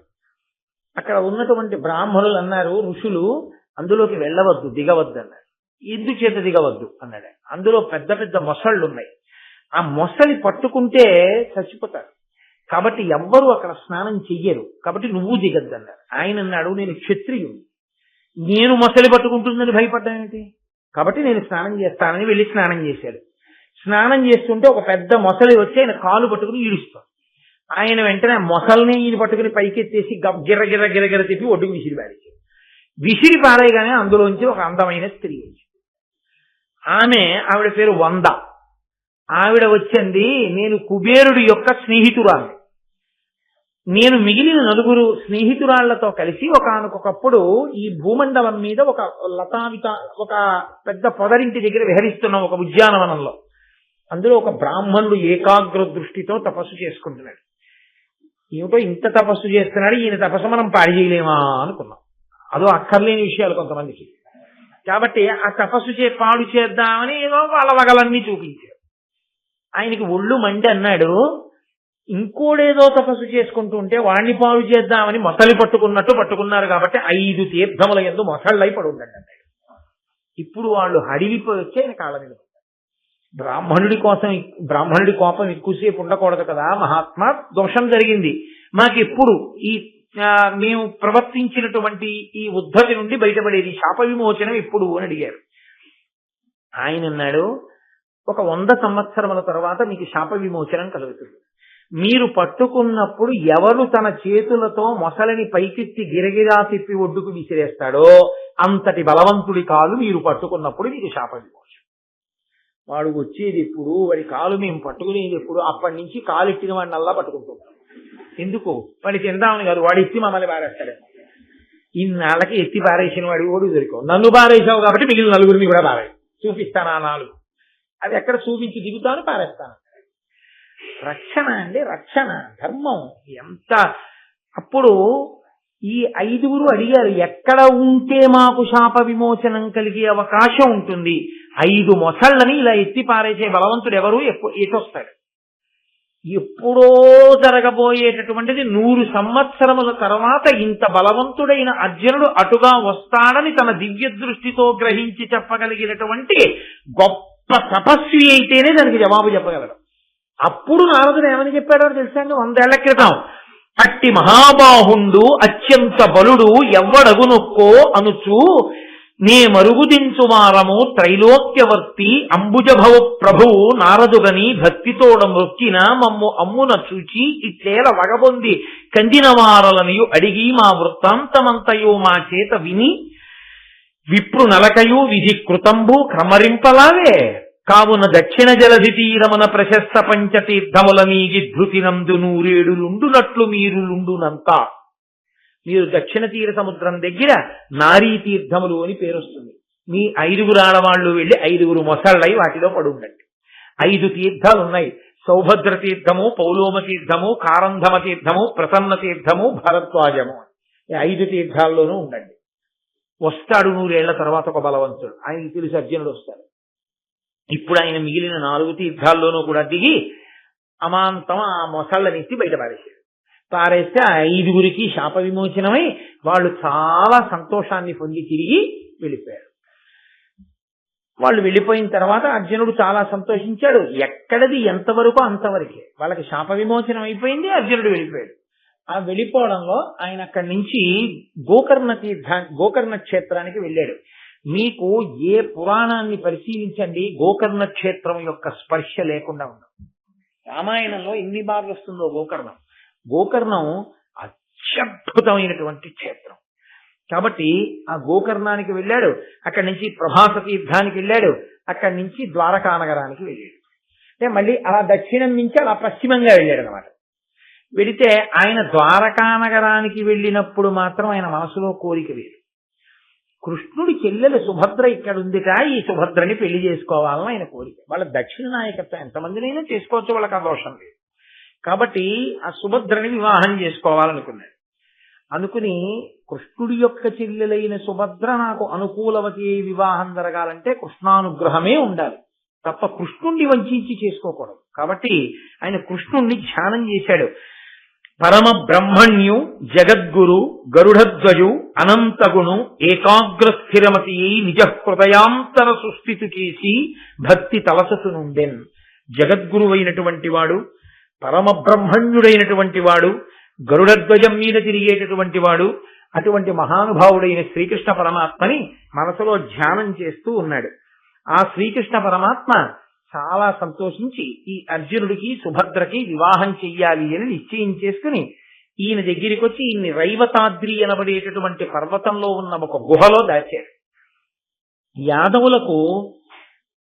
అక్కడ ఉన్నటువంటి బ్రాహ్మణులు అన్నారు, ఋషులు అందులోకి వెళ్ళవద్దు, దిగవద్దు అన్నారు. ఎందుచేత దిగవద్దు అన్నాడు. అందులో పెద్ద పెద్ద మొసళ్ళు ఉన్నాయి, ఆ మొసలి పట్టుకుంటే చచ్చిపోతారు. కాబట్టి ఎవ్వరూ అక్కడ స్నానం చెయ్యరు, కాబట్టి నువ్వు దిగద్దు అన్నారు. ఆయన అన్నాడు, నేను క్షత్రియుడు, నేను మొసలి పట్టుకుంటుందని భయపడ్డానేంటి, కాబట్టి నేను స్నానం చేస్తానని వెళ్ళి స్నానం చేశాడు. స్నానం చేస్తుంటే ఒక పెద్ద మొసలి వచ్చి ఆయన కాలు పట్టుకుని ఈడుస్తాడు. ఆయన వెంటనే మొసల్ని ఈయన పట్టుకుని పైకెత్తేసి గిర్ర గిర్ర గిర్ర గిర్ర తిప్పి ఒడ్డుకు విసిరి పారేశాడు. విసిరి పారేయగానే అందులోంచి ఒక అందమైన స్త్రీ వచ్చింది. ఆవిడ పేరు వంద. ఆవిడ వచ్చింది, నేను కుబేరుడి యొక్క స్నేహితురాలు, నేను మిగిలిన 9 స్నేహితురాళ్లతో కలిసి ఒకానొకప్పుడు ఈ భూమండలం మీద ఒక ఒక పెద్ద పొదరింటి దగ్గర విహరిస్తున్నాం, ఒక ఉద్యానవనంలో. అందులో ఒక బ్రాహ్మణుడు ఏకాగ్ర దృష్టితో తపస్సు చేసుకుంటున్నాడు. ఏమిటో ఇంత తపస్సు చేస్తున్నాడు, ఈయన తపస్సు మనం పాడి చేయలేమా అనుకున్నాం. అదో అక్కర్లేని విషయాలు కొంతమందికి. కాబట్టి ఆ తపస్సు పాడు చేద్దామని ఏదో వాళ్ళ వగలన్నీ చూపించారు. ఆయనకి ఒళ్ళు మండి అన్నాడు, ఇంకోడేదో తపస్సు చేసుకుంటూ ఉంటే వాణ్ణి పాలు చేద్దామని మొసలి పట్టుకున్నట్టు పట్టుకున్నారు కాబట్టి 5 తీర్థముల యందు మొసళ్ళై పడి ఉండండి అన్నాడు. ఇప్పుడు వాళ్ళు హడిలిపోయి వచ్చి ఆయన కాళ్ళ మీద పడ్డారు. బ్రాహ్మణుడి కోపం ఎక్కువసేపు ఉండకూడదు కదా, మహాత్మా దోషం జరిగింది, మాకెప్పుడు ఈ మేము ప్రవర్తించినటువంటి ఈ ఉద్ధతి నుండి బయటపడేది, శాప విమోచనం ఎప్పుడు అని అడిగారు. ఆయన అన్నాడు, ఒక 100 సంవత్సరముల తర్వాత మీకు శాప విమోచనం కలుగుతుంది. మీరు పట్టుకున్నప్పుడు ఎవరు తన చేతులతో మొసలిని పైకెత్తి గిరగిరా తిప్పి ఒడ్డుకు విసిరేస్తాడో అంతటి బలవంతుడి కాలు మీరు పట్టుకున్నప్పుడు మీకు శాప విమోచనం. వాడు వచ్చేది ఎప్పుడు, వాడి కాలు మేము పట్టుకునేది ఎప్పుడు, అప్పటి నుంచి కాలు ఎట్టిన వాడిని అల్లా పట్టుకుంటున్నాం. ఎందుకు, వాడి తిందామని కాదు, వాడు ఎత్తి మమ్మల్ని పారేస్తాడు. ఇన్నాళ్ళకి ఎత్తి పారేసిన వాడి ఓడి దొరికావు, నన్ను పారేసావు కాబట్టి మిగిలిన నలుగురిని కూడా పారాయి, చూపిస్తాను ఆ 4. అది ఎక్కడ చూపించి దిగుతాను, పారేస్తాను. రక్షణ అండి, రక్షణ, ధర్మం ఎంత. అప్పుడు ఈ 5 అడిగారు, ఎక్కడ ఉంటే మాకు శాప విమోచనం కలిగే అవకాశం ఉంటుంది? 5 మొసళ్ళని ఇలా ఎత్తి పారేసే బలవంతుడు ఎవరు, ఎటొస్తాడు? ఎప్పుడో జరగబోయేటటువంటిది 100 సంవత్సరముల తర్వాత ఇంత బలవంతుడైన అర్జునుడు అటుగా వస్తాడని తన దివ్య దృష్టితో గ్రహించి చెప్పగలిగినటువంటి గొప్ప తపస్వి అయితేనే దానికి జవాబు చెప్పగలడు. అప్పుడు నారదుడు ఏమని చెప్పాడో తెలుసా అండి, 100 ఏళ్ల క్రితం, అట్టి మహాబాహుండు అత్యంత బలుడు ఎవ్వడగునొక్కో అనుచు నే మరుగుదించుమారము త్రైలోక్యవర్తి అంబుజభవ ప్రభువు నారదుగని భక్తితోడ మొక్కిన మమ్ము అమ్మున చూచి ఇట్లేల వగబొంది కందినవారలనియు అడిగి మా వృత్తాంతమంతయు మా చేత విని విప్రు నలకయు విధి కృతంబు క్రమరింపలావే. కావున దక్షిణ జలధి తీరమున ప్రశస్త పంచతీర్థముల నీగి ధృతినందు 100 ఏడులుండునట్లు మీరు లుండునంతా. మీరు దక్షిణ తీర సముద్రం దగ్గర నారీ తీర్థములు అని పేరొస్తుంది. మీ 5 ఆడవాళ్లు వెళ్ళి 5 మొసళ్ళై వాటిలో పడుండండి. 5 తీర్థాలు ఉన్నాయి, సౌభద్ర తీర్థము, పౌలోమ తీర్థము, కారంధమ తీర్థము, ప్రసన్న తీర్థము, భరద్వాజము. 5 తీర్థాల్లోనూ ఉండండి. వస్తాడు 100 ఏళ్ల తర్వాత ఒక బలవంతుడు, ఆయనకి తెలిసి అర్జునుడు వస్తాడు. ఇప్పుడు ఆయన మిగిలిన 4 తీర్థాల్లోనూ కూడా దిగి అమాంతం ఆ మొసళ్ళనెత్తి బయట పారేస్తే ఆ 5 శాప విమోచనమై వాళ్ళు చాలా సంతోషాన్ని పొంది తిరిగి వెళ్ళిపోయారు. వాళ్ళు వెళ్ళిపోయిన తర్వాత అర్జునుడు చాలా సంతోషించాడు. ఎక్కడది ఎంతవరకు అంతవరకే, వాళ్ళకి శాప విమోచనం అయిపోయింది, అర్జునుడు వెళ్ళిపోయాడు. ఆ వెళ్ళిపోవడంలో ఆయన అక్కడి నుంచి గోకర్ణ క్షేత్రానికి వెళ్ళాడు. మీకు ఏ పురాణాన్ని పరిశీలించండి, గోకర్ణ క్షేత్రం యొక్క స్పర్శ లేకుండా ఉండదు. రామాయణంలో ఎన్ని బార్లు వస్తుందో గోకర్ణం. గోకర్ణం అత్యద్భుతమైనటువంటి క్షేత్రం కాబట్టి ఆ గోకర్ణానికి వెళ్ళాడు. అక్కడి నుంచి ప్రభాస తీర్థానికి వెళ్ళాడు. అక్కడి నుంచి ద్వారకా నగరానికి వెళ్ళాడు. అంటే మళ్ళీ అలా దక్షిణం నుంచి అలా పశ్చిమంగా వెళ్ళాడు అనమాట. వెళితే ఆయన ద్వారకా నగరానికి వెళ్ళినప్పుడు మాత్రం ఆయన మనసులో కోరిక లేదు. కృష్ణుడి చెల్లెలు సుభద్ర ఇక్కడ ఉందిట, ఈ సుభద్రని పెళ్లి చేసుకోవాలని ఆయన కోరిక. వాళ్ళ దక్షిణ నాయకత్వం ఎంతమందినైనా చేసుకోవచ్చు, వాళ్ళకి ఆ దోషం లేదు. కాబట్టి ఆ సుభద్రని వివాహం చేసుకోవాలనుకున్నాడు. అనుకుని కృష్ణుడి యొక్క చెల్లెలైన సుభద్ర నాకు అనుకూలవతి వివాహం జరగాలంటే కృష్ణానుగ్రహమే ఉండాలి తప్ప కృష్ణుణ్ణి వంచి చేసుకోకూడదు. కాబట్టి ఆయన కృష్ణుణ్ణి ధ్యానం చేశాడు. పరమ బ్రహ్మణ్యు జగద్గురు గరుడధ్వజు అనంతగుణు ఏకాగ్ర స్థిరమతి నిజ హృదయాంతర సుస్థితు చేసి భక్తి తలససు నుండెన్. జగద్గురువైనటువంటి వాడు, పరమ బ్రహ్మణ్యుడైనటువంటి వాడు, గరుడధ్వజం మీద తిరిగేటటువంటి వాడు, అటువంటి మహానుభావుడైన శ్రీకృష్ణ పరమాత్మని మనసులో ధ్యానం చేస్తూ ఉన్నాడు. ఆ శ్రీకృష్ణ పరమాత్మ చాలా సంతోషించి ఈ అర్జునుడికి సుభద్రకి వివాహం చెయ్యాలి అని నిశ్చయం చేసుకుని ఈయన దగ్గరికి వచ్చి ఈయన్ని రైవతాద్రి అనబడేటటువంటి పర్వతంలో ఉన్న ఒక గుహలో దాచారు. యాదవులకు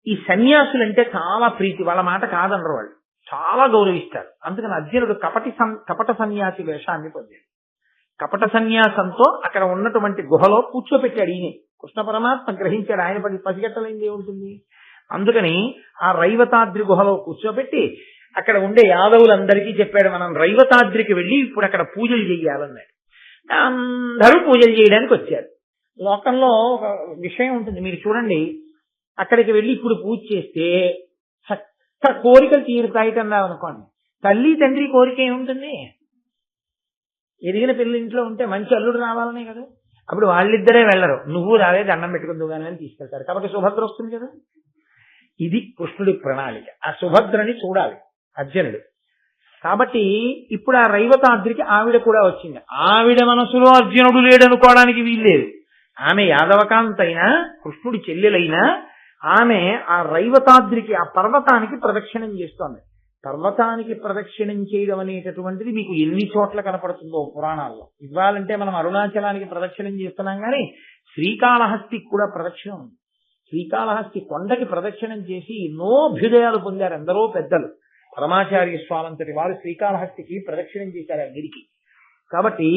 ఈ సన్యాసులంటే చాలా ప్రీతి, వాళ్ళ మాట కాదనరు, వాళ్ళు చాలా గౌరవిస్తారు. అందుకని అర్జునుడు కపట సన్యాసి వేషాన్ని పొందాడు. కపట సన్యాసంతో అక్కడ ఉన్నటువంటి గుహలో కూర్చోపెట్టాడు. ఈయన కృష్ణ పరమాత్మ గ్రహించాడు, ఆయన పసిగట్టలేంది ఏముంటుంది. అందుకని ఆ రైవతాద్రి గుహలో కూర్చోబెట్టి అక్కడ ఉండే యాదవులందరికీ చెప్పాడు, మనం రైవతాద్రికి వెళ్ళి ఇప్పుడు అక్కడ పూజలు చెయ్యాలన్నాడు. అందరూ పూజలు చేయడానికి వచ్చారు. లోకంలో ఒక విషయం ఉంటుంది, మీరు చూడండి, అక్కడికి వెళ్ళి ఇప్పుడు పూజ చేస్తే కోరికలు తీరుతాయిటన్నారు అనుకోండి, తల్లి తండ్రి కోరిక ఏముంటుంది? ఎదిగిన పిల్లలు ఇంట్లో ఉంటే మంచి అల్లుడు రావాలనే కదా. అప్పుడు వాళ్ళిద్దరే వెళ్ళరు, నువ్వు రావే దండం పెట్టుకుందువు కానీ అని తీసుకెళ్తారు. కాబట్టి సుభద్ర వస్తుంది కదా. ఇది కృష్ణుడి ప్రణాళిక. ఆ సుభద్రని చూడాలి అర్జునుడు. కాబట్టి ఇప్పుడు ఆ రైవతాద్రికి ఆవిడ కూడా వచ్చింది. ఆవిడ మనసులో అర్జునుడు లేడనుకోవడానికి వీల్లేదు. ఆమె యాదవకాంత అయినా కృష్ణుడి చెల్లెలైనా ఆమె ఆ రైవతాద్రికి, ఆ పర్వతానికి ప్రదక్షిణం చేస్తోంది. పర్వతానికి ప్రదక్షిణం చేయడం అనేటటువంటిది మీకు ఎన్ని చోట్ల కనపడుతుందో పురాణాల్లో. ఇవ్వాలంటే మనం అరుణాచలానికి ప్రదక్షిణం చేస్తున్నాం కానీ శ్రీకాళహస్తికి కూడా ప్రదక్షిణం ఉంది. శ్రీకాళహస్తి కొండకి ప్రదక్షిణం చేసి ఎన్నో అభ్యుదయాలు పొందారు ఎందరో పెద్దలు. పరమాచార్య స్వామంతటి వారు శ్రీకాళహస్తికి ప్రదక్షిణం చేశారు ఆ గిరికి. కాబట్టి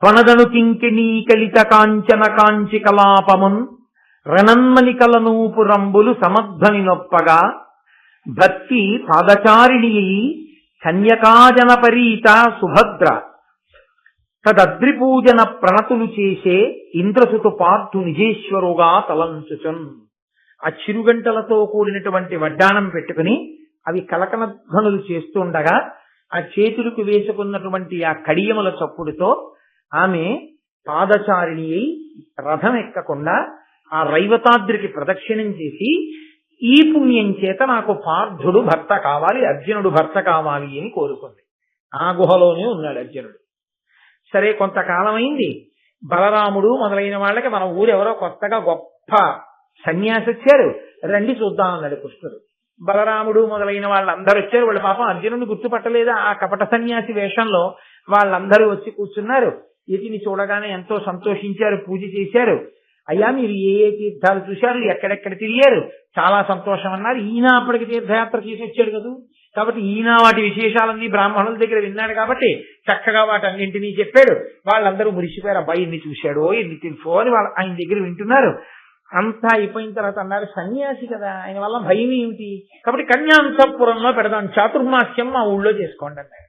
త్వనదను కింకిణీ కలిత కాంచన కాంచి కలాపమున్ రణన్మని కలనూపు రంబులు సమధ్వని నొప్పగా భక్తి పాదచారిణి కన్యకాజన పరీత సుభద్ర తదద్రిపూజన ప్రణతులు చేసే ఇంద్రసుతు పార్థు నిజేశ్వరుగా తలంచుచున్. ఆ చిరుగంటలతో కూడినటువంటి వడ్డానం పెట్టుకుని అవి కలకనధ్వనులు చేస్తుండగా ఆ చేతులకు వేసుకున్నటువంటి ఆ కడియముల చప్పుడుతో ఆమె పాదచారిణి అయి రథం ఎక్కకుండా ఆ రైవతాద్రికి ప్రదక్షిణం చేసి, ఈ పుణ్యం చేత నాకు పార్థుడు భర్త కావాలి, అర్జునుడు భర్త కావాలి అని కోరుకుంది. ఆ గుహలోనే ఉన్నాడు అర్జునుడు. సరే, కొంతకాలం అయింది. బలరాముడు మొదలైన వాళ్ళకి మన ఊరెవరో కొత్తగా గొప్ప సన్యాసి వచ్చారు, రండి చూద్దాం అన్నాడు కృష్ణుడు. బలరాముడు మొదలైన వాళ్ళందరూ వచ్చారు. వాళ్ళు పాపం అర్జునుడిని గుర్తుపట్టలేదా ఆ కపట సన్యాసి వేషంలో. వాళ్ళందరూ వచ్చి కూర్చున్నారు. యతిని చూడగానే ఎంతో సంతోషించారు, పూజ చేశారు. అయ్యా, మీరు ఏ ఏ తీర్థాలు చూశారు, ఎక్కడెక్కడ తిరిగారు, చాలా సంతోషం అన్నారు. ఈయన అప్పటికి తీర్థయాత్ర చేసి వచ్చాడు కదా, కాబట్టి ఈయన వాటి విశేషాలన్నీ బ్రాహ్మణుల దగ్గర విన్నాడు కాబట్టి చక్కగా వాటన్నింటినీ చెప్పాడు. వాళ్ళందరూ మురిసిపోయారు, అబ్బాయి ఎన్ని చూశాడో ఎన్ని తెలుసో అని వాళ్ళు ఆయన దగ్గర వింటున్నారు. అంతా అయిపోయిన తర్వాత అన్నారు, సన్యాసి కదా, ఆయన వల్ల భయం ఏమిటి, కాబట్టి కన్యాంతఃపురంలో పెడదాం, చాతుర్మాస్యం మా ఊళ్ళో చేసుకోండి అన్నారు.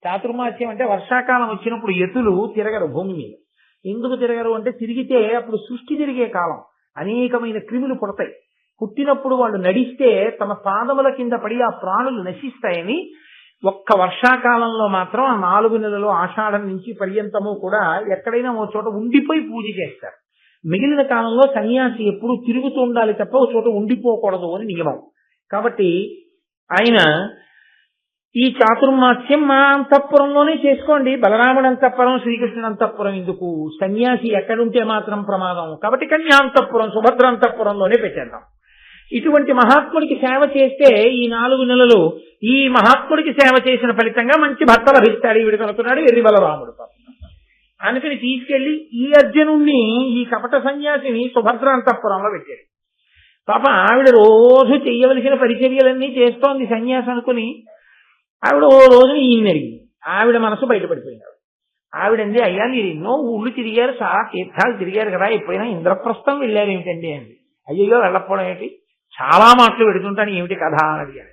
చాతుర్మాస్యం అంటే వర్షాకాలం వచ్చినప్పుడు ఎతులు తిరగరు భూమి మీద. ఎందుకు తిరగరు అంటే తిరిగితే అప్పుడు సృష్టి తిరిగే కాలం, అనేకమైన క్రిములు పుడతాయి. పుట్టినప్పుడు వాళ్ళు నడిస్తే తమ పాదముల కింద పడి ఆ ప్రాణులు నశిస్తాయని ఒక్క వర్షాకాలంలో మాత్రం ఆ 4 నెలలు ఆషాఢం నుంచి పర్యంతము కూడా ఎక్కడైనా ఓ చోట ఉండిపోయి పూజ చేస్తారు. మిగిలిన కాలంలో సన్యాసి ఎప్పుడూ తిరుగుతూ ఉండాలి తప్ప ఒక చోట ఉండిపోకూడదు అని నియమం. కాబట్టి ఆయన ఈ చాతుర్మాస్యం మా అంతఃపురంలోనే చేసుకోండి, బలరాముడు అంతఃపురం శ్రీకృష్ణుడు అంతఃపురం ఎందుకు, సన్యాసి ఎక్కడుంటే మాత్రం ప్రమాదం, కాబట్టి కన్యాంతఃపురం సుభద్ర అంతఃపురంలోనే పెట్టేద్దాం. ఇటువంటి మహాత్ముడికి సేవ చేస్తే ఈ 4 నెలలు ఈ మహాత్ముడికి సేవ చేసిన ఫలితంగా మంచి భర్త లభిస్తాడు ఈవిడికి అనుకున్నాడు ఎర్రి బలరాముడు. అందుకని తీసుకెళ్లి ఈ అర్జునుణ్ణి, ఈ కపట సన్యాసిని సుభద్ర అంతఃపురంలో పెట్టాడు. పాప ఆవిడ రోజు చెయ్యవలసిన పరిచర్యలన్నీ చేస్తోంది సన్యాసి అనుకుని. ఆవిడ ఓ రోజున ఈయన అడిగింది. ఆవిడ మనసు బయటపడిపోయింది. ఆవిడంది, అయ్యా మీరు ఎన్నో ఊళ్ళు తిరిగారు, చాలా తీర్థాలు తిరిగారు కదా, ఎప్పుడైనా ఇంద్రప్రస్థం వెళ్ళారు ఏమిటండి అండి. అయ్యో వెళ్ళకపోవడం ఏంటి, చాలా మాటలు పెడుతుంటాను, ఏమిటి కథ అని అడిగాడు.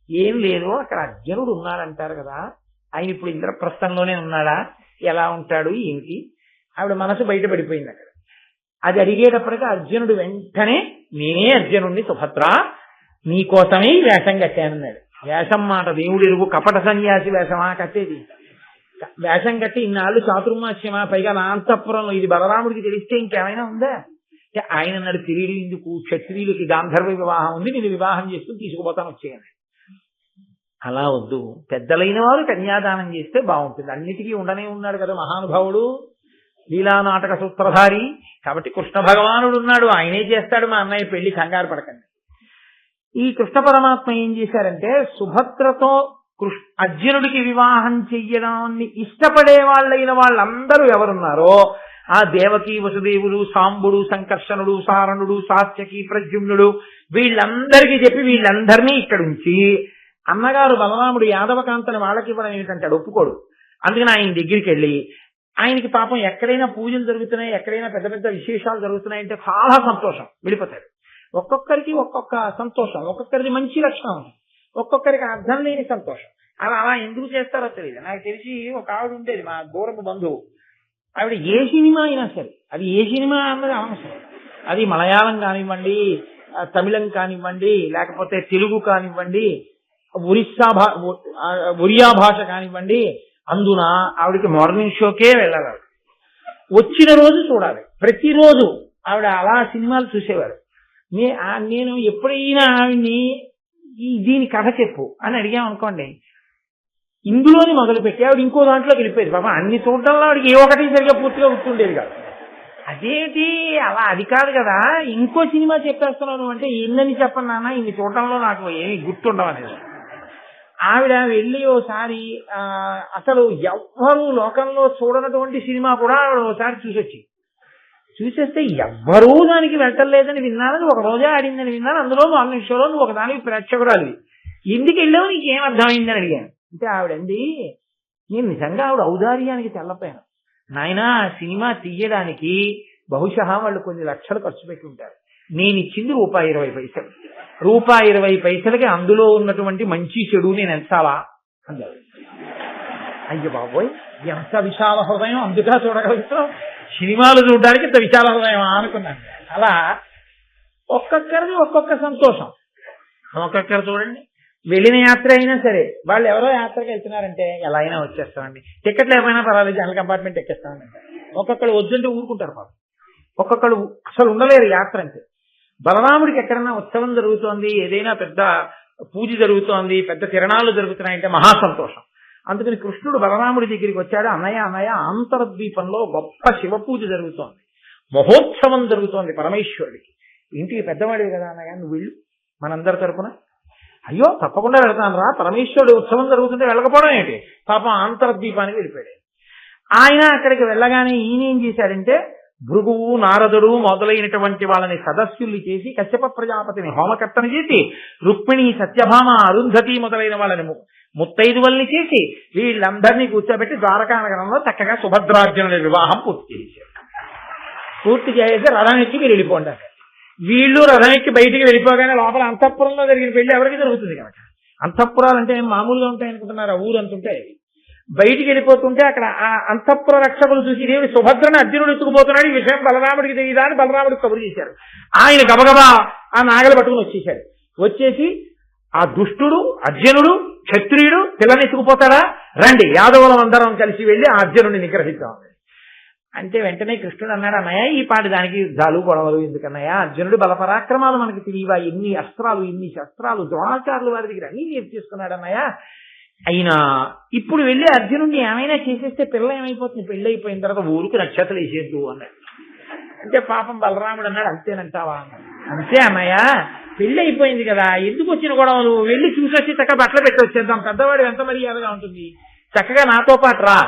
ఏం లేదు, అక్కడ అర్జునుడు ఉన్నాడంటారు కదా, ఆయన ఇప్పుడు ఇంద్రప్రస్థంలోనే ఉన్నాడా, ఎలా ఉంటాడు ఏమిటి. ఆవిడ మనసు బయటపడిపోయింది అక్కడ. అది అడిగేటప్పటికీ అర్జునుడు వెంటనే, నేనే అర్జునుడిని సుభద్ర, నీకోసమే వేషం కట్టానన్నాడు. వేషం మాట దేవుడు ఎరుగు, కపట సన్యాసి వేషమా కట్టేది. వేషం కట్టి ఇన్నాళ్ళు చాతుర్మాస్యమా, పైగా నా అంతఃపురంలో, ఇది బలరాముడికి తెలిస్తే ఇంకేమైనా ఉందా. ఆయన అన్నాడు, తిరిగి ఎందుకు, క్షత్రియులకి గాంధర్వ వివాహం ఉంది, నేను వివాహం చేసుకుని తీసుకుపోతాను వచ్చేయండి. అలా వద్దు, పెద్దలైన వారు కన్యాదానం చేస్తే బాగుంటుంది. అన్నిటికీ ఉండనే ఉన్నాడు కదా మహానుభావుడు, లీలా నాటక సూత్రధారి. కాబట్టి కృష్ణ భగవానుడు ఉన్నాడు, ఆయనే చేస్తాడు మా అన్నయ్య పెళ్లి, కంగారు పడకండి. ఈ కృష్ణ పరమాత్మ ఏం చేశారంటే, సుభద్రతో అర్జునుడికి వివాహం చెయ్యడాన్ని ఇష్టపడే వాళ్ళైన వాళ్ళందరూ ఎవరున్నారో ఆ దేవకి, వసుదేవుడు, సాంబుడు, సంకర్షణుడు, సారణుడు, సాత్యకి, ప్రద్యుమ్నుడు, వీళ్ళందరికీ చెప్పి వీళ్ళందరినీ ఇక్కడ ఉంచి, అన్నగారు బలరాముడు యాదవకాంతని వాళ్ళకి ఇవ్వడం ఏమిటంటే ఒప్పుకోడు. అందుకని ఆయన దగ్గరికి వెళ్ళి, ఆయనకి పాపం ఎక్కడైనా పూజలు జరుగుతున్నాయి, ఎక్కడైనా పెద్ద పెద్ద విశేషాలు జరుగుతున్నాయంటే చాలా సంతోషం, వెళ్ళిపోతాడు. ఒక్కొక్కరికి ఒక్కొక్క సంతోషం, ఒక్కొక్కరిది మంచి లక్షణం, ఒక్కొక్కరికి అర్థం లేని సంతోషం. అలా ఎందుకు చేస్తారో తెలియదు. నాకు తెలిసి ఒక ఆవిడ ఉండేది, మా దూరపు బంధువు. ఆవిడ ఏ సినిమా అయినా సరే, అది ఏ సినిమా అన్నది అవసరం, అది మలయాళం కానివ్వండి, తమిళం కానివ్వండి, లేకపోతే తెలుగు కానివ్వండి, ఒరియా భాష కానివ్వండి, అందున ఆవిడకి మార్నింగ్ షోకే వెళ్ళాలి. వచ్చిన రోజు చూడాలి. ప్రతిరోజు ఆవిడ అలా సినిమాలు చూసేవారు. నేను ఎప్పుడైనా ఆవిడ్ని దీని కథ చెప్పు అని అడిగామనుకోండి, ఇందులోని మొదలుపెట్టి ఆవిడ ఇంకో దాంట్లోకి వెళ్ళిపోయేది. పాపం అన్ని చూడటంలో ఆవిడకి ఏ ఒకటి సరిగ్గా పూర్తిగా గుర్తుండేది కాదు. అదేంటి అలా, అది కాదు కదా, ఇంకో సినిమా చెప్పేస్తున్నాను అంటే ఎన్నని చెప్పను నాన్న, ఇన్ని చూడటంలో నాకు ఏమి గుర్తుండవనేది. ఆవిడ వెళ్ళి ఓసారి అసలు ఎవ్వరూ లోకంలో చూడనటువంటి సినిమా కూడా ఆవిడ ఒకసారి చూసేస్తే ఎవ్వరూ దానికి వెళ్ళలేదని విన్నానని, ఒక రోజే ఆడిందని విన్నాను, అందులో మార్నింగ్ షోలో నువ్వు ఒకదానికి ప్రేక్షకురాలి, ఎందుకు వెళ్ళావు, నీకేం అర్థమైందని అడిగాను. అంటే ఆవిడండి, నేను నిజంగా ఆవిడ ఔదార్యానికి తెల్లపోయాను. నాయనా, సినిమా తీయడానికి బహుశా వాళ్ళు కొన్ని లక్షలు ఖర్చు పెట్టి ఉంటారు, నేను ఇచ్చింది ₹1.20. ₹1.20కి అందులో ఉన్నటువంటి మంచి చెడు నేను ఎంచాలా అన్నారు. అయ్య బాబోయ్, ఎంత విశాల హృదయం, అందుగా చూడగలుగుతాం, సినిమాలు చూడడానికి ఇంత విశాల హృదయం అనుకున్నాను. అలా ఒక్కొక్కరిది ఒక్కొక్క సంతోషం. ఒక్కొక్కరు చూడండి, వెళ్ళిన యాత్ర అయినా సరే, వాళ్ళు ఎవరో యాత్రకి వెళ్తున్నారంటే ఎలా అయినా వచ్చేస్తామండి, టికెట్లు ఏమైనా పర్వాలేదు, జనరల్ కంపార్ట్మెంట్ ఎక్కేస్తామంటే. ఒక్కొక్కరు వద్దంటే ఊరుకుంటారు పాపం, ఒక్కొక్కరు అసలు ఉండలేరు యాత్ర అంటే. బలరాముడికి ఎక్కడన్నా ఉత్సవం జరుగుతోంది, ఏదైనా పెద్ద పూజ జరుగుతోంది, పెద్ద తిరణాలు జరుగుతున్నాయంటే మహాసంతోషం. అందుకని కృష్ణుడు బలరాముడి దగ్గరికి వచ్చాడు. అన్నయ్య ఆంతరద్వీపంలో గొప్ప శివ పూజ జరుగుతోంది, మహోత్సవం జరుగుతోంది పరమేశ్వరుడికి, ఇంటికి పెద్దవాడివి కదా అన్నయ్య, నువ్వు వెళ్ళు మనందరి తరపున. అయ్యో తప్పకుండా వెళ్తాను రా, పరమేశ్వరుడు ఉత్సవం జరుగుతుంటే వెళ్ళకపోవడం ఏంటి, పాపం ఆంతరద్వీపానికి వెళ్ళిపోయాడు. ఆయన అక్కడికి వెళ్ళగానే ఈయన ఏం చేశాడంటే, భృగువు నారదుడు మొదలైనటువంటి వాళ్ళని సదస్సుల్ని చేసి, కశ్యప ప్రజాపతిని హోమకర్తను చేసి, రుక్మిణి సత్యభామ అరుంధతి మొదలైన వాళ్ళని ముత్తైదువల్ని చేసి, వీళ్ళందరినీ కూర్చోబెట్టి ద్వారకా నగరంలో చక్కగా సుభద్రార్జునుడి వివాహం పూర్తి చేసి రథం ఎక్కి మీరు వెళ్ళిపోండి. వీళ్ళు రథం ఎక్కి బయటికి వెళ్ళిపోగానే లోపల అంతఃపురంలో జరిగిన పెళ్లి ఎవరికి జరుగుతుంది కనుక, అంతఃపురాలు అంటే మామూలుగా ఉంటాయి అనుకుంటున్నారు, ఊరంతుంటే. బయటికి వెళ్ళిపోతుంటే అక్కడ ఆ అంతఃపుర రక్షకులు చూసి దేవుడి సుభద్రని అర్జునుడు ఎత్తుకుపోతున్నాడు, ఈ విషయం బలరాముడికి తెలియదా అని బలరాముడికి కబురు చేశారు. ఆయన గబగబా ఆ నాగలు పట్టుకుని వచ్చేశాడు. వచ్చేసి ఆ దుష్టుడు అర్జునుడు క్షత్రియుడు పిల్లని ఎత్తుకుపోతాడా, రండి యాదవులం అందరం కలిసి వెళ్ళి ఆ అర్జునుడిని నిగ్రహిద్దాం అంటే, వెంటనే కృష్ణుడు అన్నాడు, అన్నయ్య ఈ పాటి దానికి యుద్ధాలు గొడవలు ఎందుకన్నయ్య, అర్జునుడు బలపరాక్రమాలు మనకి తెలియవా, ఎన్ని అస్త్రాలు ఇన్ని శస్త్రాలు ద్రోణాచార్యుల వారి దగ్గర అన్ని నేర్చేసుకున్నాడు అన్నయ్య. అయినా ఇప్పుడు వెళ్ళి అర్జునుడిని ఏమైనా చేసేస్తే పిల్ల ఏమైపోతుంది, పెళ్లి అయిపోయిన తర్వాత ఊరికి నక్షత్రాలు వేసేద్దు అన్నాడు. అంటే పాపం బలరాముడు అన్నాడు, అంతేనంటావా అన్నాడు. అంతే అన్నయ్య, పెళ్లి అయిపోయింది కదా, ఎందుకు వచ్చిన గొడవలు, వెళ్ళి చూసొచ్చి చక్కగా బట్టలు పెట్టి వచ్చేద్దాం, పెద్దవాడు ఎంత మర్యాదగా ఉంటుంది, చక్కగా నాతో పాటు రా,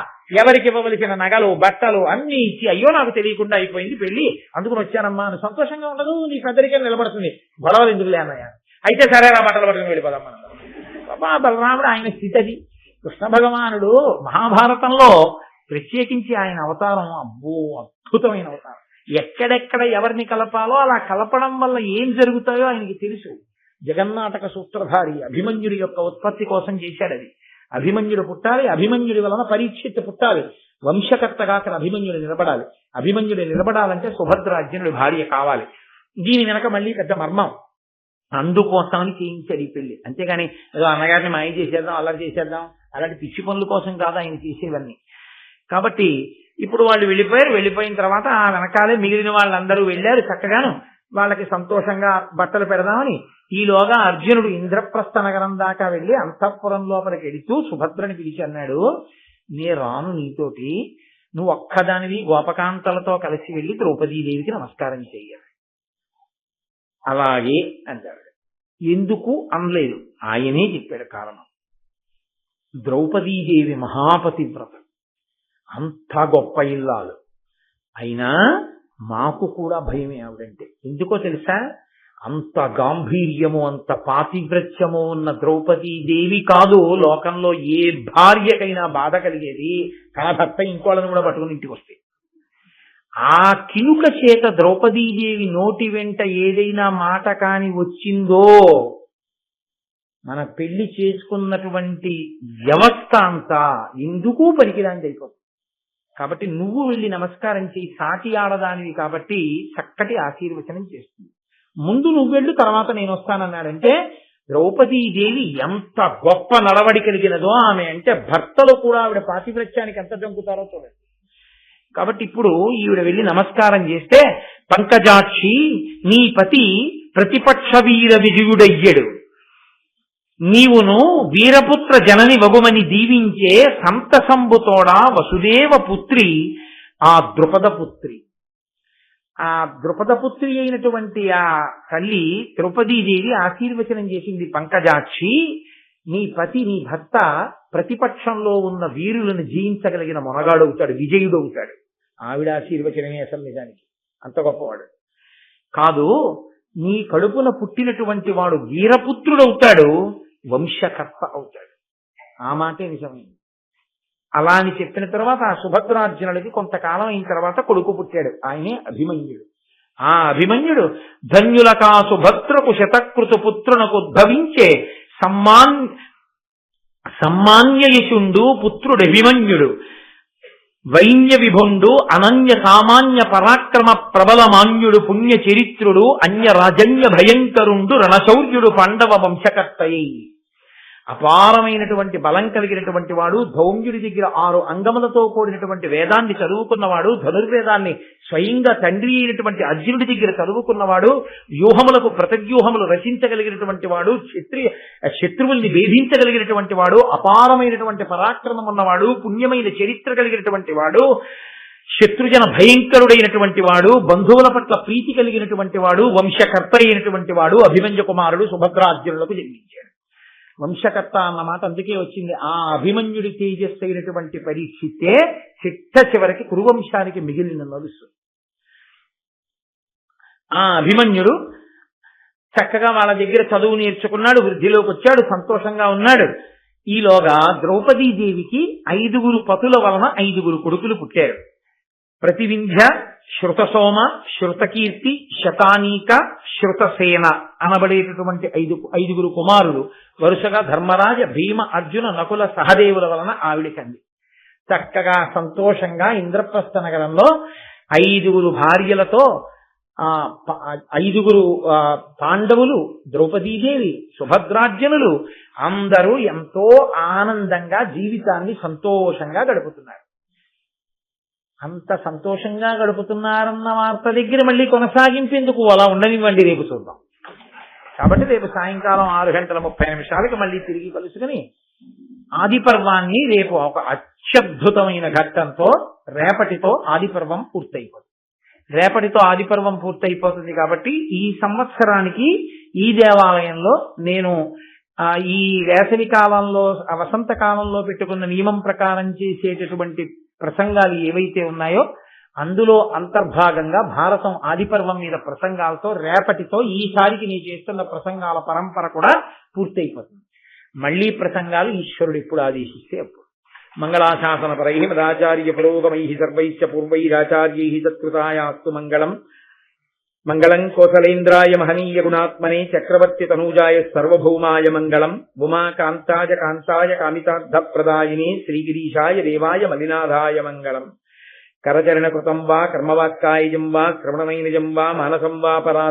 ఎవరికి ఇవ్వవలసిన నగలు బట్టలు అన్ని ఇచ్చి, అయ్యో నాకు తెలియకుండా అయిపోయింది పెళ్లి అందుకుని వచ్చానమ్మా అని సంతోషంగా ఉండదు, నీ పెద్దరికే నిలబడుతుంది, గొడవలు ఎందుకులే అన్నయ్య. అయితే సరే రా, బట్టలు పట్టుకుని వెళ్ళిపోదాం మనం. బలరాముడు ఆయన స్థితి అది. కృష్ణ భగవానుడు మహాభారతంలో ప్రత్యేకించి ఆయన అవతారం అబ్బో అద్భుతమైన అవతారం. ఎక్కడెక్కడ ఎవరిని కలపాలో అలా కలపడం వల్ల ఏం జరుగుతాయో ఆయనకి తెలుసు. జగన్నాటక సూత్రధారి అభిమన్యుడి యొక్క ఉత్పత్తి కోసం చేశాడు అది. అభిమన్యుడు పుట్టాలి, అభిమన్యుడి వలన పరీక్షిత్తు పుట్టాలి, వంశకర్తగా అక్కడ అభిమన్యుడు నిలబడాలి. అభిమన్యుడు నిలబడాలంటే సుభద్రార్జునుడి భార్య కావాలి. దీని వెనక మళ్ళీ పెద్ద మర్మం, అందుకోసమని చేయించాడు ఈ పెళ్లి. అంతేగాని ఏదో అన్నగారిని మాయ చేసేద్దాం అలా చేసేద్దాం అలాంటి పిచ్చి పనుల కోసం కాదు ఆయన చేసేవన్నీ. కాబట్టి ఇప్పుడు వాళ్ళు వెళ్ళిపోయారు. వెళ్ళిపోయిన తర్వాత ఆ వెనకాలే మిగిలిన వాళ్ళందరూ వెళ్ళారు. చక్కగాను వాళ్ళకి సంతోషంగా బట్టలు పెడదామని ఈలోగా అర్జునుడు ఇంద్రప్రస్థ నగరం దాకా వెళ్ళి అంతఃపురం లోపలికి వెళుతూ సుభద్రని పిలిచి అన్నాడు, నే రాను నీతోటి, నువ్వు ఒక్కదానివి గోపకాంతలతో కలిసి వెళ్ళి ద్రౌపదీదేవికి నమస్కారం చెయ్యాలి. అలాగే అంటాడు. ఎందుకు అనలేదు, ఆయనే చెప్పాడు కారణం. ద్రౌపదీదేవి మహాపతివ్రత, అంత గొప్ప ఇల్లాలు, అయినా మాకు కూడా భయమే ఆవిడంటే. ఎందుకో తెలుసా, అంత గాంభీర్యము అంత పాతివ్రత్యము ఉన్న ద్రౌపదీదేవి కాదు లోకంలో ఏ భార్యకైనా బాధ కలిగేది తన భర్త ఇంకోళ్ళని కూడా పట్టుకుని ఇంటికి వస్తే. ఆ కినుక చేత ద్రౌపదీదేవి నోటి వెంట ఏదైనా మాట కాని వచ్చిందో మన పెళ్లి చేసుకున్నటువంటి వ్యవస్థ అంతా ఎందుకు పనికిరాంది అయిపోతుంది. కాబట్టి నువ్వు వెళ్ళి నమస్కారం చేయి, సాటి ఆడదానివి కాబట్టి చక్కటి ఆశీర్వచనం చేస్తుంది. ముందు నువ్వు వెళ్ళు, తర్వాత నేను వస్తానన్నాడంటే ద్రౌపదీదేవి ఎంత గొప్ప నడవడి కలిగినదో ఆమె అంటే భర్తలు కూడా ఆవిడ పాతివ్రత్యానికి ఎంత జంకుతారో చూడండి. కాబట్టి ఇప్పుడు ఈవిడ వెళ్ళి నమస్కారం చేస్తే, పంకజాక్షి నీ పతి ప్రతిపక్ష వీర విజయుడయ్యడు, నీవును వీరపుత్ర జనని వగుమని దీవించే సంతసంబుతోడా వసుదేవ పుత్రి ఆ ద్రుపద పుత్రి. ఆ ద్రుపద పుత్రి అయినటువంటి ఆ తల్లి ద్రౌపదీదేవి ఆశీర్వచనం చేసింది, పంకజాక్షి నీ పతి నీ భర్త ప్రతిపక్షంలో ఉన్న వీరులను జయించగలిగిన మొనగాడవుతాడు, విజయుడవుతాడు. ఆవిడ ఆశీర్వచనమే అసలు నిజానికి అంత గొప్పవాడు కాదు. నీ కడుపున పుట్టినటువంటి వాడు వీరపుత్రుడవుతాడు, వంశకర్త అవుతాడు. ఆ మాటే నిజమైంది. అలా అని చెప్పిన తర్వాత ఆ సుభద్రార్జునుడికి కొంతకాలం అయిన తర్వాత కొడుకు పుట్టాడు, ఆయనే అభిమన్యుడు. ఆ అభిమన్యుడు ధన్యులకా సుభద్రకు శతకృతు పుత్రునకు ఉద్భవించే సమ్మాన్యయశుండు పుత్రుడు అభిమన్యుడు, వైన్య విభుండు అనన్య సామాన్య పరాక్రమ ప్రబల మాన్యుడు, పుణ్య చరిత్రుడు అన్య రాజన్య భయంకరుండు, రణశౌర్యుడు, పాండవ వంశకర్తయ్యి. అపారమైనటువంటి బలం కలిగినటువంటి వాడు, ధౌమ్యుడి దగ్గర 6 అంగములతో కూడినటువంటి వేదాన్ని చదువుకున్నవాడు, ధనుర్వేదాన్ని స్వయంగా తండ్రి అయినటువంటి అర్జునుడి దగ్గర చదువుకున్నవాడు, వ్యూహములకు ప్రతివ్యూహములు రచించగలిగినటువంటి వాడు, శత్రువుల్ని భేదించగలిగినటువంటి వాడు, అపారమైనటువంటి పరాక్రమం ఉన్నవాడు, పుణ్యమైన చరిత్ర కలిగినటువంటి వాడు, శత్రుజన భయంకరుడైనటువంటి వాడు, బంధువుల పట్ల ప్రీతి కలిగినటువంటి వాడు, వంశకర్త అయినటువంటి వాడు అభిమన్యు కుమారుడు సుభద్రార్జునులకు జన్మించాడు. వంశకర్త అన్న మాట అందుకే వచ్చింది. ఆ అభిమన్యుడి తేజస్సు అయినటువంటి పరీక్షితే చిట్ట చివరికి కురువంశానికి మిగిలిన నలుసు. ఆ అభిమన్యుడు చక్కగా వాళ్ళ దగ్గర చదువు నేర్చుకున్నాడు, వృద్ధిలోకి వచ్చాడు, సంతోషంగా ఉన్నాడు. ఈలోగా ద్రౌపదీదేవికి 5 పతుల వలన 5 కొడుకులు పుట్టారు. ప్రతివింధ్య, శృతసోమ, శృతకీర్తి, శతానీక, శృతసేన అనబడేటటువంటి 5 కుమారులు వరుసగా ధర్మరాజ, భీమ, అర్జున, నకుల, సహదేవుల వలన ఆవిడికంది. చక్కగా సంతోషంగా ఇంద్రప్రస్థ నగరంలో 5 భార్యలతో 5 పాండవులు, ద్రౌపదీదేవి, సుభద్రార్జునులు అందరూ ఎంతో ఆనందంగా జీవితాన్ని సంతోషంగా గడుపుతున్నారు. అంత సంతోషంగా గడుపుతున్నారన్న వార్త దగ్గర మళ్ళీ కొనసాగించేందుకు అలా ఉండనివ్వండి, రేపు చూద్దాం. కాబట్టి రేపు సాయంకాలం 6:30 మళ్ళీ తిరిగి కలుసుకుని ఆదిపర్వాన్ని రేపు ఒక అత్యద్భుతమైన ఘట్టంతో రేపటితో ఆదిపర్వం పూర్తయిపోతుంది. రేపటితో ఆదిపర్వం పూర్తయిపోతుంది కాబట్టి ఈ సంవత్సరానికి ఈ దేవాలయంలో నేను ఈ వేసవి కాలంలో వసంత కాలంలో పెట్టుకున్న నియమం ప్రకారం చేసేటటువంటి ప్రసంగాలు ఏవైతే ఉన్నాయో అందులో అంతర్భాగంగా భారతం ఆదిపర్వం మీద ప్రసంగాలతో రేపటితో ఈసారికి నేను చేస్తున్న ప్రసంగాల పరంపర కూడా పూర్తయిపోతుంది. మళ్లీ ప్రసంగాలు ఈశ్వరుడు ఎప్పుడు ఆదేశిస్తే అప్పుడు. మంగళాశాసన పరై మదాచార్య పురోగమై సర్వైశ్చ పూర్వైరాచార్యై తత్కృతాయాస్తు మంగళం. మంగళం కోసలేంద్రాయ మహనీయ గుణాత్మనే చక్రవర్తి తనూజాయ సర్వభౌమాయ మంగళం. ఉమాకాంతాయ కాంతాయ కామితార్థ ప్రదాయినే శ్రీగిరీశాయ దేవాయ మలినాథాయ మంగళం. కరచరణ కృతం వా కర్మవాక్కాయజం వా శ్రవణనైనజం వా మానసం వా పరా